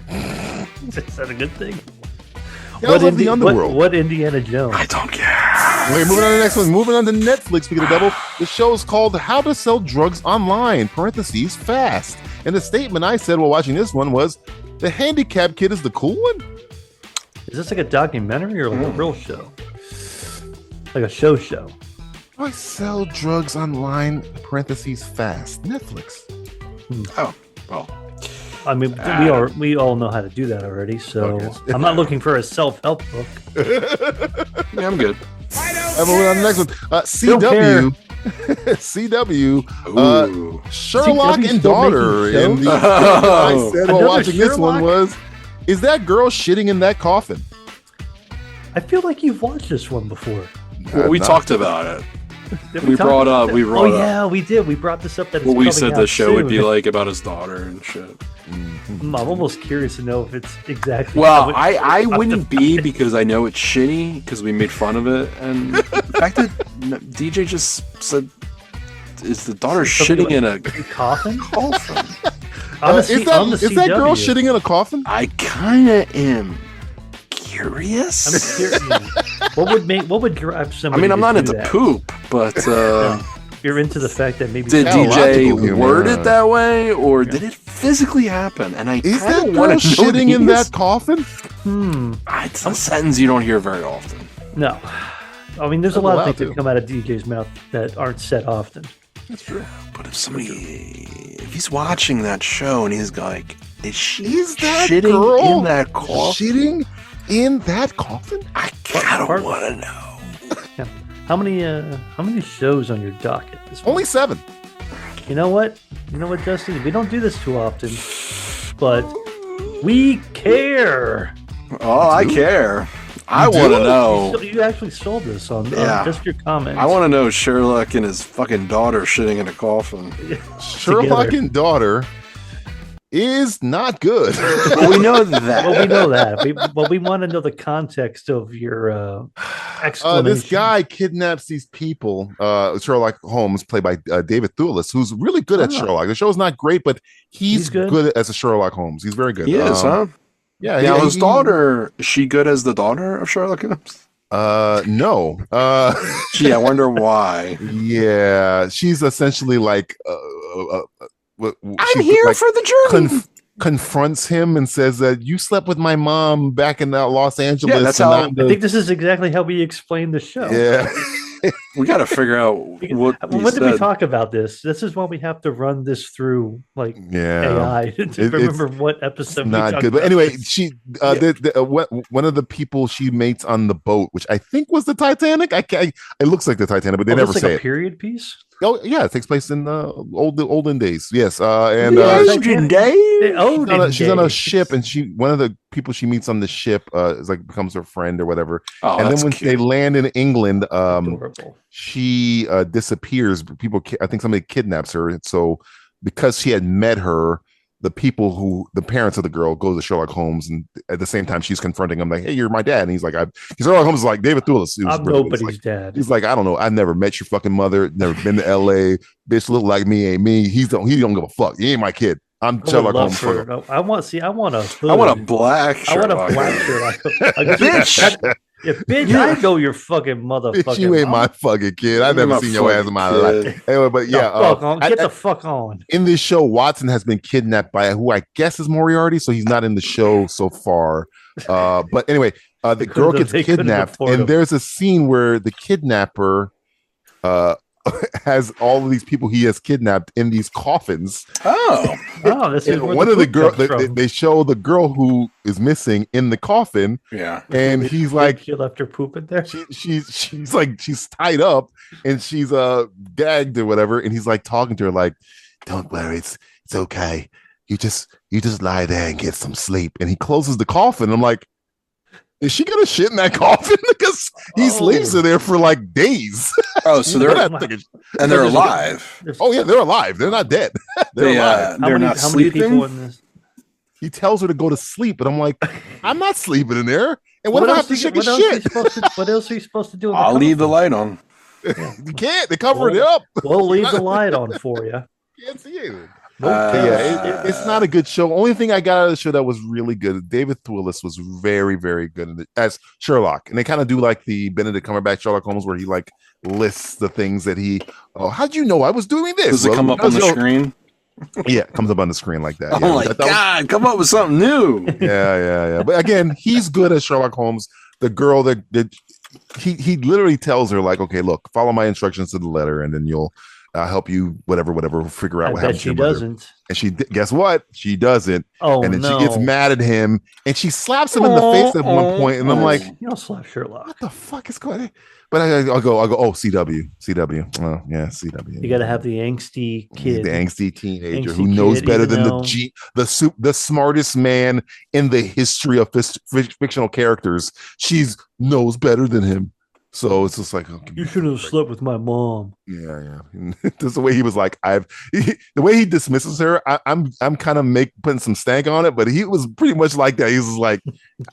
Speaker 9: Is that a good thing?
Speaker 8: Tales of the Underworld.
Speaker 9: What Indiana Jones?
Speaker 10: I don't care.
Speaker 8: Okay, moving on to the next one. Moving on to Netflix. Speaking of the devil, the show is called How to Sell Drugs Online, parentheses, fast. And the statement I said while watching this one was, the handicapped kid is the cool one?
Speaker 9: Is this like a documentary or like a real show? Like a show?
Speaker 8: I sell drugs online, parentheses, fast. Netflix.
Speaker 10: Oh, well.
Speaker 9: I mean, we all know how to do that already, so
Speaker 8: Okay.
Speaker 9: I'm not looking for a self-help book.
Speaker 10: Yeah, I'm good.
Speaker 8: Moving on to the next one. CW. CW. Sherlock
Speaker 9: CW
Speaker 8: and
Speaker 9: still
Speaker 8: Daughter.
Speaker 9: making
Speaker 8: And the I said while
Speaker 9: Another
Speaker 8: watching this one
Speaker 9: Sherlock?
Speaker 8: was, is that girl shitting in that coffin?
Speaker 9: I feel like you've watched this one before.
Speaker 10: Well, we talked about it. We brought up.
Speaker 9: Yeah, we did. We brought this up. That
Speaker 10: Well,
Speaker 9: it's
Speaker 10: we
Speaker 9: coming
Speaker 10: said
Speaker 9: out
Speaker 10: the show would be
Speaker 9: soon.
Speaker 10: like about his daughter and shit.
Speaker 9: I'm almost curious to know if it's exactly.
Speaker 10: Well,
Speaker 9: how it-
Speaker 10: I wouldn't be because I know it's shitty because we made fun of it, and the fact that DJ just said, "Is the daughter
Speaker 9: Something
Speaker 10: shitting in a
Speaker 9: like coffin?
Speaker 10: coffin?"
Speaker 8: Is that girl
Speaker 9: CW.
Speaker 8: shitting in a coffin?
Speaker 10: I kind of am curious.
Speaker 9: I'm curious. What would drive
Speaker 10: I
Speaker 9: somebody?
Speaker 10: mean, I'm
Speaker 9: to
Speaker 10: not
Speaker 9: do
Speaker 10: into
Speaker 9: that?
Speaker 10: poop, but
Speaker 9: You're into the fact that maybe
Speaker 10: did
Speaker 8: Yeah, a lot of
Speaker 10: DJ
Speaker 8: people do,
Speaker 10: word
Speaker 8: man.
Speaker 10: it that way, or did it physically happen? And I
Speaker 8: Is that
Speaker 10: kind of
Speaker 8: girl
Speaker 10: want to know
Speaker 8: shitting in that coffin?
Speaker 10: It's a sentence you don't hear very often.
Speaker 9: No. I mean, there's a
Speaker 8: I'm
Speaker 9: lot of
Speaker 8: allowed
Speaker 9: things
Speaker 8: to.
Speaker 9: that come out of DJ's mouth that aren't said often.
Speaker 10: That's true. But if he's watching that show and he's like, is that shitting
Speaker 8: girl
Speaker 10: in that coffin?
Speaker 8: Shitting in that coffin?
Speaker 10: I kind of want to know.
Speaker 9: Yeah. How many shows on your docket this week?
Speaker 8: Only 7.
Speaker 9: You know what, Justin? We don't do this too often, but we care.
Speaker 10: Oh, I care. I want to know.
Speaker 9: You actually sold this on just your comments.
Speaker 10: I want to know Sherlock and his fucking daughter shitting in a coffin.
Speaker 8: Sherlock
Speaker 9: Together.
Speaker 8: and Daughter is not good.
Speaker 10: Well, we know that.
Speaker 9: Well, we know that. We want to know the context of your explanation.
Speaker 8: This guy kidnaps these people. Sherlock Holmes, played by David Thewlis, who's really good at Sherlock. The show's not great, but he's good as a Sherlock Holmes. He's very good.
Speaker 10: He is, huh?
Speaker 8: Yeah.
Speaker 10: Now, his daughter, is she good as the daughter of Sherlock Holmes?
Speaker 8: No.
Speaker 10: Gee, I wonder why.
Speaker 8: Yeah, she's essentially like
Speaker 10: I'm here for the journey.
Speaker 8: Confronts him and says that you slept with my mom back in Los Angeles.
Speaker 10: Yeah, that's
Speaker 8: and
Speaker 10: how-
Speaker 8: I'm the-
Speaker 9: I think this is exactly how we explain the show.
Speaker 8: Yeah.
Speaker 10: We got to figure out what he
Speaker 9: When did we
Speaker 10: said.
Speaker 9: talk about this? This is why we have to run this through like
Speaker 8: Yeah.
Speaker 9: AI to remember what episode. we
Speaker 8: Not
Speaker 9: talked
Speaker 8: good. But
Speaker 9: about
Speaker 8: anyway,
Speaker 9: this.
Speaker 8: she one of the people she mates on the boat, which I think was the Titanic. It looks like the Titanic, but they never
Speaker 9: this
Speaker 8: say
Speaker 9: like
Speaker 8: it.
Speaker 9: a period piece.
Speaker 8: Oh yeah, it takes place in the olden days. Yes, and she's on a ship, and one of the people she meets on the ship is like becomes her friend or whatever.
Speaker 10: Oh,
Speaker 8: and
Speaker 10: that's
Speaker 8: then when
Speaker 10: cute.
Speaker 8: they land in England,
Speaker 9: Adorable.
Speaker 8: she disappears. I think somebody kidnaps her. And so because she had met her, the parents of the girl go to Sherlock Holmes, and at the same time she's confronting him like, "Hey, you're my dad." And he's like, Sherlock Holmes is like, David Thewlis.
Speaker 9: I'm nobody's dad.
Speaker 8: He's like, I don't know. I've never met your fucking mother. Never been to L.A. Bitch, look like me, ain't me. He don't give a fuck. He ain't my kid. I'm Sherlock Holmes.
Speaker 9: I want a hood.
Speaker 10: I want a black
Speaker 9: I want
Speaker 10: Sherlock.
Speaker 9: a black Sherlock.
Speaker 10: Bitch.
Speaker 9: Yeah, bitch, I know you're fucking motherfucker.
Speaker 8: Bitch, you ain't my fucking kid. I've never seen your ass in my life. Anyway, but yeah,
Speaker 9: Get the fuck on.
Speaker 8: in this show, Watson has been kidnapped by who I guess is Moriarty, so he's not in the show so far. But anyway, the girl gets
Speaker 9: they couldn't
Speaker 8: kidnapped,
Speaker 9: afford
Speaker 8: and
Speaker 9: him.
Speaker 8: there's a scene where the kidnapper has all of these people he has kidnapped in these coffins.
Speaker 9: This is
Speaker 8: one of the girl. They show the girl who is missing in the coffin.
Speaker 10: Yeah,
Speaker 8: and he's like,
Speaker 9: she left her poop in there.
Speaker 8: She's like, she's tied up and she's gagged or whatever. And he's like talking to her like, "Don't worry, it's okay. You just lie there and get some sleep." And he closes the coffin. I'm like, is she gonna shit in that coffin? Because he sleeps in there for like days.
Speaker 10: Oh, so they're and they're alive.
Speaker 8: Oh yeah, they're alive. They're not dead. They're alive.
Speaker 10: They're not sleeping.
Speaker 9: How many people in this?
Speaker 8: He tells her to go to sleep, but I'm like, I'm not sleeping in there. And what if I have to shake a shit?
Speaker 9: What else are you supposed to do?
Speaker 10: I'll leave the light on.
Speaker 8: You can't. They covered it up.
Speaker 9: We'll leave the light on for you.
Speaker 8: Can't see it. It's not a good show. Only thing I got out of the show that was really good, David Thewlis was very, very good as Sherlock. And they kind of do like the Benedict Cumberbatch Sherlock Holmes, where he like lists the things that how'd you know I was doing this?
Speaker 10: Does it come up on the screen?
Speaker 8: Yeah, it comes up on the screen like that.
Speaker 10: Oh my God, come up with something new.
Speaker 8: Yeah. But again, he's good as Sherlock Holmes. The girl that he literally tells her like, okay, look, follow my instructions to the letter, and then you'll help you whatever figure out what happened.
Speaker 9: She doesn't.
Speaker 8: And guess what? She doesn't.
Speaker 9: Oh,
Speaker 8: and then
Speaker 9: no.
Speaker 8: she gets mad at him and she slaps him in the face at one point. And I'm like,
Speaker 9: you don't slap Sherlock.
Speaker 8: What the fuck is going on? But I'll go, oh, CW. Oh, yeah, CW.
Speaker 9: You got to have the angsty kid.
Speaker 8: The angsty teenager who knows better than the smartest man in the history of fictional characters. She knows better than him. So it's just like,
Speaker 9: you shouldn't have slept with my mom.
Speaker 8: Yeah. Just the way he was like, the way he dismisses her, I'm kind of putting some stank on it, but he was pretty much like that. He was like,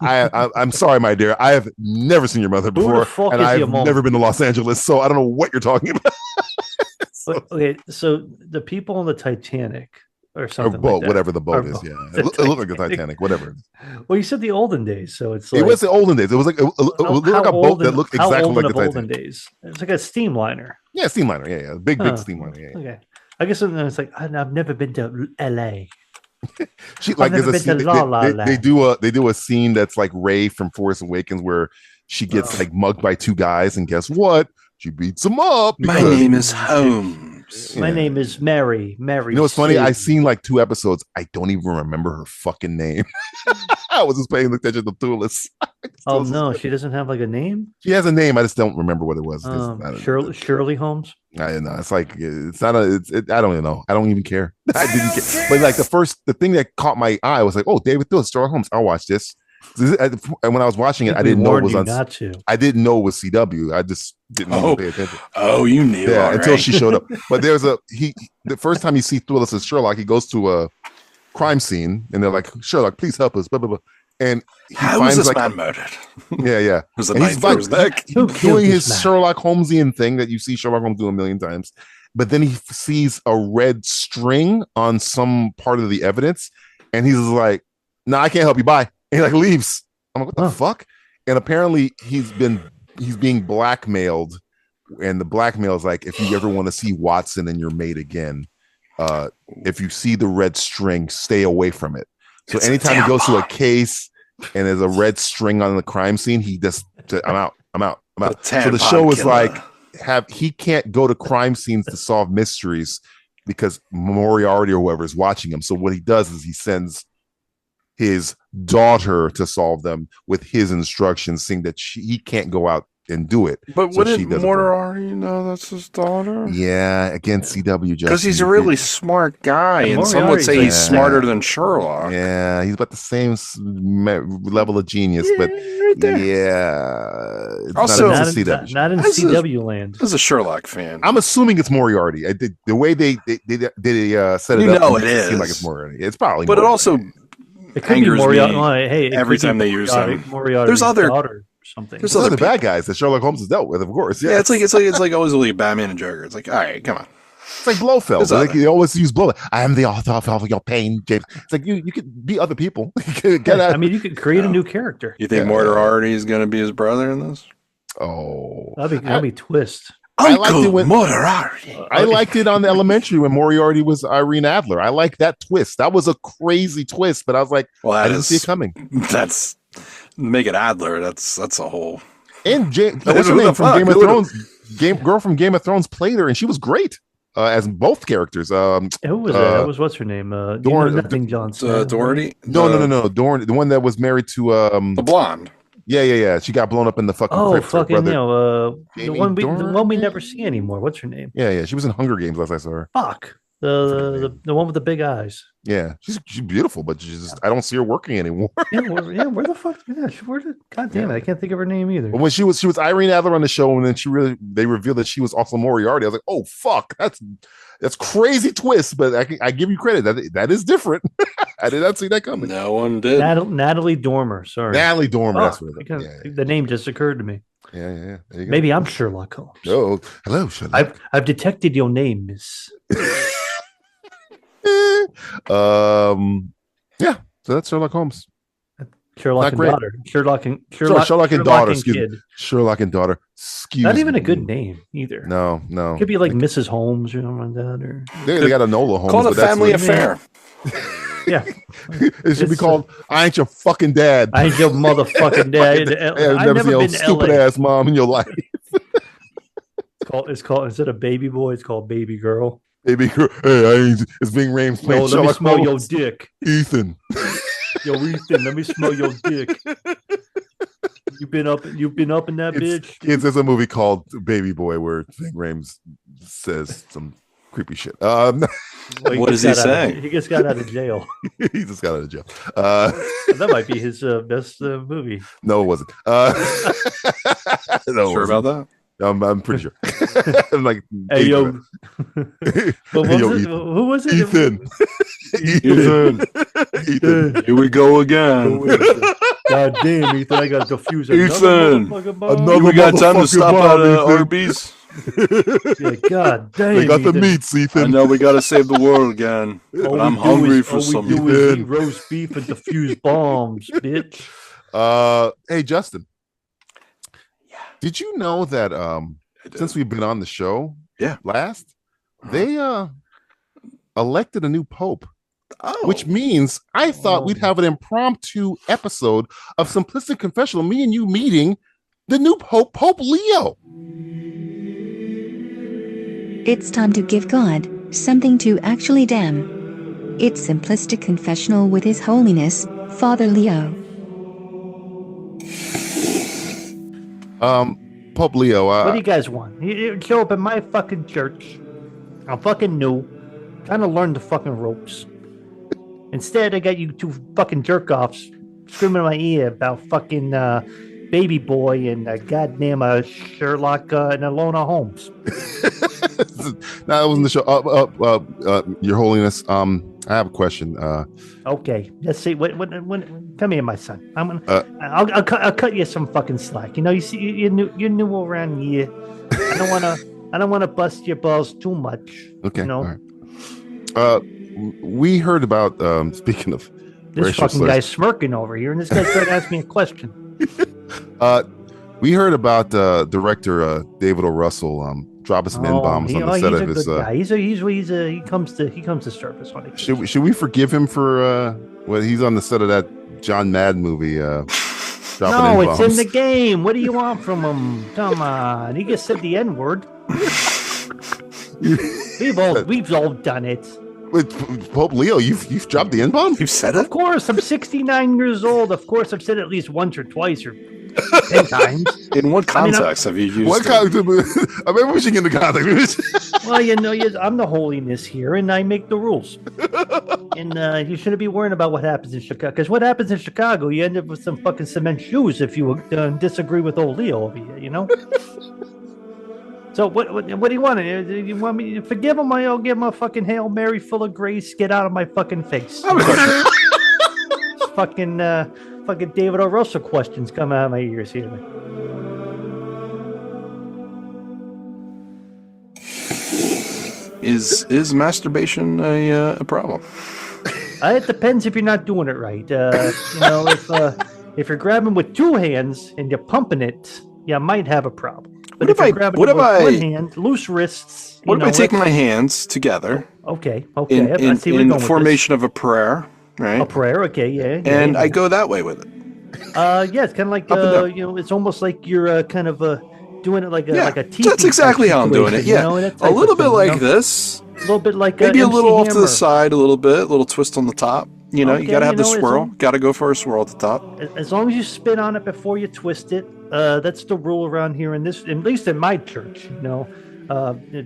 Speaker 8: I'm sorry, my dear, I have never seen your mother before, and I've never been to Los Angeles, so I don't know what you're talking about.
Speaker 9: Okay, so the people on the Titanic or something,
Speaker 8: boat,
Speaker 9: like that,
Speaker 8: whatever the boat is, yeah, it looked like the Titanic, whatever.
Speaker 9: Well, you said the olden days, so it's like,
Speaker 8: it was the olden days. It was like it looked like a boat that looked exactly like the Titanic.
Speaker 9: Olden days. It's like a steamliner.
Speaker 8: Yeah, steamliner. Yeah, big steamliner. Yeah.
Speaker 9: Okay, I guess it's like I've never been to L.A.
Speaker 8: She like there's a scene, they do a scene that's like Rey from Force Awakens where she gets like mugged by two guys, and guess what? She beats them up.
Speaker 10: My name is Holmes.
Speaker 9: My name is Mary.
Speaker 8: You know what's funny? I seen like 2 episodes. I don't even remember her fucking name. I was just paying attention to Thewlis.
Speaker 9: Oh no, she doesn't have like a name.
Speaker 8: She has a name. I just don't remember what it was.
Speaker 9: Shirley Holmes.
Speaker 8: I don't know. It's like it's not a. I don't even know. I don't even care. I didn't care. But like the thing that caught my eye was like, oh, David Thewlis, Sherlock Holmes. I'll watch this. And when I was watching it, I didn't know it was on. I didn't know it was CW. I just didn't pay attention.
Speaker 10: Oh, you knew.
Speaker 8: Yeah, until she showed up. But there's the first time you see Thewlis as Sherlock, he goes to a crime scene, and they're like, Sherlock, please help us. Blah blah blah. And
Speaker 10: how was this man murdered?
Speaker 8: Yeah.
Speaker 10: Was the knife through his neck?
Speaker 8: Doing his Sherlock Holmesian thing that you see Sherlock Holmes do a million times. But then he sees a red string on some part of the evidence, and he's like, "No, I can't help you. Bye." And he like leaves. I'm like, what the fuck? And apparently he's being blackmailed, and the blackmail is like, if you ever want to see Watson and your mate again, if you see the red string, stay away from it. So anytime he goes to a case and there's a red string on the crime scene, he just I'm out. So the show is like he can't go to crime scenes to solve mysteries because Moriarty or whoever is watching him. So what he does is he sends his daughter to solve them with his instructions, saying that he can't go out and do it.
Speaker 10: But wouldn't Moriarty know that's his daughter?
Speaker 8: Yeah, against CW,
Speaker 10: because he's a really smart guy, and some would say he's smarter than Sherlock.
Speaker 8: Yeah, he's about the same level of genius, but it's
Speaker 9: also not in CW land.
Speaker 10: As a Sherlock fan,
Speaker 8: I'm assuming it's Moriarty. The way they set it up, it is like it's Moriarty. It's probably,
Speaker 10: but
Speaker 8: Moriarty.
Speaker 10: It could be Moriarty.
Speaker 9: Hey,
Speaker 10: every time they use him,
Speaker 9: there's other. Something.
Speaker 8: There's other bad guys that Sherlock Holmes has dealt with, of course.
Speaker 10: Yeah, it's like always like Batman and Joker. It's like, all right, come on.
Speaker 8: It's like Blofeld. They always use Blofeld. I am the author of all your pain, James. It's like you could be other people.
Speaker 9: Get out. I mean, you could create a new character.
Speaker 10: You think Moriarty is going to be his brother in this?
Speaker 8: Oh,
Speaker 9: that'd be twist.
Speaker 8: I liked it when Moriarty. I liked it on the Elementary when Moriarty was Irene Adler. I like that twist. That was a crazy twist, but I was like, I didn't see it coming.
Speaker 10: That's make it Adler. That's a whole.
Speaker 8: And what's her name from Game of Thrones? girl from Game of Thrones played her, and she was great as both characters.
Speaker 9: Who was that? That was what's her name? Nothing Johnson.
Speaker 10: Doherty.
Speaker 8: No. Dorn, the one that was married to
Speaker 10: the blonde.
Speaker 8: Yeah. She got blown up in the fucking.
Speaker 9: Crypt, fucking the one we never see anymore. What's her name?
Speaker 8: Yeah. She was in Hunger Games last I saw her.
Speaker 9: Fuck. The one with the big eyes.
Speaker 8: Yeah, she's beautiful, but I don't see her working anymore.
Speaker 9: Where the fuck? Yeah, God damn it, I can't think of her name either.
Speaker 8: But when she was Irene Adler on the show, and then they revealed that she was also Moriarty. I was like, oh fuck, that's crazy twist. But I give you credit that is different. I did not see that coming.
Speaker 10: No one did.
Speaker 9: Natalie Dormer. Sorry,
Speaker 8: Natalie Dormer. That's what
Speaker 9: the name just occurred to me.
Speaker 8: Yeah.
Speaker 9: Maybe I'm Sherlock Holmes.
Speaker 8: Oh, hello, Sherlock.
Speaker 9: I've detected your name, Miss.
Speaker 8: Yeah, so that's Sherlock Holmes.
Speaker 9: Sherlock and daughter. Sherlock and
Speaker 8: daughter.
Speaker 9: Sherlock
Speaker 8: and daughter.
Speaker 9: Not even a good name either.
Speaker 8: No.
Speaker 9: It could be like Mrs. Holmes or something like that. Or
Speaker 8: they got Enola Holmes.
Speaker 10: Call it a family affair.
Speaker 9: Yeah.
Speaker 8: It should be called I Ain't Your Fucking Dad.
Speaker 9: I ain't your motherfucking dad.
Speaker 8: I've never seen your stupid ass mom in your life.
Speaker 9: It's called instead of baby boy, it's called baby girl.
Speaker 8: Baby girl. Hey, it's being Rames playing
Speaker 9: let me smell your dick.
Speaker 8: Ethan.
Speaker 9: Yo, Ethan, let me smell your dick. You've been up in that bitch.
Speaker 8: There's a movie called Baby Boy where Ving Rhames says some creepy shit. What
Speaker 10: does he say?
Speaker 9: He just got out of jail.
Speaker 8: He just got out of jail.
Speaker 9: That might be his best movie.
Speaker 8: No, it wasn't.
Speaker 10: No, sure about that?
Speaker 8: I'm pretty sure. I'm like,
Speaker 9: hey yo,
Speaker 8: who
Speaker 9: was it?
Speaker 8: Ethan.
Speaker 10: Ethan. Here we go again.
Speaker 9: God damn, Ethan! I got diffused.
Speaker 10: Ethan, we got time to stop at Arby's.
Speaker 9: Yeah, God damn.
Speaker 8: They got the meats, Ethan.
Speaker 10: I know we got to save the world again, but I'm hungry for some
Speaker 9: roast beef and diffused bombs, bitch.
Speaker 8: Hey, Justin. Did you know that since we've been on the show last, they elected a new pope, which means I thought we'd have an impromptu episode of Simplistic Confessional, me and you meeting the new pope, Pope Leo.
Speaker 7: It's time to give God something to actually damn. It's Simplistic Confessional with His Holiness, Father Leo.
Speaker 8: Pope Leo.
Speaker 9: What do you guys want? You show up at my fucking church. I'm fucking new. Trying to learn the fucking ropes. Instead, I got you two fucking jerk-offs screaming in my ear about fucking Baby Boy and goddamn Sherlock and Enola Holmes.
Speaker 8: No, that wasn't the show. Your Holiness, I have a question.
Speaker 9: Okay, let's see. When come here, my son. I'll cut you some fucking slack. You know, you see, you're new around here. I don't wanna bust your balls too much.
Speaker 8: Okay.
Speaker 9: You know?
Speaker 8: All right. We heard about speaking of
Speaker 9: this fucking guy's smirking over here, and this guy's trying to ask me a question.
Speaker 8: We heard about director David O. Russell dropping some N-bombs on the set of his.
Speaker 9: Guy. He comes to surface when he
Speaker 8: should we forgive him for when he's on the set of that John Madden movie?
Speaker 9: No, it's in the game. What do you want from him? Come on, he just said the N-word. We've all done it.
Speaker 8: With Pope Leo, you've dropped the N-bomb?
Speaker 10: You've said it?
Speaker 9: Of course, I'm 69 years old. Of course, I've said it at least once or twice or 10 times.
Speaker 10: In what context have you used
Speaker 8: it? I mean, we should get into context.
Speaker 9: Well, you know, I'm the holiness here, and I make the rules. And you shouldn't be worrying about what happens in Chicago. Because what happens in Chicago, you end up with some fucking cement shoes if you disagree with old Leo over here, you know? So what do you want? You want me to forgive him? I'll give him a fucking Hail Mary full of grace. Get out of my fucking face. fucking David O. Russell questions come out of my ears here.
Speaker 10: Is masturbation a problem?
Speaker 9: It depends if you're not doing it right. You know, if you're grabbing with two hands and you're pumping it, you might have a problem. But if you're grabbing with one hand, loose wrists.
Speaker 10: What if I take my hands together?
Speaker 9: Okay.
Speaker 10: In formation of a prayer, right?
Speaker 9: A prayer, okay, yeah.
Speaker 10: And I go that way with it.
Speaker 9: Yeah, it's kind of like you know, it's almost like you're kind of doing it like a teepee.
Speaker 10: That's exactly how I'm doing it. Yeah, a little bit like this.
Speaker 9: A little bit like
Speaker 10: maybe a
Speaker 9: MC
Speaker 10: little off to the
Speaker 9: Hammer.
Speaker 10: side, a little bit, a little twist on the top. You know, you got to have the swirl. Got to go for a swirl at the top.
Speaker 9: As long as you spin on it before you twist it, that's the rule around here. In this, at least in my church, you know,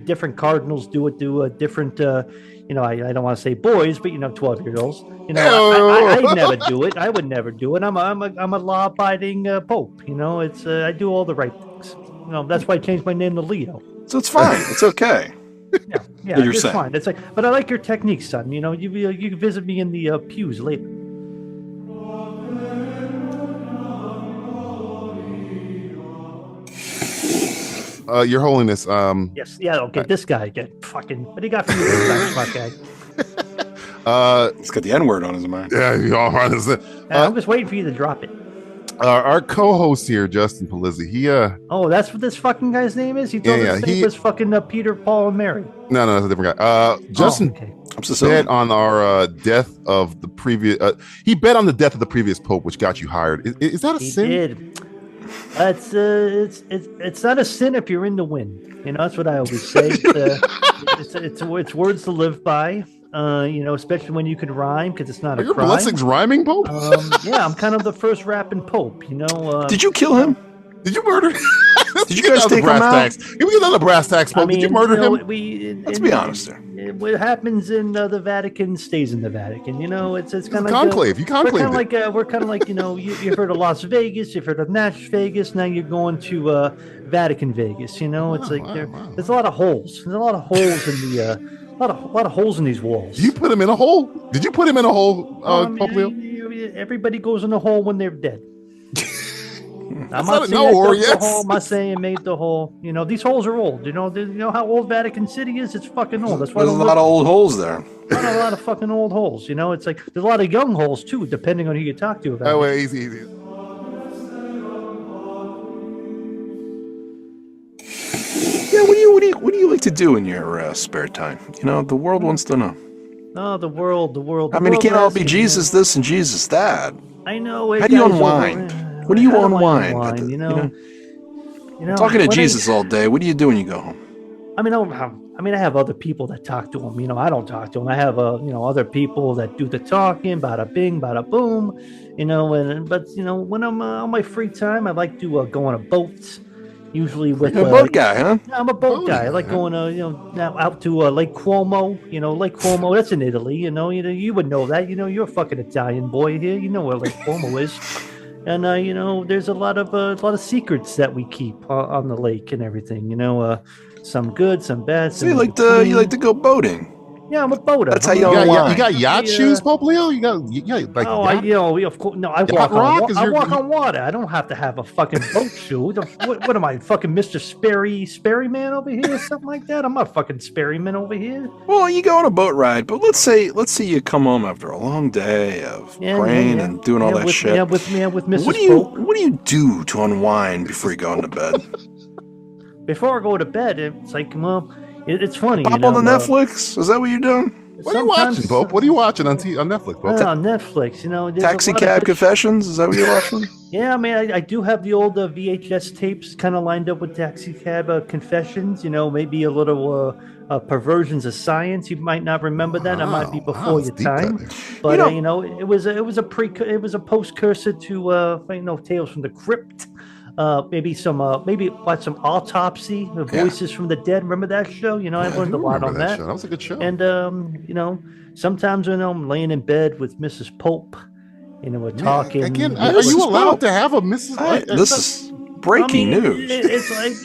Speaker 9: different cardinals do a different. You know, I don't want to say boys, but 12-year-olds. You know, I never do it. I would never do it. I'm a law-abiding pope. You know, it's I do all the right things. You know, that's why I changed my name to Leo.
Speaker 10: So it's fine. It's okay.
Speaker 9: Yeah, it's fine. It's like, but I like your technique, son. You know, you can visit me in the pews later.
Speaker 8: Your Holiness.
Speaker 9: Yes. Yeah. Okay. This guy again. Fucking. What do you got for me, this smart guy?
Speaker 10: He's got the N word on his mind.
Speaker 8: Yeah, you all right.
Speaker 9: I'm just waiting for you to drop it.
Speaker 8: Our co-host here, Justin Polizzi, he
Speaker 9: Oh, that's what this fucking guy's name is? He told us his name was fucking Peter, Paul, and Mary.
Speaker 8: No, that's a different guy. Justin bet on our death of the previous he bet on the death of the previous pope, which got you hired. Is that a sin?
Speaker 9: He did. It's not a sin if you're in the win. You know, that's what I always say. It's words to live by. You know, especially when you can rhyme, because it's not a crime.
Speaker 8: Your blessings rhyming, Pope?
Speaker 9: Yeah, I'm kind of the first rapping Pope. You know.
Speaker 10: Did you kill him?
Speaker 8: Did you murder?
Speaker 10: Did you guys take him out?
Speaker 8: Can we get another brass tacks, Pope? Did you murder him?
Speaker 10: Let's be honest there.
Speaker 9: What happens in the Vatican stays in the Vatican. You know, it's kind of like
Speaker 8: conclave. You conclave.
Speaker 9: We're kind of like you know, you've heard of Las Vegas, you've heard of Nash Vegas. Now you're going to Vatican Vegas. You know, it's there's a lot of holes. There's a lot of holes in the. A lot of holes in these walls.
Speaker 8: You put him in a hole? Did you put him in a hole, Pope Leo?
Speaker 9: Everybody goes in a hole when they're dead. I'm
Speaker 8: not
Speaker 9: saying
Speaker 8: hole,
Speaker 9: I'm not saying made the hole. You know, these holes are old. You know how old Vatican City is? It's fucking old. That's why
Speaker 10: there's a lot of old holes there.
Speaker 9: A lot of fucking old holes. You know, it's like there's a lot of young holes too, depending on who you talk to about.
Speaker 8: Oh, wait, easy.
Speaker 10: Yeah, what do you like to do in your spare time? You know, the world wants to know.
Speaker 9: Oh, the world.
Speaker 10: I mean, it can't all be Jesus this and Jesus that.
Speaker 9: I know.
Speaker 10: How do you unwind? What do you unwind?
Speaker 9: You know,
Speaker 10: talking to Jesus all day. What do you do when you go home?
Speaker 9: I mean, I have other people that talk to him. You know, I don't talk to him. I have other people that do the talking. Bada bing, bada boom. You know, but when I'm on my free time, I like to go on a boat. Usually with
Speaker 10: a boat guy, huh?
Speaker 9: Yeah, I'm a boat guy. I like going out to Lake Como. You know, Lake Como. That's in Italy. You know, you would know that. You know, you're a fucking Italian boy here. You know where Lake Como is. And there's a lot of secrets that we keep on the lake and everything. You know, some good, some bad.
Speaker 10: So you like to go boating?
Speaker 9: Yeah, I'm a boater.
Speaker 10: That's how you unwind.
Speaker 8: You got yacht shoes, Pope Leo? You got like.
Speaker 9: Oh, of course. No, I walk on water. I don't have to have a fucking boat shoe. What am I, fucking Mr. Sperry man over here, something like that? I'm not fucking Sperry man over here.
Speaker 10: Well, you go on a boat ride, but let's say you come home after a long day of praying and doing all that shit.
Speaker 9: Yeah, with Mrs.
Speaker 10: What do you do to unwind before you go into bed?
Speaker 9: Before I go to bed, it's like, well. It's funny.
Speaker 10: Pop on the Netflix? Is that what you're doing?
Speaker 8: What are you watching, Pope? What are you watching on Netflix, Pope?
Speaker 9: On Netflix, you know.
Speaker 10: Taxi Cab Confessions? Is that what you're watching?
Speaker 9: Yeah, I mean, I do have the old VHS tapes kind of lined up with Taxi Cab Confessions. You know, maybe a little Perversions of Science. You might not remember that. That might be before your time. But it was a postcursor to Tales from the Crypt. Maybe some Autopsy, the Voices from the Dead. Remember that show? You know, I learned a lot on that.
Speaker 8: That was a good show.
Speaker 9: And sometimes when I'm laying in bed with Mrs. Pope, we're talking.
Speaker 8: Again, are you allowed to have a Mrs.
Speaker 10: This is breaking news.
Speaker 9: It's like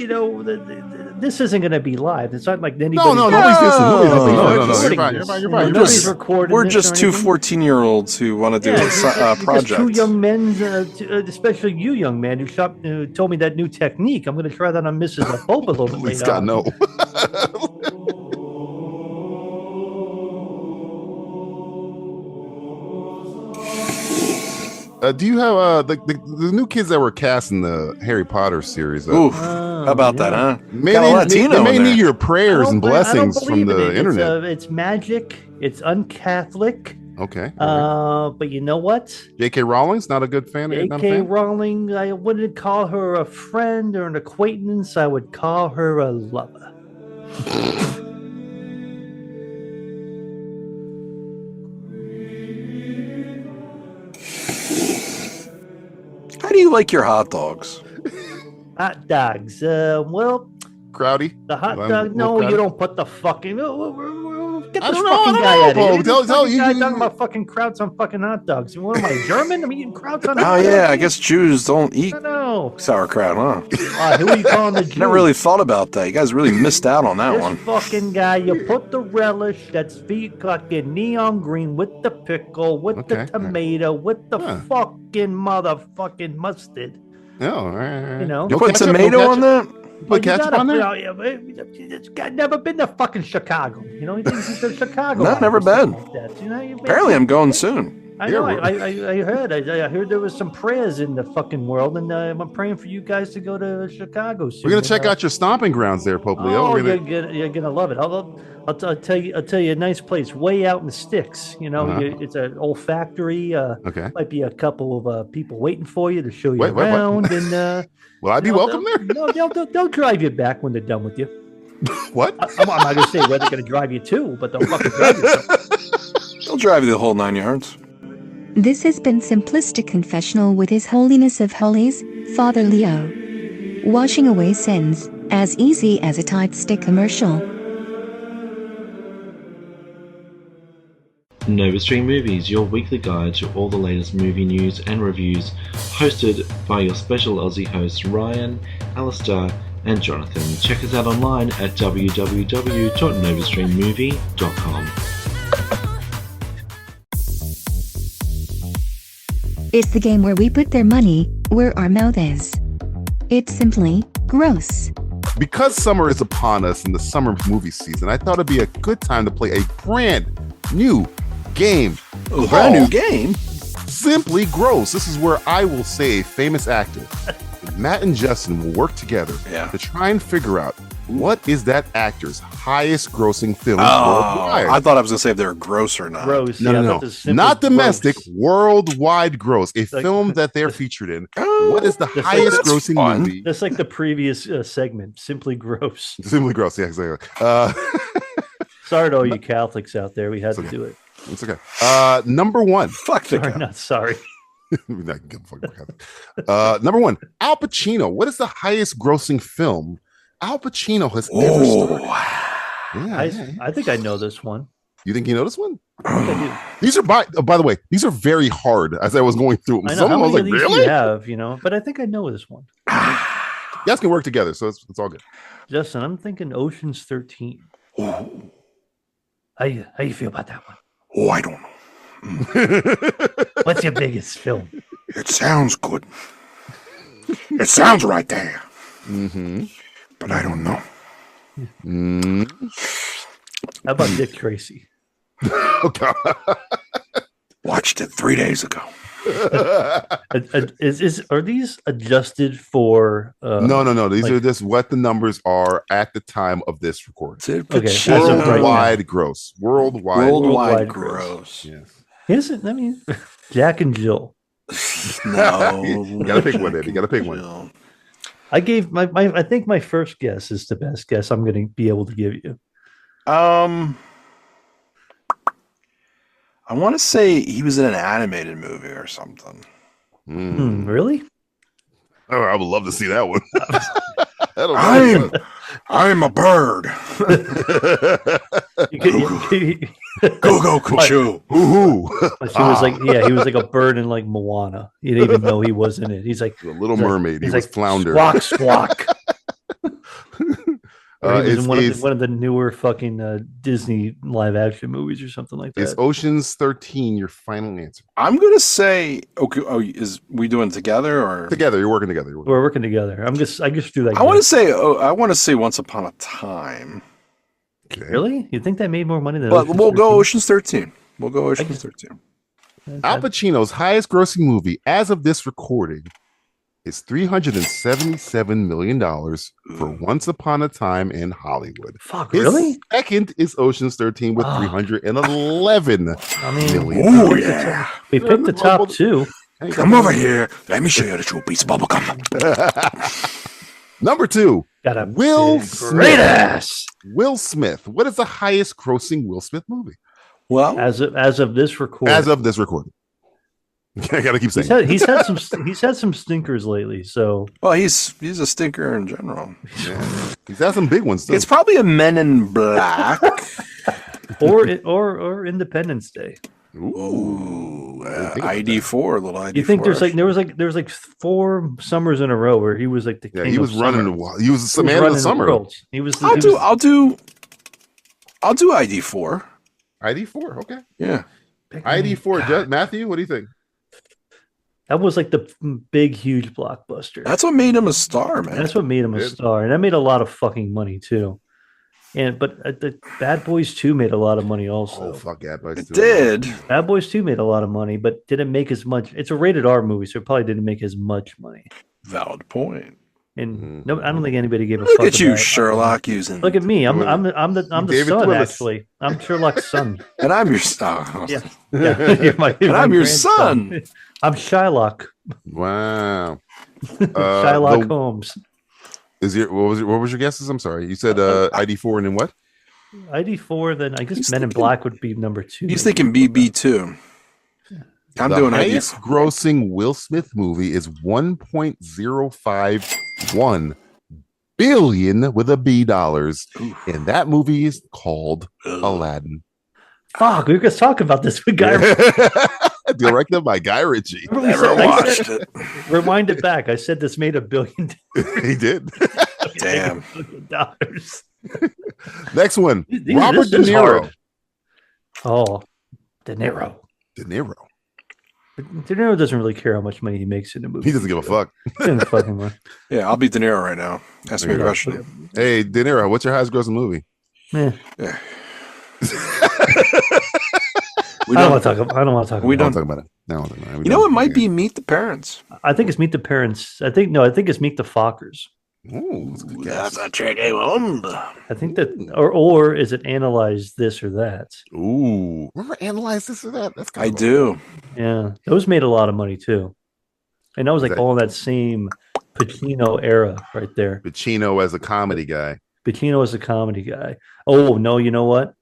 Speaker 9: this isn't going to be live. It's not like anybody.
Speaker 8: No, nobody's listening. No. You're right.
Speaker 9: Nobody's recording.
Speaker 10: We're just two 14-year-olds who want to do a project.
Speaker 9: Two young men, especially you, young man, who told me that new technique. I'm going to try that on Mrs. Pope a little bit later.
Speaker 8: He's got no. Do you have the new kids that were cast in the Harry Potter series?
Speaker 10: Oof, how about that, huh?
Speaker 8: They may need your prayers and blessings from the internet.
Speaker 9: It's magic. It's un-Catholic.
Speaker 8: Okay. Right.
Speaker 9: But you know what?
Speaker 8: J.K. Rowling's not a good fan.
Speaker 9: J.K. Rowling, I wouldn't call her a friend or an acquaintance. I would call her a lover.
Speaker 10: How do you like your hot dogs?
Speaker 9: Hot dogs. Well,
Speaker 8: Crowdy.
Speaker 9: the hot dog. No, you don't put the fucking. Get this
Speaker 8: don't
Speaker 9: fucking
Speaker 8: know,
Speaker 9: guy out of here.
Speaker 8: Tell
Speaker 9: You guy talking about fucking krauts on fucking hot dogs. What am I, German? I'm eating krauts on hot dogs.
Speaker 10: Oh yeah, I guess Jews don't eat
Speaker 9: No.
Speaker 10: sauerkraut, huh?
Speaker 9: Who are you calling the Jew?
Speaker 10: Never really thought about that. You guys really missed out on that
Speaker 9: This
Speaker 10: one.
Speaker 9: fucking guy, you put the relish that's fucking neon green with the pickle, with the tomato, with the fucking motherfucking mustard.
Speaker 8: Oh, all right.
Speaker 9: You know,
Speaker 10: You put tomato on that?
Speaker 8: Put ketchup on there?
Speaker 9: It's never been to fucking Chicago. You know, he's in Chicago.
Speaker 10: No, never been.
Speaker 9: Like that. You know,
Speaker 10: Apparently, I'm going soon.
Speaker 9: I know. I heard. I heard there was some prayers in the fucking world, and I'm praying for you guys to go to Chicago soon.
Speaker 8: We're gonna check out your stomping grounds there, Pope Leo.
Speaker 9: Oh, you're gonna love it. I'll tell you a nice place way out in the sticks. You know, it's an olfactory.
Speaker 8: Okay.
Speaker 9: Might be a couple of people waiting for you to show you around, and
Speaker 8: will I be welcome there?
Speaker 9: No, they'll drive you back when they're done with you.
Speaker 8: What?
Speaker 9: I'm not gonna say where they're gonna drive you to, but they'll fucking drive you.
Speaker 10: They'll drive you the whole 9 yards.
Speaker 7: This has been Simplistic Confessional with His Holiness of Holies, Father Leo. Washing away sins, as easy as a Tide Stick commercial.
Speaker 11: Novastream Movies, your weekly guide to all the latest movie news and reviews, hosted by your special Aussie hosts Ryan, Alistair, and Jonathan. Check us out online at www.novastreammovie.com.
Speaker 7: It's the game where we put their money where our mouth is. It's simply gross.
Speaker 8: Because summer is upon us in the summer movie season, I thought it'd be a good time to play a brand new game.
Speaker 10: A brand new game?
Speaker 8: Simply Gross. This is where I will say a famous actor. Matt and Justin will work together to try and figure out what is that actor's highest grossing film worldwide.
Speaker 10: I thought I was going to say if they're gross or not.
Speaker 9: Gross.
Speaker 8: No. Not domestic, worldwide gross. A film that they're featured in. What is the highest grossing movie?
Speaker 9: That's like the previous segment, Simply Gross.
Speaker 8: Simply Gross, yeah, exactly.
Speaker 9: Sorry to all you Catholics out there. We had to do it.
Speaker 8: It's okay. Number one.
Speaker 10: Fuck the
Speaker 9: sorry, not sorry.
Speaker 8: Number one, Al Pacino. What is the highest grossing film Al Pacino has ever starred?
Speaker 9: I think I know this one.
Speaker 8: You think you know this one?
Speaker 9: I think I do.
Speaker 8: These are by the way, these are very hard as I was going through them.
Speaker 9: I know,
Speaker 8: Some
Speaker 9: how
Speaker 8: of them I was
Speaker 9: many
Speaker 8: like,
Speaker 9: of these do
Speaker 8: really?
Speaker 9: you have, you know, but I think I know this one.
Speaker 8: You guys can work together, so it's all good.
Speaker 9: Justin, I'm thinking Ocean's 13. How you feel about that one?
Speaker 10: Oh, I don't know.
Speaker 9: What's your biggest film?
Speaker 10: It sounds good. It sounds right there. But I don't know.
Speaker 9: How about Dick Tracy?
Speaker 10: Watched it 3 days ago.
Speaker 9: Are these adjusted for?
Speaker 8: No. These are just what the numbers are at the time of this recording.
Speaker 10: Worldwide
Speaker 8: gross.
Speaker 10: Worldwide gross.
Speaker 8: Yes.
Speaker 9: Isn't? I mean, Jack and Jill.
Speaker 10: No,
Speaker 8: you gotta pick one. You gotta pick one.
Speaker 9: I gave my. I think my first guess is the best guess I'm going to be able to give you.
Speaker 10: I want to say he was in an animated movie or something.
Speaker 9: Really?
Speaker 8: Oh, I would love to see that one.
Speaker 10: I'm a bird. Go, Cuckoo.
Speaker 9: He was like, he was like a bird in like Moana. You didn't even know he was in it. He's like
Speaker 8: the Little Mermaid. He was Flounder.
Speaker 9: Squawk, squawk. He was in one of the newer fucking Disney live action movies or something like that.
Speaker 8: Is Ocean's 13 your final answer?
Speaker 10: I'm gonna say okay. Oh, is we doing it together or
Speaker 8: together? You're working together.
Speaker 9: We're working together. I just do that.
Speaker 10: I want to say Once Upon a Time.
Speaker 8: Okay.
Speaker 9: Really? You think that made more money than?
Speaker 10: But we'll go Ocean's 13. We'll go Ocean's 13.
Speaker 8: Al Pacino's highest grossing movie as of this recording is $377 million for Once Upon a Time in Hollywood.
Speaker 9: Fuck,
Speaker 8: His
Speaker 9: really?
Speaker 8: second is Ocean's 13 with $311 million.
Speaker 10: Oh, yeah.
Speaker 9: We picked the top two.
Speaker 10: Come over here. Let me show you the true piece of bubblegum.
Speaker 8: Number 2,
Speaker 9: Got a
Speaker 8: Will
Speaker 9: great
Speaker 8: Smith.
Speaker 9: ass.
Speaker 8: Will Smith. What is the highest grossing Will Smith movie?
Speaker 10: Well,
Speaker 9: As of this recording.
Speaker 8: As of this recording. I gotta keep saying
Speaker 9: He's had some stinkers lately, so
Speaker 10: well, he's a stinker in general.
Speaker 8: Yeah. He's had some big ones too.
Speaker 10: It's probably a Men in Black.
Speaker 9: or Independence Day.
Speaker 10: Ooh, ID4, little ID4.
Speaker 9: You think there was like 4 summers in a row where he was like the king
Speaker 8: he was
Speaker 9: of
Speaker 8: running
Speaker 9: summer.
Speaker 8: he was the man of the summer.
Speaker 10: I'll do ID4.
Speaker 8: ID4, okay.
Speaker 10: Yeah.
Speaker 8: ID4. Matthew, what do you think?
Speaker 9: That was like the big, huge blockbuster.
Speaker 10: That's what made him a star, man.
Speaker 9: That's what made him a star, and that made a lot of fucking money too. But the Bad Boys 2 made a lot of money also.
Speaker 8: Oh fuck, Bad Boys 2.
Speaker 10: It did.
Speaker 9: Bad Boys 2 made a lot of money, but didn't make as much. It's a rated R movie, so it probably didn't make as much money.
Speaker 10: Valid point.
Speaker 9: And no, I don't think anybody gave a fuck.
Speaker 10: Look at you,
Speaker 9: about it.
Speaker 10: Sherlock, using.
Speaker 9: Look at me. I'm the
Speaker 8: David
Speaker 9: son
Speaker 8: Willis.
Speaker 9: actually. I'm Sherlock's son.
Speaker 10: And I'm your son.
Speaker 9: Yeah. You're
Speaker 10: And I'm your
Speaker 9: grandson.
Speaker 10: son.
Speaker 9: I'm Shylock.
Speaker 8: Wow.
Speaker 9: Shylock Holmes.
Speaker 8: What was your guesses? I'm sorry. You said ID4 and then what?
Speaker 9: ID4, then I guess Men in Black would be number 2.
Speaker 10: He's thinking BB2. I'm
Speaker 8: the
Speaker 10: doing
Speaker 8: highest
Speaker 10: ID4.
Speaker 8: grossing Will Smith movie is 1.051 billion with a B dollars, and that movie is called Aladdin.
Speaker 9: Fuck, we were just talking about this with Guy.
Speaker 8: Directed by Guy Ritchie.
Speaker 10: Never watched it.
Speaker 9: Rewind it back. I said this made $1 billion.
Speaker 8: He did.
Speaker 10: Damn.
Speaker 9: $1 billion.
Speaker 8: Next one,
Speaker 9: These-
Speaker 8: Robert
Speaker 9: this
Speaker 8: De
Speaker 9: is
Speaker 8: Niro.
Speaker 9: hard. Oh, De Niro.
Speaker 8: De Niro.
Speaker 9: De Niro doesn't really care how much money he makes in a movie.
Speaker 8: He doesn't give a fuck.
Speaker 9: He doesn't fucking mind.
Speaker 10: Yeah, I'll be De Niro right now. Ask me a question.
Speaker 8: Hey, De Niro, what's your highest grossing movie?
Speaker 9: Yeah.
Speaker 10: Yeah.
Speaker 9: I don't want to talk about. I don't want to talk.
Speaker 10: We
Speaker 9: about
Speaker 8: Don't
Speaker 10: don't.
Speaker 8: talk about it. No, don't talk about it.
Speaker 10: You know, it might be Meet the Parents.
Speaker 9: I think it's Meet the Parents. I think it's Meet the Fockers.
Speaker 8: Ooh, that's a good guess.
Speaker 10: That's a tricky one.
Speaker 9: I think that, or is it Analyze This or That?
Speaker 8: Ooh, remember Analyze This or That? That's kind
Speaker 10: I
Speaker 8: of
Speaker 10: do.
Speaker 9: Yeah, those made a lot of money too, and that was like all in that same Pacino era right there.
Speaker 8: Pacino as a comedy guy.
Speaker 9: Pacino is a comedy guy. Oh no, you know what?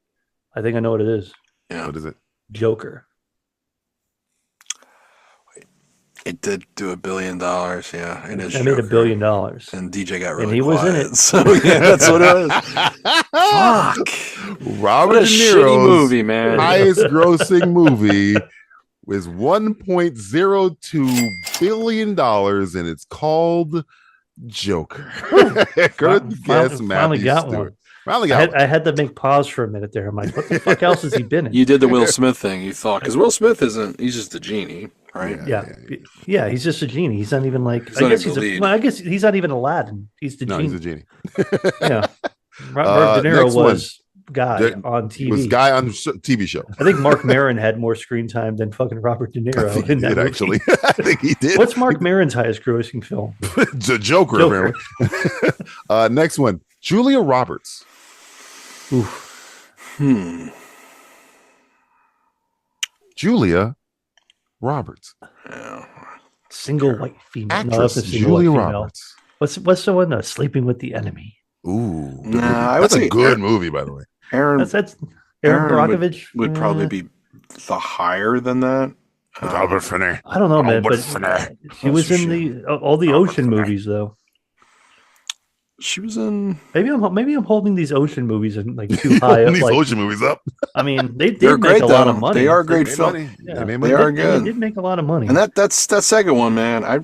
Speaker 9: I think I know what it is.
Speaker 10: Yeah.
Speaker 8: What is it?
Speaker 9: Joker.
Speaker 10: It did do $1 billion. Yeah, it is.
Speaker 9: I made $1 billion.
Speaker 10: And DJ got really
Speaker 9: he was in
Speaker 10: quiet.
Speaker 9: it.
Speaker 10: So yeah, that's what it was. Fuck.
Speaker 8: Robert
Speaker 10: What a
Speaker 8: De
Speaker 10: shitty
Speaker 8: Niro's
Speaker 10: movie, man.
Speaker 8: highest grossing movie was $1.02 billion, and it's called Joker. Good guess,
Speaker 9: Finally
Speaker 8: Matthew
Speaker 9: got
Speaker 8: Stewart.
Speaker 9: one.
Speaker 8: Finally got one.
Speaker 9: I had to make pause for a minute there. I'm like, what the fuck else has he been in?
Speaker 10: You did the Will Smith thing. You thought because Will Smith he's just a genie, right?
Speaker 9: Yeah, he's just a genie. He's not even like.
Speaker 10: He's not even the lead.
Speaker 9: I guess he's not even Aladdin. He's the
Speaker 8: No,
Speaker 9: genie.
Speaker 8: he's a genie.
Speaker 9: Yeah, Robert De Niro
Speaker 8: next
Speaker 9: was
Speaker 8: one.
Speaker 9: Guy on TV.
Speaker 8: Was Guy on TV show.
Speaker 9: I think Mark Maron had more screen time than fucking Robert De Niro.
Speaker 8: I think he
Speaker 9: in that
Speaker 8: did,
Speaker 9: movie.
Speaker 8: actually. I think he did.
Speaker 9: What's Mark Maron's highest grossing film?
Speaker 8: The Joker. Apparently. Next one, Julia Roberts. Julia Roberts.
Speaker 9: Single white female.
Speaker 8: Actress
Speaker 9: that's a single
Speaker 8: Julia
Speaker 9: white female.
Speaker 8: Roberts.
Speaker 9: What's the one? Sleeping with the Enemy.
Speaker 8: Ooh,
Speaker 10: Nah, I would
Speaker 8: that's a
Speaker 10: say
Speaker 8: good movie, by the way.
Speaker 10: Aaron
Speaker 9: That's Aaron Brockovich
Speaker 10: would probably be the higher than that.
Speaker 8: Albert Finney.
Speaker 9: I don't know, man,
Speaker 8: Albert
Speaker 9: but
Speaker 8: Finney.
Speaker 9: she was in the all the ocean movies though.
Speaker 10: She was in.
Speaker 9: Maybe I'm holding these ocean movies in like too high up.
Speaker 8: These
Speaker 9: like,
Speaker 8: ocean movies up.
Speaker 9: I mean, they
Speaker 10: They're
Speaker 9: did make
Speaker 10: great
Speaker 9: a lot of
Speaker 10: though.
Speaker 9: money.
Speaker 10: They are great
Speaker 8: They made
Speaker 10: film.
Speaker 8: money.
Speaker 9: Yeah.
Speaker 8: They made
Speaker 10: They
Speaker 8: money.
Speaker 10: are
Speaker 9: They
Speaker 10: good.
Speaker 9: did make a lot of money.
Speaker 10: And that's that second one, man. I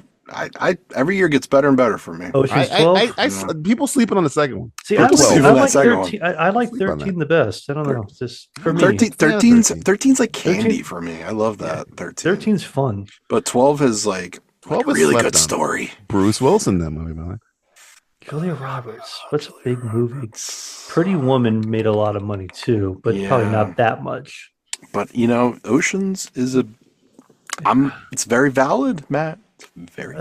Speaker 10: every year gets better and better for me.
Speaker 9: Ocean's 12.
Speaker 8: People sleeping on the second one.
Speaker 9: See, I
Speaker 10: People sleep
Speaker 9: like
Speaker 10: on that second
Speaker 9: 13. I like
Speaker 8: Sleep on
Speaker 9: 13 the best. I don't know. It's just for me.
Speaker 10: 13's like
Speaker 9: 13
Speaker 10: candy for me. I love that. 13.
Speaker 9: 13's fun.
Speaker 10: But 12 is like
Speaker 8: 12
Speaker 10: a
Speaker 8: is
Speaker 10: really
Speaker 8: slept
Speaker 10: good
Speaker 8: on.
Speaker 10: story.
Speaker 8: Bruce Wilson, that movie, by the way.
Speaker 9: Julia Roberts. What's a big movie? Pretty Woman made a lot of money too, but probably
Speaker 10: Yeah.
Speaker 9: not that much.
Speaker 10: But Oceans is it's very valid, Matt. Very.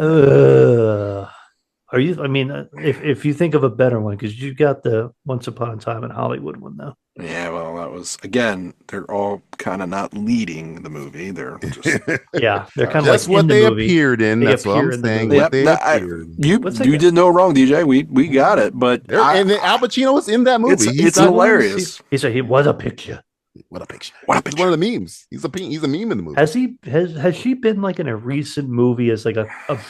Speaker 9: Are you? I mean, if you think of a better one, because you got the Once Upon a Time in Hollywood one, though.
Speaker 10: Yeah, well, that was again. They're all kind of not leading the movie. They're just
Speaker 9: they're kind of
Speaker 8: that's
Speaker 9: like
Speaker 8: what
Speaker 9: in the
Speaker 8: they
Speaker 9: movie.
Speaker 8: appeared in.
Speaker 9: They
Speaker 8: That's what I'm
Speaker 9: appear in the
Speaker 8: saying.
Speaker 9: movie.
Speaker 8: What they appeared.
Speaker 10: You did no wrong, DJ. We got it, but
Speaker 8: And Al Pacino was in that movie.
Speaker 10: It's hilarious.
Speaker 9: He said he was a picture.
Speaker 8: What a picture!
Speaker 10: What a
Speaker 8: He's
Speaker 10: picture!
Speaker 8: one of the memes. He's a meme in the movie.
Speaker 9: Has she been like in a recent movie as like a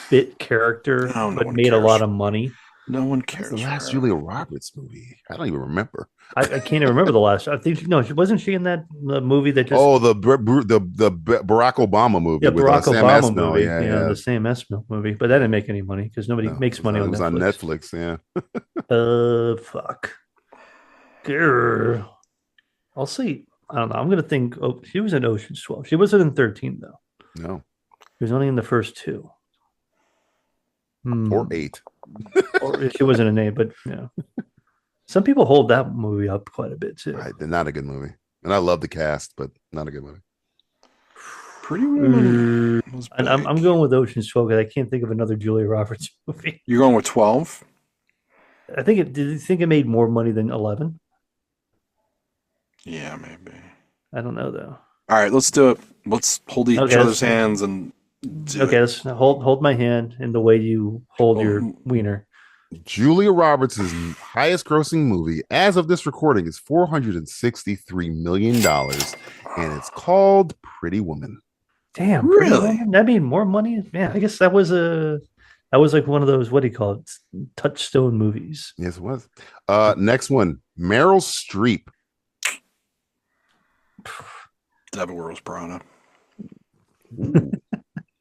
Speaker 9: bit character, but made a lot of money?
Speaker 10: No one cares.
Speaker 8: The last Julia Roberts movie. I don't even remember.
Speaker 9: I can't even remember the last. I think wasn't she in that movie that just?
Speaker 8: Oh, the Barack Obama movie.
Speaker 9: Yeah,
Speaker 8: with,
Speaker 9: Barack
Speaker 8: Sam
Speaker 9: Obama
Speaker 8: Esmail.
Speaker 9: movie.
Speaker 8: Yeah,
Speaker 9: the Sam Esmail movie, but that didn't make any money because nobody makes money on Netflix.
Speaker 8: It was on Netflix. Yeah.
Speaker 9: Fuck. Grr. I'll see. I don't know. I'm gonna think. Oh, she was in Ocean's 12. She wasn't in 13 though.
Speaker 8: No.
Speaker 9: She was only in the first 2.
Speaker 8: Or 8.
Speaker 9: Or she wasn't an 8, but yeah. Some people hold that movie up quite a bit too.
Speaker 8: Right, they're not a good movie, and I love the cast, but not a good movie.
Speaker 10: Pretty Woman.
Speaker 9: And I'm going with Ocean's 12 because I can't think of another Julia Roberts movie.
Speaker 10: You're going with 12?
Speaker 9: I think it. Did you think it made more money than 11?
Speaker 10: Yeah, maybe.
Speaker 9: I don't know though.
Speaker 10: All right, let's do it. Let's hold each other's hands and.
Speaker 9: Let's hold my hand in the way you hold your wiener.
Speaker 8: Julia Roberts' highest grossing movie as of this recording is $463 million, and it's called Pretty Woman.
Speaker 9: Damn, really? That made more money. Man, I guess that was like one of those, what do you call it, touchstone movies.
Speaker 8: Yes, it was. Next one, Meryl Streep.
Speaker 10: Devil Wears Prada.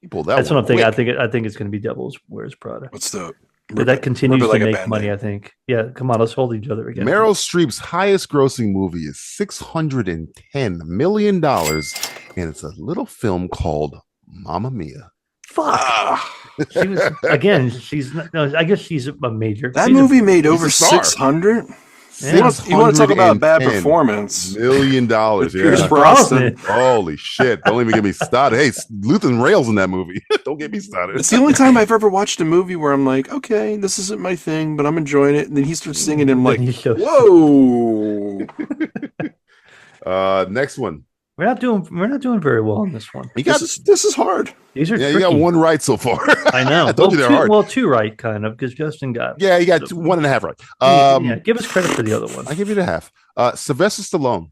Speaker 9: That's what I'm thinking. I think it's going to be Devil Wears Prada.
Speaker 10: What's the?
Speaker 9: But that continues to make money, I think. Yeah, come on, let's hold each other again.
Speaker 8: Meryl Streep's highest grossing movie is $610 million, and it's a little film called Mamma Mia.
Speaker 9: Fuck. She was again. She's not. No, I guess she's a major.
Speaker 10: That movie made over 600. Yeah. You want to talk about a bad performance?
Speaker 8: $1 million.
Speaker 10: Pierce Brosnan.
Speaker 8: Holy shit! Don't even get me started. Hey, Luther Rails in that movie. Don't get me started.
Speaker 10: It's the only time I've ever watched a movie where I'm like, okay, this isn't my thing, but I'm enjoying it. And then he starts singing, and I'm like, whoa.
Speaker 8: Next one.
Speaker 9: We're not doing very well on this one.
Speaker 10: This is hard.
Speaker 9: These are tricky.
Speaker 8: You got one right so far.
Speaker 9: I know.
Speaker 8: I told you they're hard.
Speaker 9: Well, 2 right, kind of, because Justin got.
Speaker 8: Yeah, you got 1.5 right.
Speaker 9: Yeah, give us credit for the other one.
Speaker 8: I give you the half. Sylvester Stallone.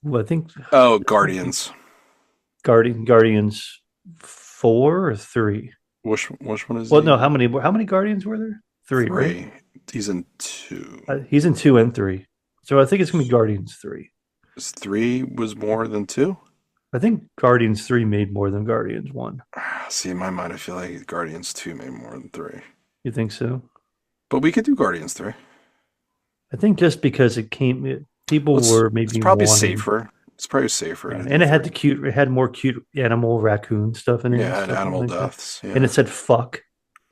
Speaker 9: Well, I think.
Speaker 10: Oh, Guardians.
Speaker 9: Guardians 4 or 3.
Speaker 10: Which one is?
Speaker 9: Well, no. How many Guardians were there? 3. Right?
Speaker 10: He's in 2.
Speaker 9: He's in 2 and 3. So I think it's gonna be Guardians 3.
Speaker 10: 3 was more than 2?
Speaker 9: I think Guardians 3 made more than Guardians 1.
Speaker 10: See, in my mind, I feel like Guardians 2 made more than 3.
Speaker 9: You think so?
Speaker 10: But we could do Guardians 3.
Speaker 9: I think just because people were maybe
Speaker 10: it's probably safer. It's probably safer.
Speaker 9: Yeah. And it had more cute animal raccoon stuff in it.
Speaker 10: Yeah, and animal deaths. Yeah.
Speaker 9: And it said fuck.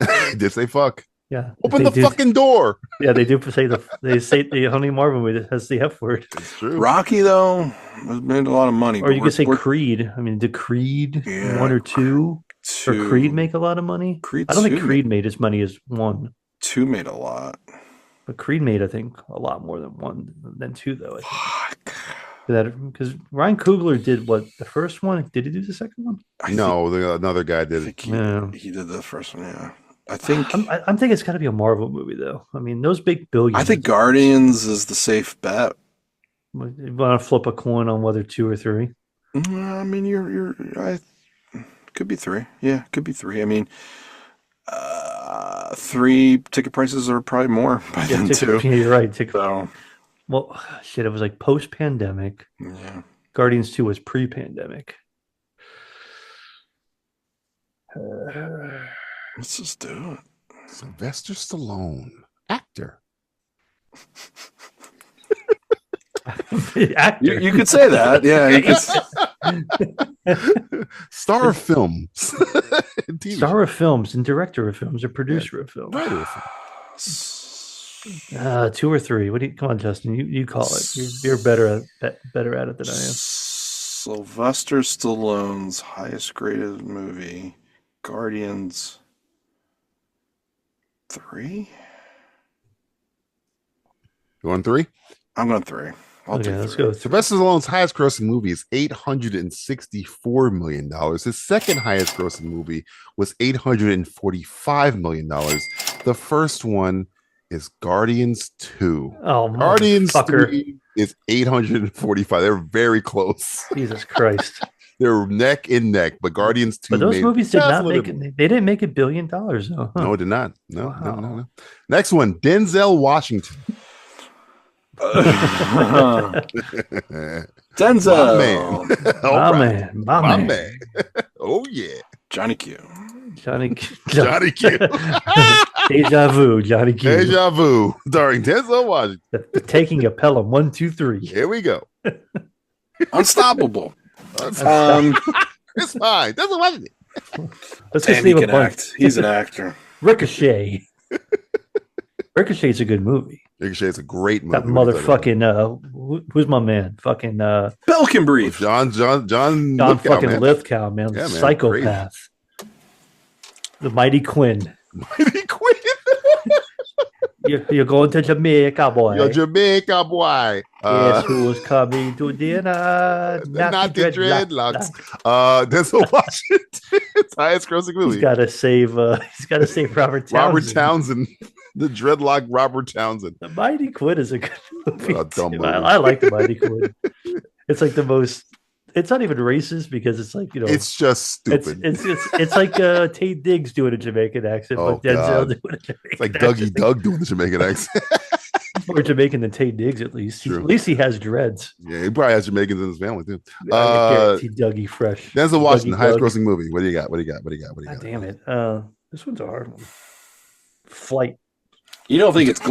Speaker 8: It did say fuck.
Speaker 9: Yeah.
Speaker 8: Open the fucking door.
Speaker 9: Yeah, they do say the Honey Marvin movie has the F word.
Speaker 8: It's true.
Speaker 10: Rocky though has made a lot of money.
Speaker 9: Or you could say Creed. I mean, did Creed 1 or 2? Or Creed make a lot of money? I don't think Creed made as money as 1.
Speaker 10: 2 made a lot.
Speaker 9: But Creed made, I think, a lot more than 2 though.
Speaker 10: Fuck.
Speaker 9: Because Ryan Coogler did what, the first one? Did he do the second one?
Speaker 8: Another guy did it.
Speaker 10: He did the first one. Yeah. I think
Speaker 9: I'm thinking it's got to be a Marvel movie, though. I mean, those big billions.
Speaker 10: I think Guardians is the safe bet.
Speaker 9: You want to flip a coin on whether 2 or 3?
Speaker 10: I mean, I could be 3. Yeah, could be 3. I mean, 3 ticket prices are probably more by then 2.
Speaker 9: Yeah, you're right.
Speaker 10: Well,
Speaker 9: shit, it was like post-pandemic.
Speaker 10: Yeah.
Speaker 9: Guardians 2 was pre-pandemic.
Speaker 10: Let's just do it.
Speaker 8: Sylvester Stallone, actor.
Speaker 9: Actor.
Speaker 10: You could say that. Yeah.
Speaker 8: Star of films.
Speaker 9: Star of films and director of films or producer of films.
Speaker 8: Writer of films.
Speaker 9: 2 or 3. Come on, Justin. You call it. You're better at it than I am.
Speaker 10: Sylvester Stallone's highest graded movie, Guardians 3?
Speaker 8: You want 3?
Speaker 10: I'm going 3. I'll do
Speaker 9: let's
Speaker 10: 3.
Speaker 9: go.
Speaker 8: Sylvester Stallone's highest grossing movie is $864 million. His second highest grossing movie was $845 million. The first one is Guardians 2.
Speaker 9: Oh,
Speaker 8: Guardians
Speaker 9: fucker.
Speaker 8: 3 is 845. They're very close.
Speaker 9: Jesus Christ.
Speaker 8: They're neck and neck, but Guardians 2
Speaker 9: But those movies did
Speaker 8: just
Speaker 9: not
Speaker 8: a
Speaker 9: make
Speaker 8: little
Speaker 9: it. They didn't make $1 billion though. Huh?
Speaker 8: No, it did not. No,
Speaker 9: Wow.
Speaker 8: no. Next one, Denzel Washington.
Speaker 10: Denzel.
Speaker 8: My man.
Speaker 9: My man.
Speaker 8: Oh, yeah.
Speaker 10: Johnny Q.
Speaker 8: Johnny Q.
Speaker 9: Deja vu, Johnny Q.
Speaker 8: Deja vu, starring Denzel Washington.
Speaker 9: The Taking a Pelham 1, 2, 3.
Speaker 8: Here we go.
Speaker 10: Unstoppable.
Speaker 8: It's fine. Denzel Washington.
Speaker 9: Let's
Speaker 10: Damn,
Speaker 9: just
Speaker 10: he
Speaker 9: name a
Speaker 10: can
Speaker 9: bunch.
Speaker 10: act. He's an actor.
Speaker 9: Ricochet. Ricochet's a good movie.
Speaker 8: Ricochet's a great movie.
Speaker 9: That motherfucking who's my man? Fucking
Speaker 10: Belkin Brief.
Speaker 8: John
Speaker 9: Lithgow, fucking
Speaker 8: man.
Speaker 9: Lithgow, man.
Speaker 8: Yeah, man,
Speaker 9: Psychopath. The Mighty Quinn.
Speaker 8: Mighty Quinn.
Speaker 9: You're going to Jamaica, boy.
Speaker 8: You're Jamaica boy.
Speaker 9: Guess who's coming to dinner?
Speaker 8: Not the dreadlocks. Denzel Washington's highest grossing movie.
Speaker 9: He's got to save Robert Townsend.
Speaker 8: Robert Townsend. The dreadlock Robert Townsend.
Speaker 9: The Mighty Quinn is a good movie.
Speaker 8: What a dumb movie.
Speaker 9: I like the Mighty Quinn. It's like the most. It's not even racist because it's like,
Speaker 8: it's just stupid.
Speaker 9: It's like Tate Diggs doing a Jamaican accent, but Denzel doing a Jamaican
Speaker 8: It's like
Speaker 9: accent.
Speaker 8: Dougie Doug doing the Jamaican accent.
Speaker 9: More Jamaican than Tate Diggs, at least. At least he has dreads.
Speaker 8: Yeah, he probably has Jamaicans in his family too.
Speaker 9: I guarantee Dougie fresh.
Speaker 8: Denzel Washington,
Speaker 9: Dougie
Speaker 8: highest
Speaker 9: Doug.
Speaker 8: grossing movie. What do you got?
Speaker 9: God damn it! This one's a hard one. Flight.
Speaker 10: You don't think it's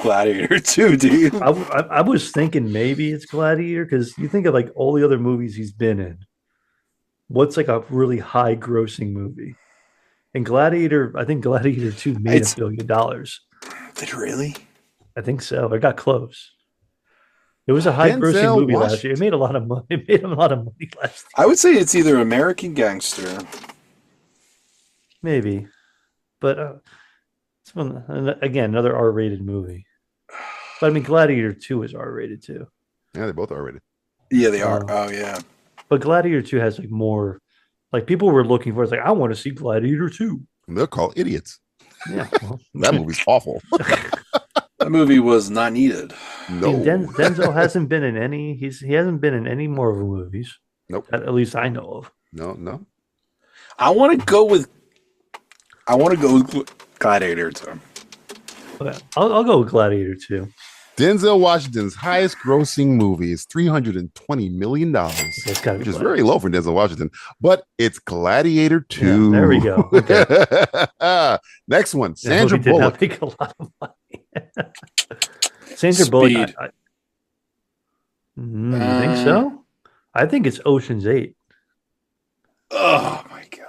Speaker 10: Gladiator 2, do you?
Speaker 9: I was thinking maybe it's Gladiator because you think of like all the other movies he's been in. What's like a really high grossing movie? And Gladiator, I think Gladiator 2 made $1 billion.
Speaker 10: Did it really?
Speaker 9: I think so. I got close. It was a high grossing movie last year. It made a lot of money. It made a lot of money last year.
Speaker 10: I would say it's either American Gangster.
Speaker 9: Maybe. But it's one, again, another R-rated movie. But I mean, Gladiator 2 is R-rated too.
Speaker 8: Yeah, they both are R-rated.
Speaker 10: Yeah, they are. Oh, yeah.
Speaker 9: But Gladiator 2 has like more, like people were looking for. It's like, I want to see Gladiator 2.
Speaker 8: And they're called idiots.
Speaker 9: Yeah, well,
Speaker 8: that movie's awful.
Speaker 10: That movie was not needed.
Speaker 8: No,
Speaker 9: I mean, Denzel hasn't been in any. He hasn't been in any Marvel movies.
Speaker 8: Nope.
Speaker 9: At least I know of.
Speaker 8: No.
Speaker 10: I want to go with Gladiator 2.
Speaker 9: Okay, I'll go with Gladiator 2.
Speaker 8: Denzel Washington's highest grossing movie is $320 million, which is very low for Denzel Washington, but it's Gladiator 2.
Speaker 9: Yeah, there we go. Okay.
Speaker 8: Next one, Sandra
Speaker 9: Did not
Speaker 8: Bullock.
Speaker 9: make a lot of money. Sandra Bullock. You think so? I think it's Ocean's 8.
Speaker 10: Oh my god.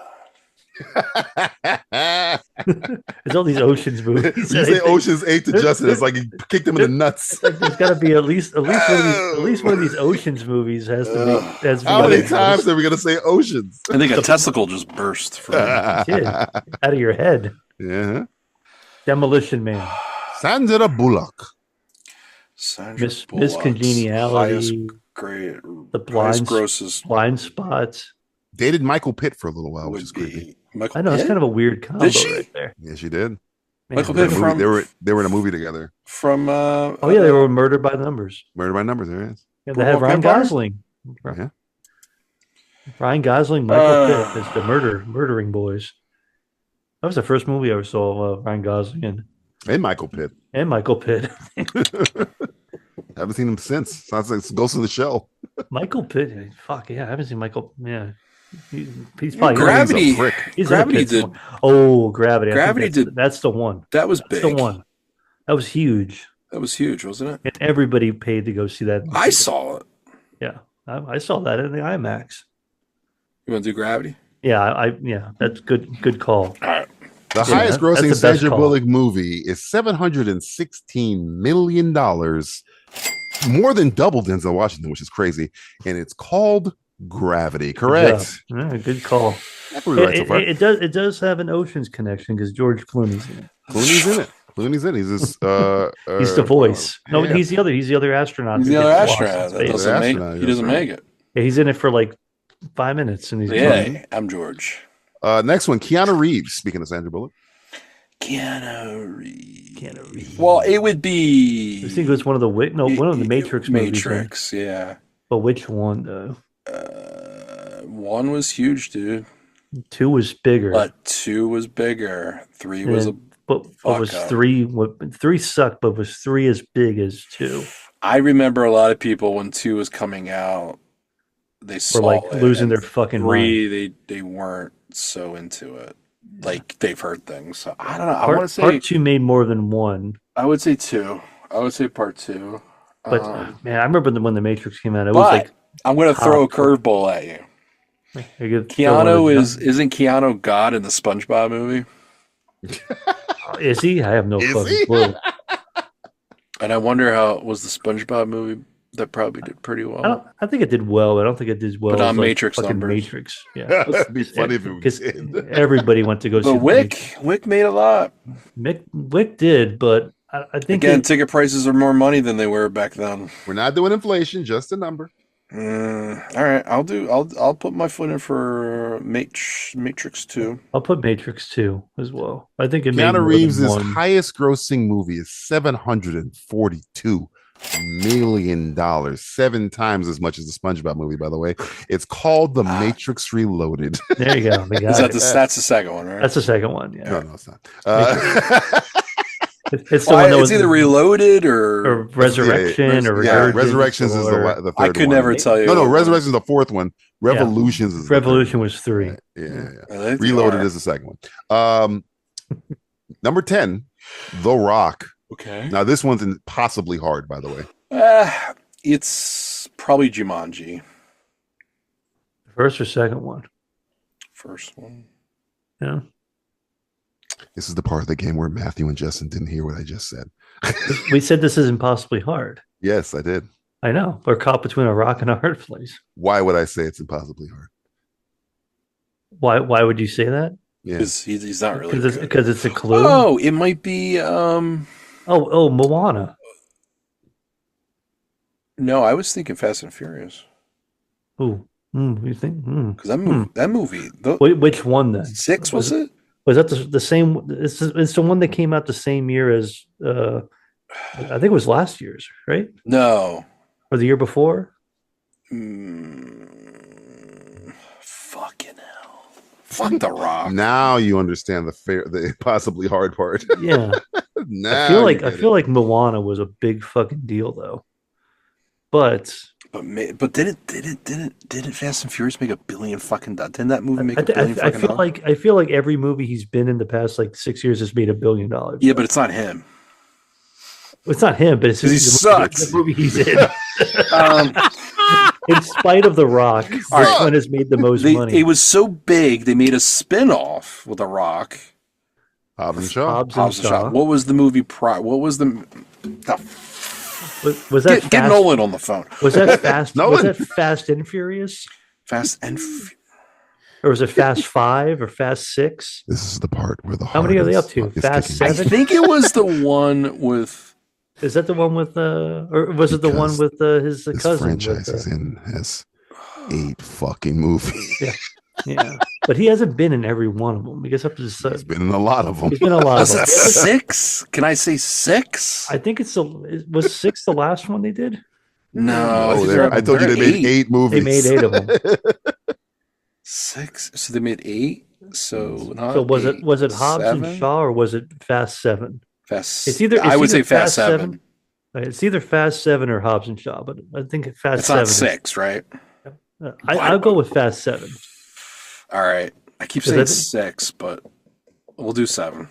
Speaker 9: There's all these Oceans movies.
Speaker 8: You say Ocean's 8 to Justin, it's like you kicked him in the nuts.
Speaker 9: Like there's got to be at least one of these Oceans movies has to be.
Speaker 8: How many times are we gonna say Oceans?
Speaker 10: I think a testicle just burst from
Speaker 9: out of your head.
Speaker 8: Yeah.
Speaker 9: Demolition Man.
Speaker 8: Sandra Bullock.
Speaker 9: Miss Congeniality.
Speaker 10: Great.
Speaker 9: The blind spots.
Speaker 8: Dated Michael Pitt for a little while, which is creepy.
Speaker 9: I know, it's kind of a weird combo right there.
Speaker 8: Yeah, she did.
Speaker 10: Michael Pitt from
Speaker 8: they were in a movie together.
Speaker 10: From
Speaker 9: oh yeah, they were Murdered by Numbers.
Speaker 8: Murdered by Numbers, there it is.
Speaker 9: Yeah, they had Ryan Gosling.
Speaker 8: Yeah.
Speaker 9: Ryan Gosling, Michael Pitt is the murdering boys. That was the first movie I ever saw Ryan Gosling in.
Speaker 8: And Michael Pitt. Haven't seen him since. Sounds like Ghost in the Shell.
Speaker 9: Michael Pitt. Fuck yeah, I haven't seen Michael. Yeah. He's probably
Speaker 10: Gravity.
Speaker 9: He's
Speaker 10: Gravity did.
Speaker 9: Oh, Gravity.
Speaker 10: Gravity did.
Speaker 9: That's the one.
Speaker 10: That was big.
Speaker 9: That's the one. That was huge.
Speaker 10: That was huge, wasn't it?
Speaker 9: And everybody paid to go see that.
Speaker 10: I saw it.
Speaker 9: Yeah, I saw that in the IMAX.
Speaker 10: You want to do Gravity?
Speaker 9: Yeah, yeah, that's good. Good call.
Speaker 10: All right.
Speaker 8: The highest grossing Sandra Bullock movie is $716 million. more than double Denzel Washington, which is crazy. And it's called Gravity. Correct.
Speaker 9: Good call. It does have an Ocean's connection because George Clooney's in it.
Speaker 8: Clooney's in it. He's this,
Speaker 9: he's the voice. No, he's the other astronaut.
Speaker 10: He's the other astronaut. He doesn't make it.
Speaker 9: Yeah, he's in it for like 5 minutes, and he's
Speaker 10: I'm George.
Speaker 8: Next one, Keanu Reeves. Speaking of Sandra Bullock.
Speaker 10: Keanu Reeves. Well, it would be.
Speaker 9: I think it was one of the Matrix movies.
Speaker 10: Matrix, yeah.
Speaker 9: But which one though?
Speaker 10: 1 was huge, dude.
Speaker 9: 2 was bigger.
Speaker 10: But 2 was bigger. 3 was
Speaker 9: But was 3? 3 sucked, but was 3 as big as 2?
Speaker 10: I remember a lot of people when 2 was coming out. They saw
Speaker 9: like losing their fucking
Speaker 10: 3,
Speaker 9: mind.
Speaker 10: They weren't so into it. Like they've heard things. So I don't know.
Speaker 9: I
Speaker 10: want to say
Speaker 9: part 2 made more than 1.
Speaker 10: I would say 2. I would say part 2.
Speaker 9: But man, I remember when the Matrix came out. It was like
Speaker 10: I'm going to throw a curveball at you. Isn't Keanu God in the SpongeBob movie?
Speaker 9: Is he? I have no fucking clue.
Speaker 10: And I wonder how was the SpongeBob movie that probably did pretty well.
Speaker 9: I think it did well. I don't think it did well.
Speaker 10: But on Matrix numbers.
Speaker 9: Matrix, yeah.
Speaker 8: It'd be funny if it was
Speaker 9: everybody went to go see.
Speaker 10: But Wick made a lot.
Speaker 9: Wick did, but I think
Speaker 10: ticket prices are more money than they were back then.
Speaker 8: We're not doing inflation, just a number.
Speaker 10: All right, I'll put my foot in for Matrix 2.
Speaker 9: I'll put Matrix 2 as well. I think it
Speaker 8: Keanu Reeves' highest grossing movie is $742 million, 7 times as much as the SpongeBob movie, by the way. It's called The Matrix Reloaded.
Speaker 9: There you go.
Speaker 10: That's the second one, right?
Speaker 9: That's the second one, yeah.
Speaker 8: No, it's not.
Speaker 9: It's the one that was
Speaker 10: either Reloaded or
Speaker 9: Resurrection or
Speaker 8: Resurrections is the third one.
Speaker 10: I could never tell you.
Speaker 8: No, Resurrection is the fourth one. Revolutions is
Speaker 9: Revolution was 3.
Speaker 8: Yeah. Reloaded is the second one. Number 10, The Rock.
Speaker 10: Okay.
Speaker 8: Now this one's impossibly hard, by the way.
Speaker 10: It's probably Jumanji.
Speaker 9: First or second one?
Speaker 10: First one.
Speaker 9: Yeah.
Speaker 8: This is the part of the game where Matthew and Justin didn't hear what I just said.
Speaker 9: We said this is impossibly hard.
Speaker 8: Yes, I did.
Speaker 9: I know. We're caught between a rock and a hard place.
Speaker 8: Why would I say it's impossibly hard?
Speaker 9: Why would you say that?
Speaker 10: Because he's not really
Speaker 9: because it's a clue.
Speaker 10: Oh, it might be
Speaker 9: Moana.
Speaker 10: No, I was thinking Fast and Furious.
Speaker 9: Ooh. You think?
Speaker 10: Because that movie.
Speaker 9: Which one then?
Speaker 10: 6 was it?
Speaker 9: Was that the same? It's the one that came out the same year as I think it was last year's, right?
Speaker 10: No.
Speaker 9: Or the year before?
Speaker 10: Fucking hell. Fuck The Rock.
Speaker 8: Now you understand the possibly hard part.
Speaker 9: Yeah. I feel like Moana was a big fucking deal though. But didn't Fast and Furious make $1 billion fucking? Didn't that movie make $1 billion? I feel like every movie he's been in the past like 6 years has made $1 billion.
Speaker 10: Yeah, but it's not him.
Speaker 9: It's not him, but it's
Speaker 10: he sucks.
Speaker 9: The movie he's in. In spite of The Rock, this one has made the most money.
Speaker 10: It was so big they made a spin-off with The Rock.
Speaker 8: Hobbs and Shaw.
Speaker 10: What was the movie prior? What was the
Speaker 9: was that
Speaker 10: get Nolan on the phone?
Speaker 9: Was that Fast? Was that Fast and Furious? Or was it Fast 5 or Fast 6?
Speaker 8: This is the part where
Speaker 9: how many are they up to? Fast 7?
Speaker 10: I think it was the one with.
Speaker 9: Is that the one with or was it the one with his cousin?
Speaker 8: Franchise has 8 fucking movies.
Speaker 9: Yeah. But he hasn't been in every one of them. He gets up to
Speaker 8: he's been in a lot of them.
Speaker 9: He's been in a lot of them.
Speaker 10: 6? Can I say 6?
Speaker 9: I think was 6 the last one they did?
Speaker 10: No,
Speaker 8: I told you they made 8 movies.
Speaker 9: They made 8 of them.
Speaker 10: 6. So they made 8. So
Speaker 9: was it Hobbs and Shaw or was it Fast 7?
Speaker 10: I would say Fast 7.
Speaker 9: It's either Fast 7 or Hobbs and Shaw, but I think Fast
Speaker 10: it's
Speaker 9: 7.
Speaker 10: It's not 6, right?
Speaker 9: I'll go with Fast 7.
Speaker 10: All right. I keep saying 6, but we'll do 7.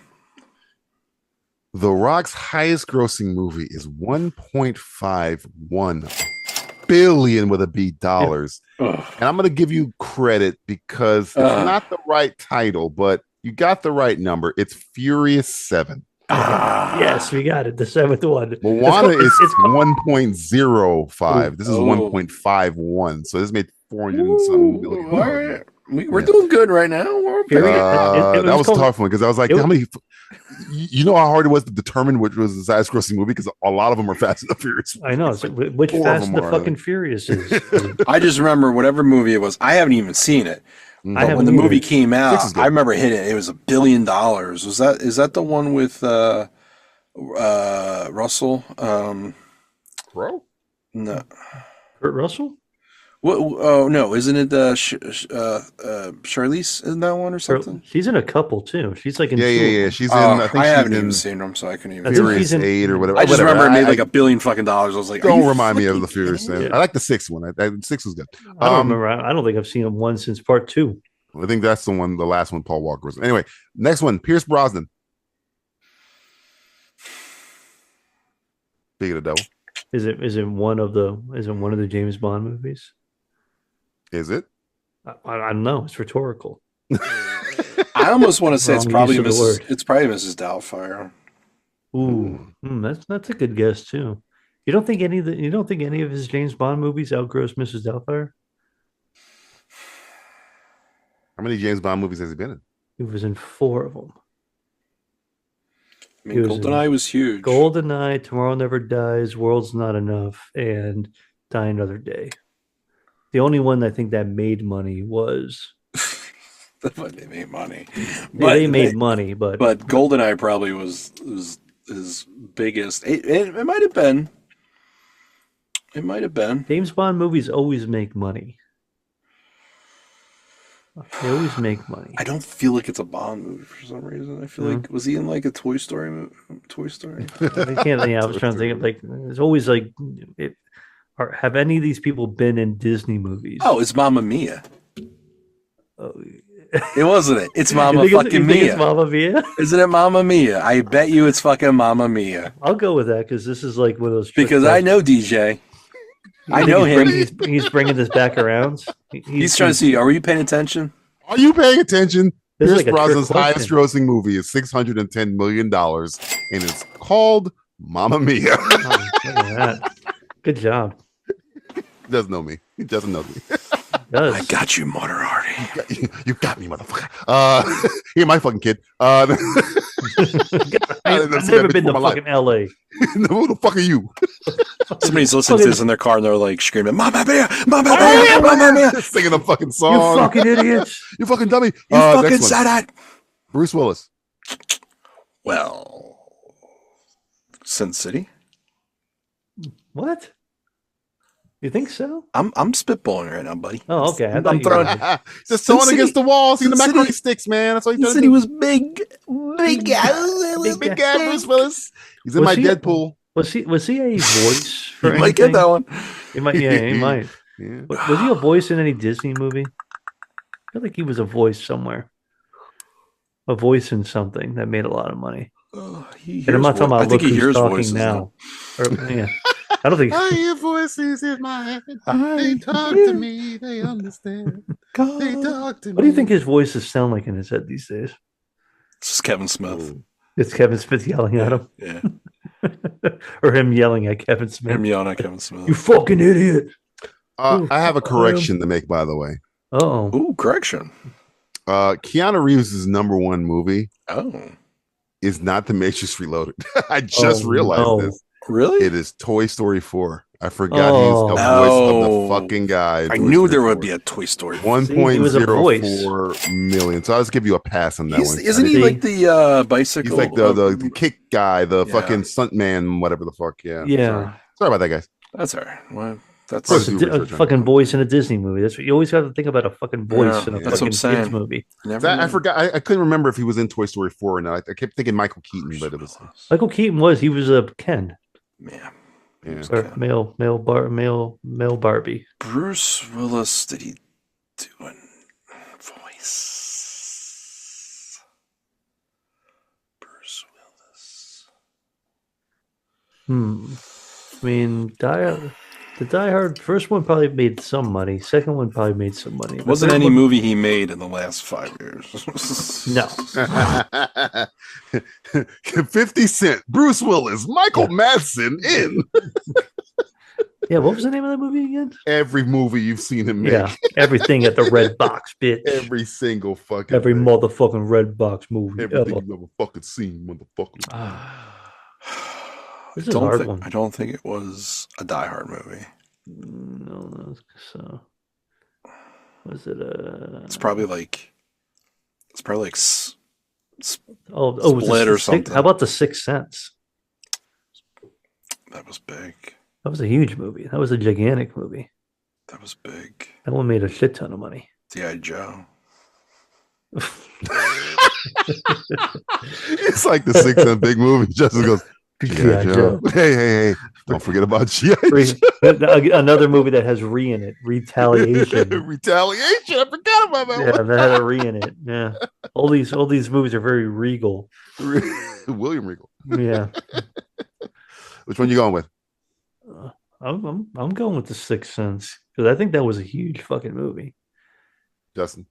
Speaker 8: The Rock's highest grossing movie is $1.51 billion with a B dollars. And I'm going to give you credit because it's not the right title, but you got the right number. It's Furious 7.
Speaker 9: Yes, we got it. The seventh one.
Speaker 8: Moana is
Speaker 9: it's
Speaker 8: 1.05. This is 1.51. So this made 400 and something million.
Speaker 10: All right. We're doing good right now.
Speaker 8: That was a tough one because I was like, how many? You know how hard it was to determine which was the highest grossing movie because a lot of them are Fast and the Furious.
Speaker 9: I know. So which Fast and the fucking Furious is?
Speaker 10: I just remember whatever movie it was. I haven't even seen it. But when the movie came out, I remember hitting it. It was $1 billion. Is that the one with Russell?
Speaker 8: Bro?
Speaker 10: No.
Speaker 9: Kurt Russell?
Speaker 10: What? Oh no! Isn't it Charlize in that one or something?
Speaker 9: She's in a couple too. She's like in
Speaker 8: yeah. She's in. I think
Speaker 10: I haven't
Speaker 8: she's
Speaker 10: even
Speaker 8: in
Speaker 10: seen them, so I couldn't even.
Speaker 8: Furious 8 or whatever.
Speaker 10: I just remember it made like $1 billion fucking dollars. I was like,
Speaker 8: don't remind me of the Furious. I like the sixth one. 6 was good.
Speaker 9: I don't remember. I don't think I've seen him one since part 2.
Speaker 8: I think that's the last one Paul Walker was. Anyway, next one, Pierce Brosnan. Speaking of the devil.
Speaker 9: Is it one of the James Bond movies?
Speaker 8: Is it?
Speaker 9: I don't know. It's rhetorical.
Speaker 10: I almost want to say it's probably Mrs. Doubtfire.
Speaker 9: Ooh, that's a good guess too. You don't think any of his James Bond movies outgross Mrs. Doubtfire?
Speaker 8: How many James Bond movies has he been in?
Speaker 9: He was in 4 of them.
Speaker 10: I mean, GoldenEye was huge.
Speaker 9: GoldenEye, Tomorrow Never Dies, World's Not Enough, and Die Another Day. The only one I think that made money was.
Speaker 10: They made money.
Speaker 9: They made money, but
Speaker 10: GoldenEye probably was his biggest. It might have been. It might have been.
Speaker 9: James Bond movies always make money. They always make money.
Speaker 10: I don't feel like it's a Bond movie for some reason. I feel like, was he in like a Toy Story movie? Toy Story?
Speaker 9: I can't. Yeah, I was trying to think of like. It's always like. Have any of these people been in Disney movies?
Speaker 10: Oh, it's Mamma Mia.
Speaker 9: Oh,
Speaker 10: it wasn't it. It's Mamma fucking Mia.
Speaker 9: It's Mamma Mia.
Speaker 10: Isn't it Mamma Mia? I bet you it's fucking Mamma Mia.
Speaker 9: I'll go with that because this is like one of those.
Speaker 10: Because I know DJ. I know him.
Speaker 9: He's bringing this back around.
Speaker 10: He's trying to see. Are you paying attention?
Speaker 8: Are you paying attention? Pierce
Speaker 9: like
Speaker 8: Brosnan's highest grossing movie is $610 million, and it's called Mamma Mia.
Speaker 9: Oh, look at that. Good job.
Speaker 8: He doesn't know me. He doesn't know me.
Speaker 10: I got you, Moriarty.
Speaker 8: You got me, motherfucker. You're my fucking kid.
Speaker 9: I've never been to fucking LA.
Speaker 8: Who the fuck are you?
Speaker 10: Somebody's listening to this in their car and they're like screaming, Mamma Mia, Mamma Mia, Mamma Mia.
Speaker 8: Singing a fucking song.
Speaker 9: You fucking idiots.
Speaker 8: You fucking dummy.
Speaker 10: You fucking said that.
Speaker 8: Bruce Willis.
Speaker 10: Well, Sin City.
Speaker 9: What? You think so?
Speaker 10: I'm spitballing right now, buddy.
Speaker 9: Oh, okay.
Speaker 10: I'm throwing
Speaker 8: just throwing against the wall, seeing the macaroni sticks, man. That's what
Speaker 10: he said. He was big guy.
Speaker 8: Big guy, Bruce Willis. He's in my Deadpool.
Speaker 9: Was he a voice for anything?
Speaker 10: Might get that one.
Speaker 9: He might. Yeah, he might. Yeah. Was he a voice in any Disney movie? I feel like he was a voice somewhere. A voice in something that made a lot of money. And I'm not talking about look who's talking now. Yeah. I don't think.
Speaker 8: I hear voices in my head. They talk to me. They understand. They talk to me.
Speaker 9: What do you think his voices sound like in his head these days?
Speaker 10: It's just Kevin Smith.
Speaker 9: It's Kevin Smith yelling at him.
Speaker 10: Yeah.
Speaker 9: Or him yelling at Kevin Smith.
Speaker 10: Him yelling at Kevin Smith.
Speaker 9: You fucking idiot.
Speaker 8: I have a correction to make, by the way.
Speaker 9: Oh.
Speaker 10: Ooh, correction.
Speaker 8: Keanu Reeves' #1 movie is not The Matrix Reloaded. I just realized this.
Speaker 10: Really?
Speaker 8: It is Toy Story 4. I forgot he's the voice of the fucking guy.
Speaker 10: I knew there would be a Toy Story
Speaker 8: 1.04 million. So I'll just give you a pass on that one.
Speaker 10: Isn't he like the bicycle?
Speaker 8: He's like the kick guy, the fucking stunt man, whatever the fuck. Yeah.
Speaker 9: Yeah.
Speaker 8: Sorry about that, guys.
Speaker 10: That's all right. Well, that's
Speaker 9: a fucking voice in a Disney movie. That's what you always have to think about, a fucking voice in a fucking kids movie.
Speaker 8: I forgot. I couldn't remember if he was in Toy Story 4 or not. I kept thinking Michael Keaton, but it was
Speaker 9: Michael Keaton. He was a Ken.
Speaker 10: Yeah.
Speaker 9: Male Barbie.
Speaker 10: Bruce Willis, did he do a voice? Bruce Willis.
Speaker 9: I mean, the Die Hard first one probably made some money. Second one probably made some money.
Speaker 10: Wasn't any movie he made in the last 5 years.
Speaker 9: No.
Speaker 8: 50 Cent, Bruce Willis, Michael Madsen in
Speaker 9: Yeah, what was the name of that movie again?
Speaker 8: every movie you've seen him make.
Speaker 9: Yeah, everything at the Red Box, bitch.
Speaker 8: Every single fucking
Speaker 9: Every
Speaker 8: thing.
Speaker 9: motherfucking Red Box movie.
Speaker 8: Everything
Speaker 9: ever.
Speaker 8: you've ever fucking seen, motherfucker.
Speaker 9: This is a hard one.
Speaker 10: I don't think it was a Die Hard movie.
Speaker 9: No, so was it
Speaker 10: It's probably like
Speaker 9: was
Speaker 10: Split or something.
Speaker 9: How about The Sixth Sense?
Speaker 10: That was big.
Speaker 9: That was a huge movie. That was a gigantic movie.
Speaker 10: That was big.
Speaker 9: That one made a shit ton of money.
Speaker 10: G.I. Joe.
Speaker 8: It's like the Sixth Sense big movie. Justin goes, G.I. Joe. Hey. Don't forget about G.I. Joe.
Speaker 9: Another movie that has re in it. Retaliation.
Speaker 8: Retaliation. I forgot about that one.
Speaker 9: Yeah, that had a re in it. Yeah. All these movies are very regal.
Speaker 8: William Regal.
Speaker 9: Yeah.
Speaker 8: Which one you going with?
Speaker 9: I'm going with The Sixth Sense because I think that was a huge fucking movie.
Speaker 8: Justin.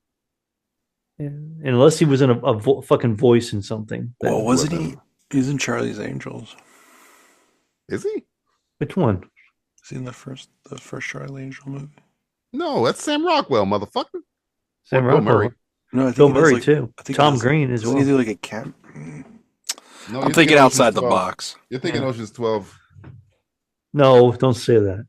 Speaker 9: Yeah. Unless he was in a fucking voice in something.
Speaker 10: Well, wasn't he? He's in Charlie's Angels.
Speaker 8: Is he?
Speaker 9: Which one?
Speaker 10: Is he in the first Charlie Angel movie?
Speaker 8: No, that's Sam Rockwell, motherfucker.
Speaker 9: Sam
Speaker 8: Bill
Speaker 9: Rockwell.
Speaker 8: Murray.
Speaker 10: No, I think
Speaker 9: Bill Murray too. Tom Green as well.
Speaker 10: Doesn't he do like a camp?
Speaker 8: No,
Speaker 10: I'm thinking outside the box.
Speaker 8: You're thinking Ocean's 12.
Speaker 9: No, don't say that.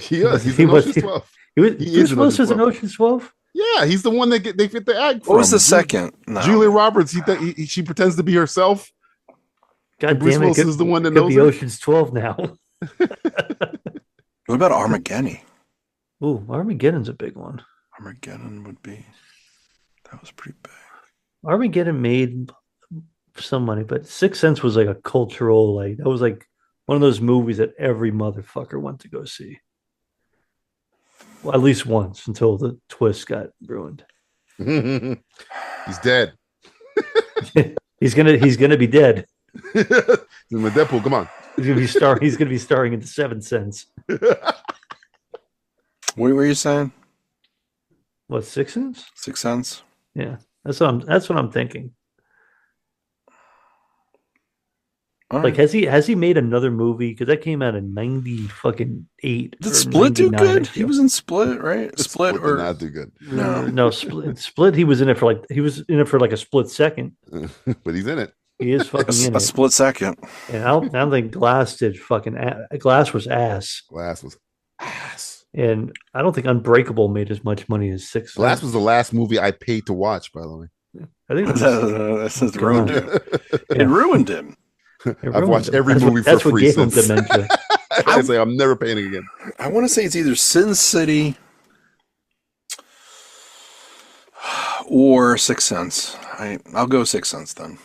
Speaker 8: He is. He's in Ocean's 12.
Speaker 9: Bruce Willis was in Ocean's 12?
Speaker 8: Yeah, he's the one that they fit the act from.
Speaker 10: What was the second? No.
Speaker 8: Julia Roberts. She pretends to be herself.
Speaker 9: God
Speaker 8: Bruce
Speaker 9: damn it.
Speaker 8: Willis is the one that
Speaker 9: could
Speaker 8: knows
Speaker 9: be
Speaker 8: her.
Speaker 9: Ocean's 12 now.
Speaker 10: What about Armageddon?
Speaker 9: Ooh, Armageddon's a big one.
Speaker 10: Armageddon would be. That was pretty big.
Speaker 9: Armageddon made some money, but Sixth Sense was like a cultural, that was like one of those movies that every motherfucker went to go see. Well, at least once until the twist got ruined.
Speaker 8: He's dead.
Speaker 9: He's gonna be dead.
Speaker 8: In Deadpool, come on.
Speaker 9: He's gonna be starring in The Seventh Sense.
Speaker 10: What were you saying?
Speaker 9: What, Sixth Sense?
Speaker 10: Sixth Sense?
Speaker 9: Yeah, that's what I'm thinking.
Speaker 10: All
Speaker 9: Like,
Speaker 10: right.
Speaker 9: has he made another movie? Because that came out in 98.
Speaker 10: Did Split do
Speaker 9: 99,
Speaker 10: good? He was in Split, right? Split
Speaker 8: did
Speaker 10: or
Speaker 8: not do good.
Speaker 10: no?
Speaker 9: Split. He was in it for like a split second.
Speaker 8: But he's in it.
Speaker 9: He is fucking in
Speaker 10: A
Speaker 9: it.
Speaker 10: split second.
Speaker 9: And I don't think Glass did fucking. Glass was ass.
Speaker 8: Glass was ass.
Speaker 9: And I don't think Unbreakable made as much money as Six.
Speaker 8: Glass was the last movie I paid to watch, by the way.
Speaker 9: I think
Speaker 10: That's ruined him. It ruined him.
Speaker 8: I've watched every
Speaker 9: That's
Speaker 8: movie
Speaker 9: what, that's
Speaker 8: for
Speaker 9: what
Speaker 8: free
Speaker 9: gave him
Speaker 8: since.
Speaker 9: dementia.
Speaker 8: I say I'm never paying again.
Speaker 10: I want to say it's either Sin City or Sixth Sense. I'll go Sixth Sense then.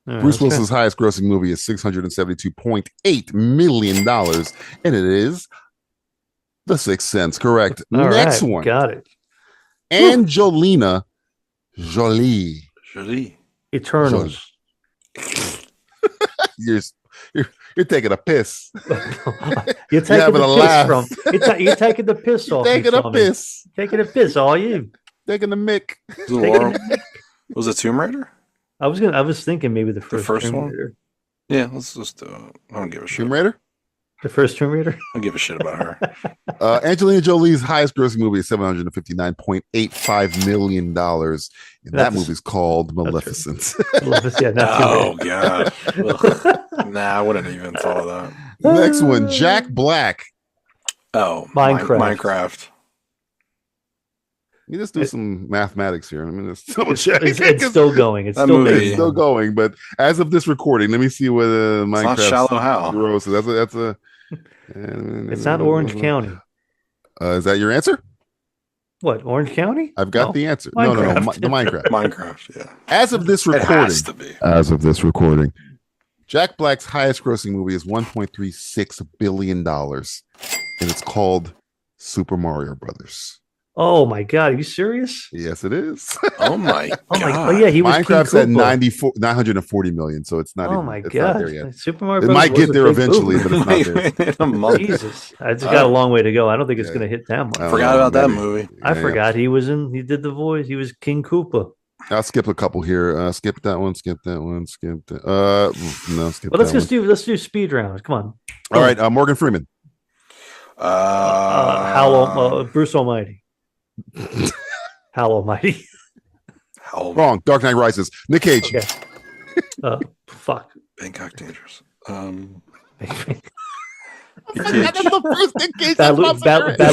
Speaker 8: Bruce Willis's highest grossing movie is $672.8 million, and it is The Sixth Sense. Correct.
Speaker 9: All
Speaker 8: Next
Speaker 9: right,
Speaker 8: one.
Speaker 9: got it.
Speaker 8: Angelina Jolie.
Speaker 9: Eternals.
Speaker 8: You're taking a piss.
Speaker 9: You're taking
Speaker 8: having
Speaker 9: the
Speaker 8: a
Speaker 9: piss
Speaker 8: laugh.
Speaker 9: from. You're taking the piss off.
Speaker 8: Taking a piss.
Speaker 9: Taking a piss. All you.
Speaker 8: Taking the mick.
Speaker 10: Was it Tomb Raider?
Speaker 9: I was thinking maybe the first Tomb
Speaker 10: one?
Speaker 9: Raider.
Speaker 10: Yeah, let's just do it. I don't give a shit.
Speaker 8: Tomb Raider?
Speaker 9: The first Tomb Raider?
Speaker 10: I don't give a shit about her.
Speaker 8: Angelina Jolie's highest grossing movie is $759.85 million. And that movie's called Maleficent.
Speaker 9: Yeah, not Tomb Raider.
Speaker 10: God. Nah, I wouldn't even thought of that.
Speaker 8: Next one, Jack Black.
Speaker 10: Oh,
Speaker 9: Minecraft.
Speaker 8: Let me just do some mathematics here. I mean, it's
Speaker 9: It's still going. It's
Speaker 10: That
Speaker 9: still
Speaker 10: movie-
Speaker 9: making
Speaker 8: It's still going, but as of this recording, let me see what Minecraft
Speaker 10: not Shallow Hal.
Speaker 8: gross. So that's a.
Speaker 9: It's not Orange County.
Speaker 8: Is that your answer?
Speaker 9: What, Orange County?
Speaker 8: I've got
Speaker 9: No.
Speaker 8: the answer.
Speaker 9: Minecraft.
Speaker 8: No, the Minecraft.
Speaker 10: Minecraft, yeah.
Speaker 8: As of this
Speaker 10: It
Speaker 8: recording,
Speaker 10: has to be.
Speaker 8: Jack Black's highest grossing movie is $1.36 billion, and it's called Super Mario Brothers.
Speaker 9: Oh my God, are you serious?
Speaker 8: Yes, it is.
Speaker 10: Oh my god.
Speaker 9: Oh yeah, he was
Speaker 8: Minecraft's
Speaker 9: King
Speaker 8: at
Speaker 9: Koopa.
Speaker 8: 940 million, so it's not.
Speaker 9: Oh
Speaker 8: even,
Speaker 9: my
Speaker 8: it's not there
Speaker 9: God,
Speaker 8: yet.
Speaker 9: Super Mario
Speaker 8: It
Speaker 9: Brothers
Speaker 8: might
Speaker 9: was
Speaker 8: get
Speaker 9: a
Speaker 8: there
Speaker 9: big
Speaker 8: eventually,
Speaker 9: movie.
Speaker 8: but it's not there.
Speaker 10: In a month.
Speaker 9: Jesus, it's got a long way to go. I don't think it's going to hit that much.
Speaker 8: I don't
Speaker 10: Forgot
Speaker 8: know,
Speaker 10: about that
Speaker 8: maybe.
Speaker 10: movie.
Speaker 9: I forgot he did the voice. He was King Koopa.
Speaker 8: I'll skip a couple here. Skip that one. Skip that one. Skip that. No, skip.
Speaker 9: Well, let's do speed round. Come on.
Speaker 8: All right, Morgan Freeman.
Speaker 9: Bruce Almighty. Hal Almighty.
Speaker 8: Wrong. Dark Knight Rises. Nick Cage.
Speaker 9: Okay. Fuck.
Speaker 10: Bangkok Dangerous.
Speaker 8: That's the first Nick Cage.
Speaker 9: Bad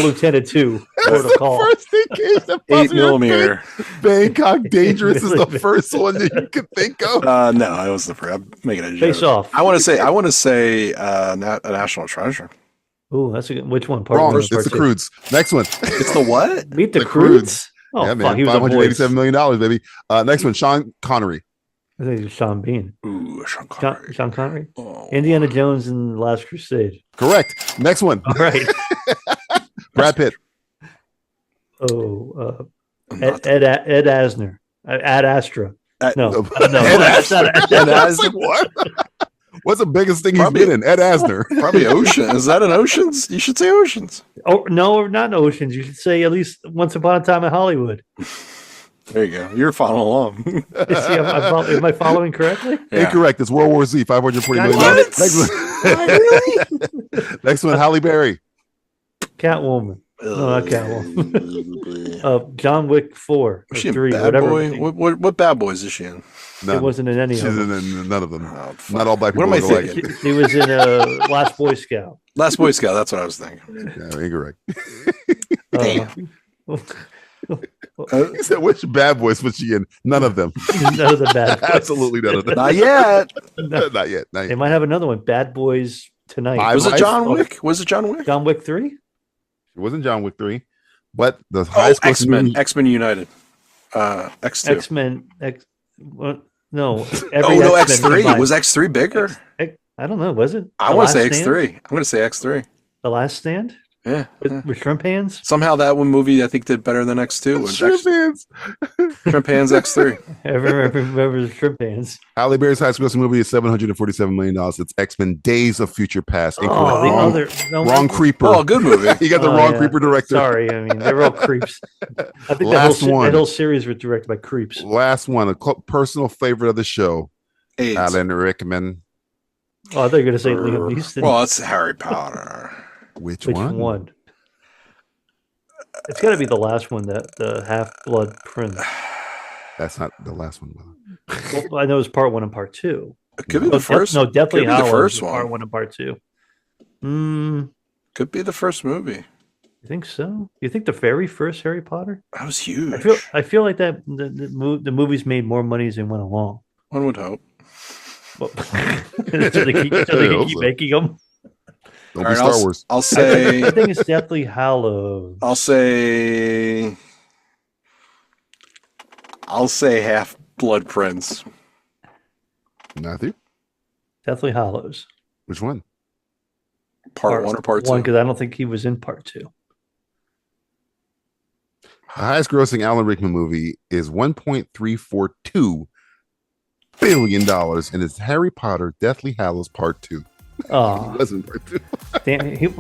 Speaker 9: Lieutenant 2.
Speaker 8: That's the first Nick Cage. That
Speaker 10: 8mm.
Speaker 8: Bangkok Dangerous is the first one that you could think of.
Speaker 10: No, I was the first. I'm making a joke.
Speaker 9: Face Off.
Speaker 10: I want to say a National Treasure.
Speaker 9: Ooh, that's a good. Which one? Part
Speaker 8: Wrong.
Speaker 9: one,
Speaker 8: It's
Speaker 9: part
Speaker 8: the
Speaker 9: two?
Speaker 8: Croods. Next one.
Speaker 10: It's the what?
Speaker 9: Meet the
Speaker 8: The
Speaker 9: Croods. Oh,
Speaker 8: yeah,
Speaker 9: fuck.
Speaker 8: man.
Speaker 9: He was a voice.
Speaker 8: $587 million, baby. Next one. Sean Connery.
Speaker 9: I think it was Sean Bean.
Speaker 10: Ooh, Sean Connery.
Speaker 9: Sean Connery.
Speaker 10: Oh.
Speaker 9: Indiana Jones and the Last Crusade.
Speaker 8: Correct. Next one.
Speaker 9: All right.
Speaker 8: Brad Pitt.
Speaker 9: Ed Asner. Ad Astra. No.
Speaker 8: Ed Asner. What? What's the biggest thing he's been in? Ed Asner.
Speaker 10: Probably Ocean. Is that an Oceans? You should say Oceans.
Speaker 9: Oh no, not Oceans. You should say at least Once Upon a Time in Hollywood.
Speaker 10: There you go. You're following along.
Speaker 9: Am I following correctly?
Speaker 8: Yeah. Incorrect. It's World War Z. $540 million. Next one. Next one. Halle Berry.
Speaker 9: Catwoman. No, not Catwoman. John Wick 4.
Speaker 10: Was she in
Speaker 9: 3,
Speaker 10: Bad
Speaker 9: whatever.
Speaker 10: Boy? What Bad Boys is she in?
Speaker 8: None.
Speaker 9: It wasn't in any
Speaker 8: She's
Speaker 9: of them.
Speaker 8: in none of them. Not all black people.
Speaker 10: What am I thinking?
Speaker 9: He was in Last Boy Scout.
Speaker 10: Last Boy Scout. That's what I was thinking.
Speaker 8: Yeah, incorrect.
Speaker 10: Damn.
Speaker 8: He said, which bad boys was she in? None of them.
Speaker 9: None of the bad boys.
Speaker 8: Absolutely none of them.
Speaker 10: Not yet.
Speaker 8: Not yet.
Speaker 9: They might have another one. Bad Boys Tonight.
Speaker 10: Was it John Wick? Was it John Wick?
Speaker 9: John Wick 3?
Speaker 8: It wasn't John Wick 3, but the highest
Speaker 10: X-Men. X-Men United. X2.
Speaker 9: X-Men. No.
Speaker 10: X3. Was X3 bigger?
Speaker 9: I don't know. Was it?
Speaker 10: I want to say X3. I'm going to say X3.
Speaker 9: The Last Stand?
Speaker 10: Yeah.
Speaker 9: With shrimp hands?
Speaker 10: Somehow that one movie I think did better than X2.
Speaker 8: Shrimp hands.
Speaker 10: Shrimp hands X3.
Speaker 9: Remember the shrimp hands.
Speaker 8: Halle Berry's highest grossing movie is $747 million. It's X-Men Days of Future Past. Wrong creeper.
Speaker 10: Oh, good movie.
Speaker 8: You got the wrong creeper director.
Speaker 9: Sorry. I mean, they're all creeps. I think
Speaker 8: Last
Speaker 9: that
Speaker 8: one.
Speaker 9: whole series was directed by creeps.
Speaker 8: Last one. A personal favorite of the show.
Speaker 10: AIDS.
Speaker 8: Alan Rickman.
Speaker 9: Oh, I thought you were going to say Liam Neeson.
Speaker 10: Well, it's Harry Potter.
Speaker 8: Which one?
Speaker 9: It's got to be the last one, the Half-Blood Prince.
Speaker 8: That's not the last one.
Speaker 9: Well, I know it's part 1 and part 2.
Speaker 10: It could be the first.
Speaker 9: No, definitely
Speaker 10: could be the first one.
Speaker 9: Part 1 and part 2.
Speaker 10: Could be the first movie.
Speaker 9: You think so? You think the very first Harry Potter?
Speaker 10: That was huge.
Speaker 9: I feel like that the movies made more money as they went along.
Speaker 10: One would hope.
Speaker 9: Well, so they can keep making them.
Speaker 8: Don't be Star Wars.
Speaker 10: I'll say.
Speaker 9: I think it's Deathly Hallows.
Speaker 10: I'll say Half-Blood Prince.
Speaker 8: Matthew?
Speaker 9: Deathly Hallows.
Speaker 8: Which one?
Speaker 10: Part 1 or part 2?
Speaker 9: Because I don't think he was in part 2.
Speaker 8: The highest grossing Alan Rickman movie is $1.342 billion, and it's Harry Potter Deathly Hallows Part 2.
Speaker 9: Oh,
Speaker 8: It wasn't Part 2.
Speaker 9: damn! I think it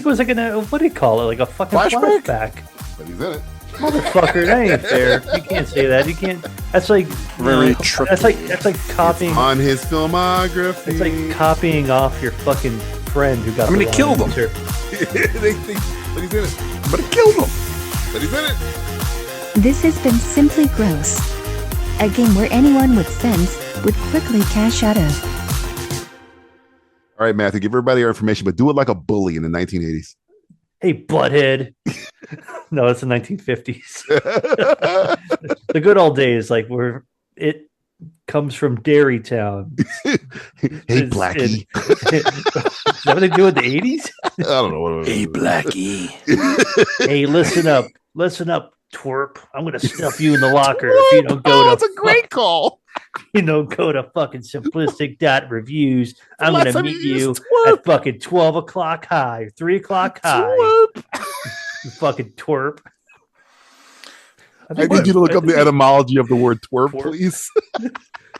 Speaker 9: was like what do you call it? Like a fucking flashback.
Speaker 8: But he's in it.
Speaker 9: Motherfucker, that ain't fair. You can't say that. You can't. That's like that's like copying
Speaker 8: on his filmography.
Speaker 9: It's like copying off your fucking friend who got.
Speaker 10: I'm gonna kill them.
Speaker 8: But he's in it.
Speaker 10: But it killed him.
Speaker 8: But he's in it.
Speaker 7: This has been Simply Gross, a game where anyone with sense would quickly cash out of.
Speaker 8: All right, Matthew, give everybody our information, but do it like a bully in the 1980s.
Speaker 9: Hey, butthead. No, it's the 1950s. The good old days, like where it comes from Dairy Town.
Speaker 8: Hey, Blackie.
Speaker 9: Is that what they do in the 80s?
Speaker 8: I don't know what it was.
Speaker 10: Hey, Blackie.
Speaker 9: Hey, listen up, twerp. I'm going to stuff you in the locker if you don't go to.
Speaker 8: That's a great call.
Speaker 9: You know, go to fucking simplistic.reviews. I'm going to meet you at fucking 12 o'clock high, 3 o'clock high. You fucking twerp.
Speaker 8: I need you to look up the etymology of the word twerp, please.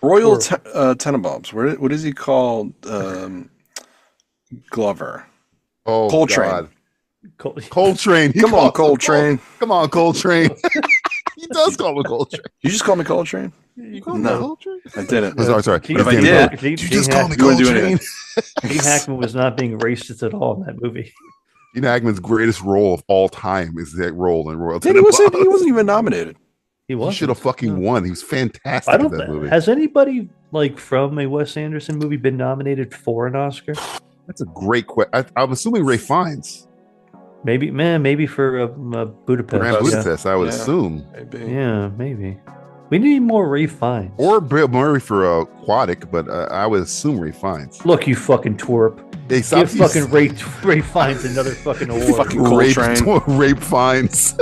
Speaker 10: Royal Tenenbaums. What is he called? Glover.
Speaker 8: Oh,
Speaker 10: Coltrane.
Speaker 8: God. Coltrane.
Speaker 10: Come on, Coltrane.
Speaker 8: Come on, Coltrane. He does call him Coltrane.
Speaker 10: You just call me Coltrane?
Speaker 8: You call him
Speaker 10: No.
Speaker 8: Coltrane?
Speaker 10: I didn't.
Speaker 8: Sorry.
Speaker 10: But if I did,
Speaker 8: did you just call me
Speaker 10: you wouldn't do
Speaker 8: Coltrane?
Speaker 10: anything.
Speaker 9: Gene Hackman was not being racist at all in that movie.
Speaker 8: Gene Hackman's greatest role of all time is that role in Royal
Speaker 10: And he wasn't even nominated.
Speaker 9: He
Speaker 8: He should have fucking won. He was fantastic
Speaker 9: I
Speaker 8: in
Speaker 9: don't.
Speaker 8: that movie.
Speaker 9: Has anybody like from a Wes Anderson movie been nominated for an Oscar?
Speaker 8: That's a great question. I'm assuming Ray Fiennes.
Speaker 9: Maybe for Budapest.
Speaker 8: Grand Budapest, I would assume.
Speaker 10: Maybe.
Speaker 9: Yeah, maybe. We need more Ray Fiennes.
Speaker 8: Or Bill Murray for Aquatic, but I would assume Ray Fiennes.
Speaker 9: Look, you fucking twerp.
Speaker 8: Hey,
Speaker 9: Give fucking Ray Fiennes another fucking award.
Speaker 10: Fucking Coltrane.
Speaker 8: Rape Fiennes.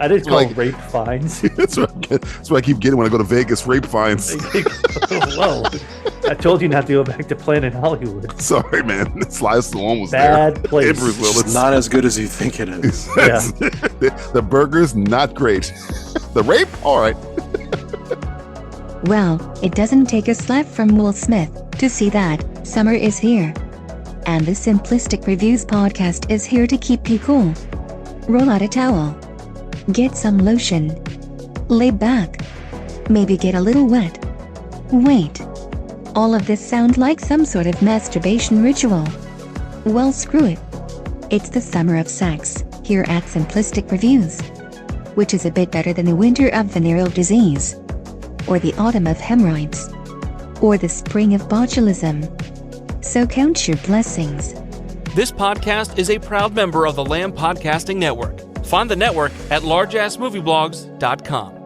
Speaker 9: I didn't call Rape Fiennes.
Speaker 8: That's what I keep getting when I go to Vegas. Rape Fiennes.
Speaker 9: Whoa. I told you not to go back to Planet Hollywood.
Speaker 8: Sorry, man. Sly Stallone was
Speaker 9: Bad
Speaker 8: there.
Speaker 9: place.
Speaker 8: And Bruce Willis.
Speaker 10: It's not as good as you think it is.
Speaker 9: Yeah.
Speaker 8: The burger's not great. The rape, all right.
Speaker 7: Well, it doesn't take a slap from Will Smith to see that summer is here. And the Simplistic Reviews podcast is here to keep you cool. Roll out a towel. Get some lotion. Lay back. Maybe get a little wet. Wait. All of this sounds like some sort of masturbation ritual. Well, screw it. It's the summer of sex, here at Simplistic Reviews. Which is a bit better than the winter of venereal disease. Or the autumn of hemorrhoids. Or the spring of botulism. So count your blessings.
Speaker 12: This podcast is a proud member of the Lamb Podcasting Network. Find the network at largeassmovieblogs.com.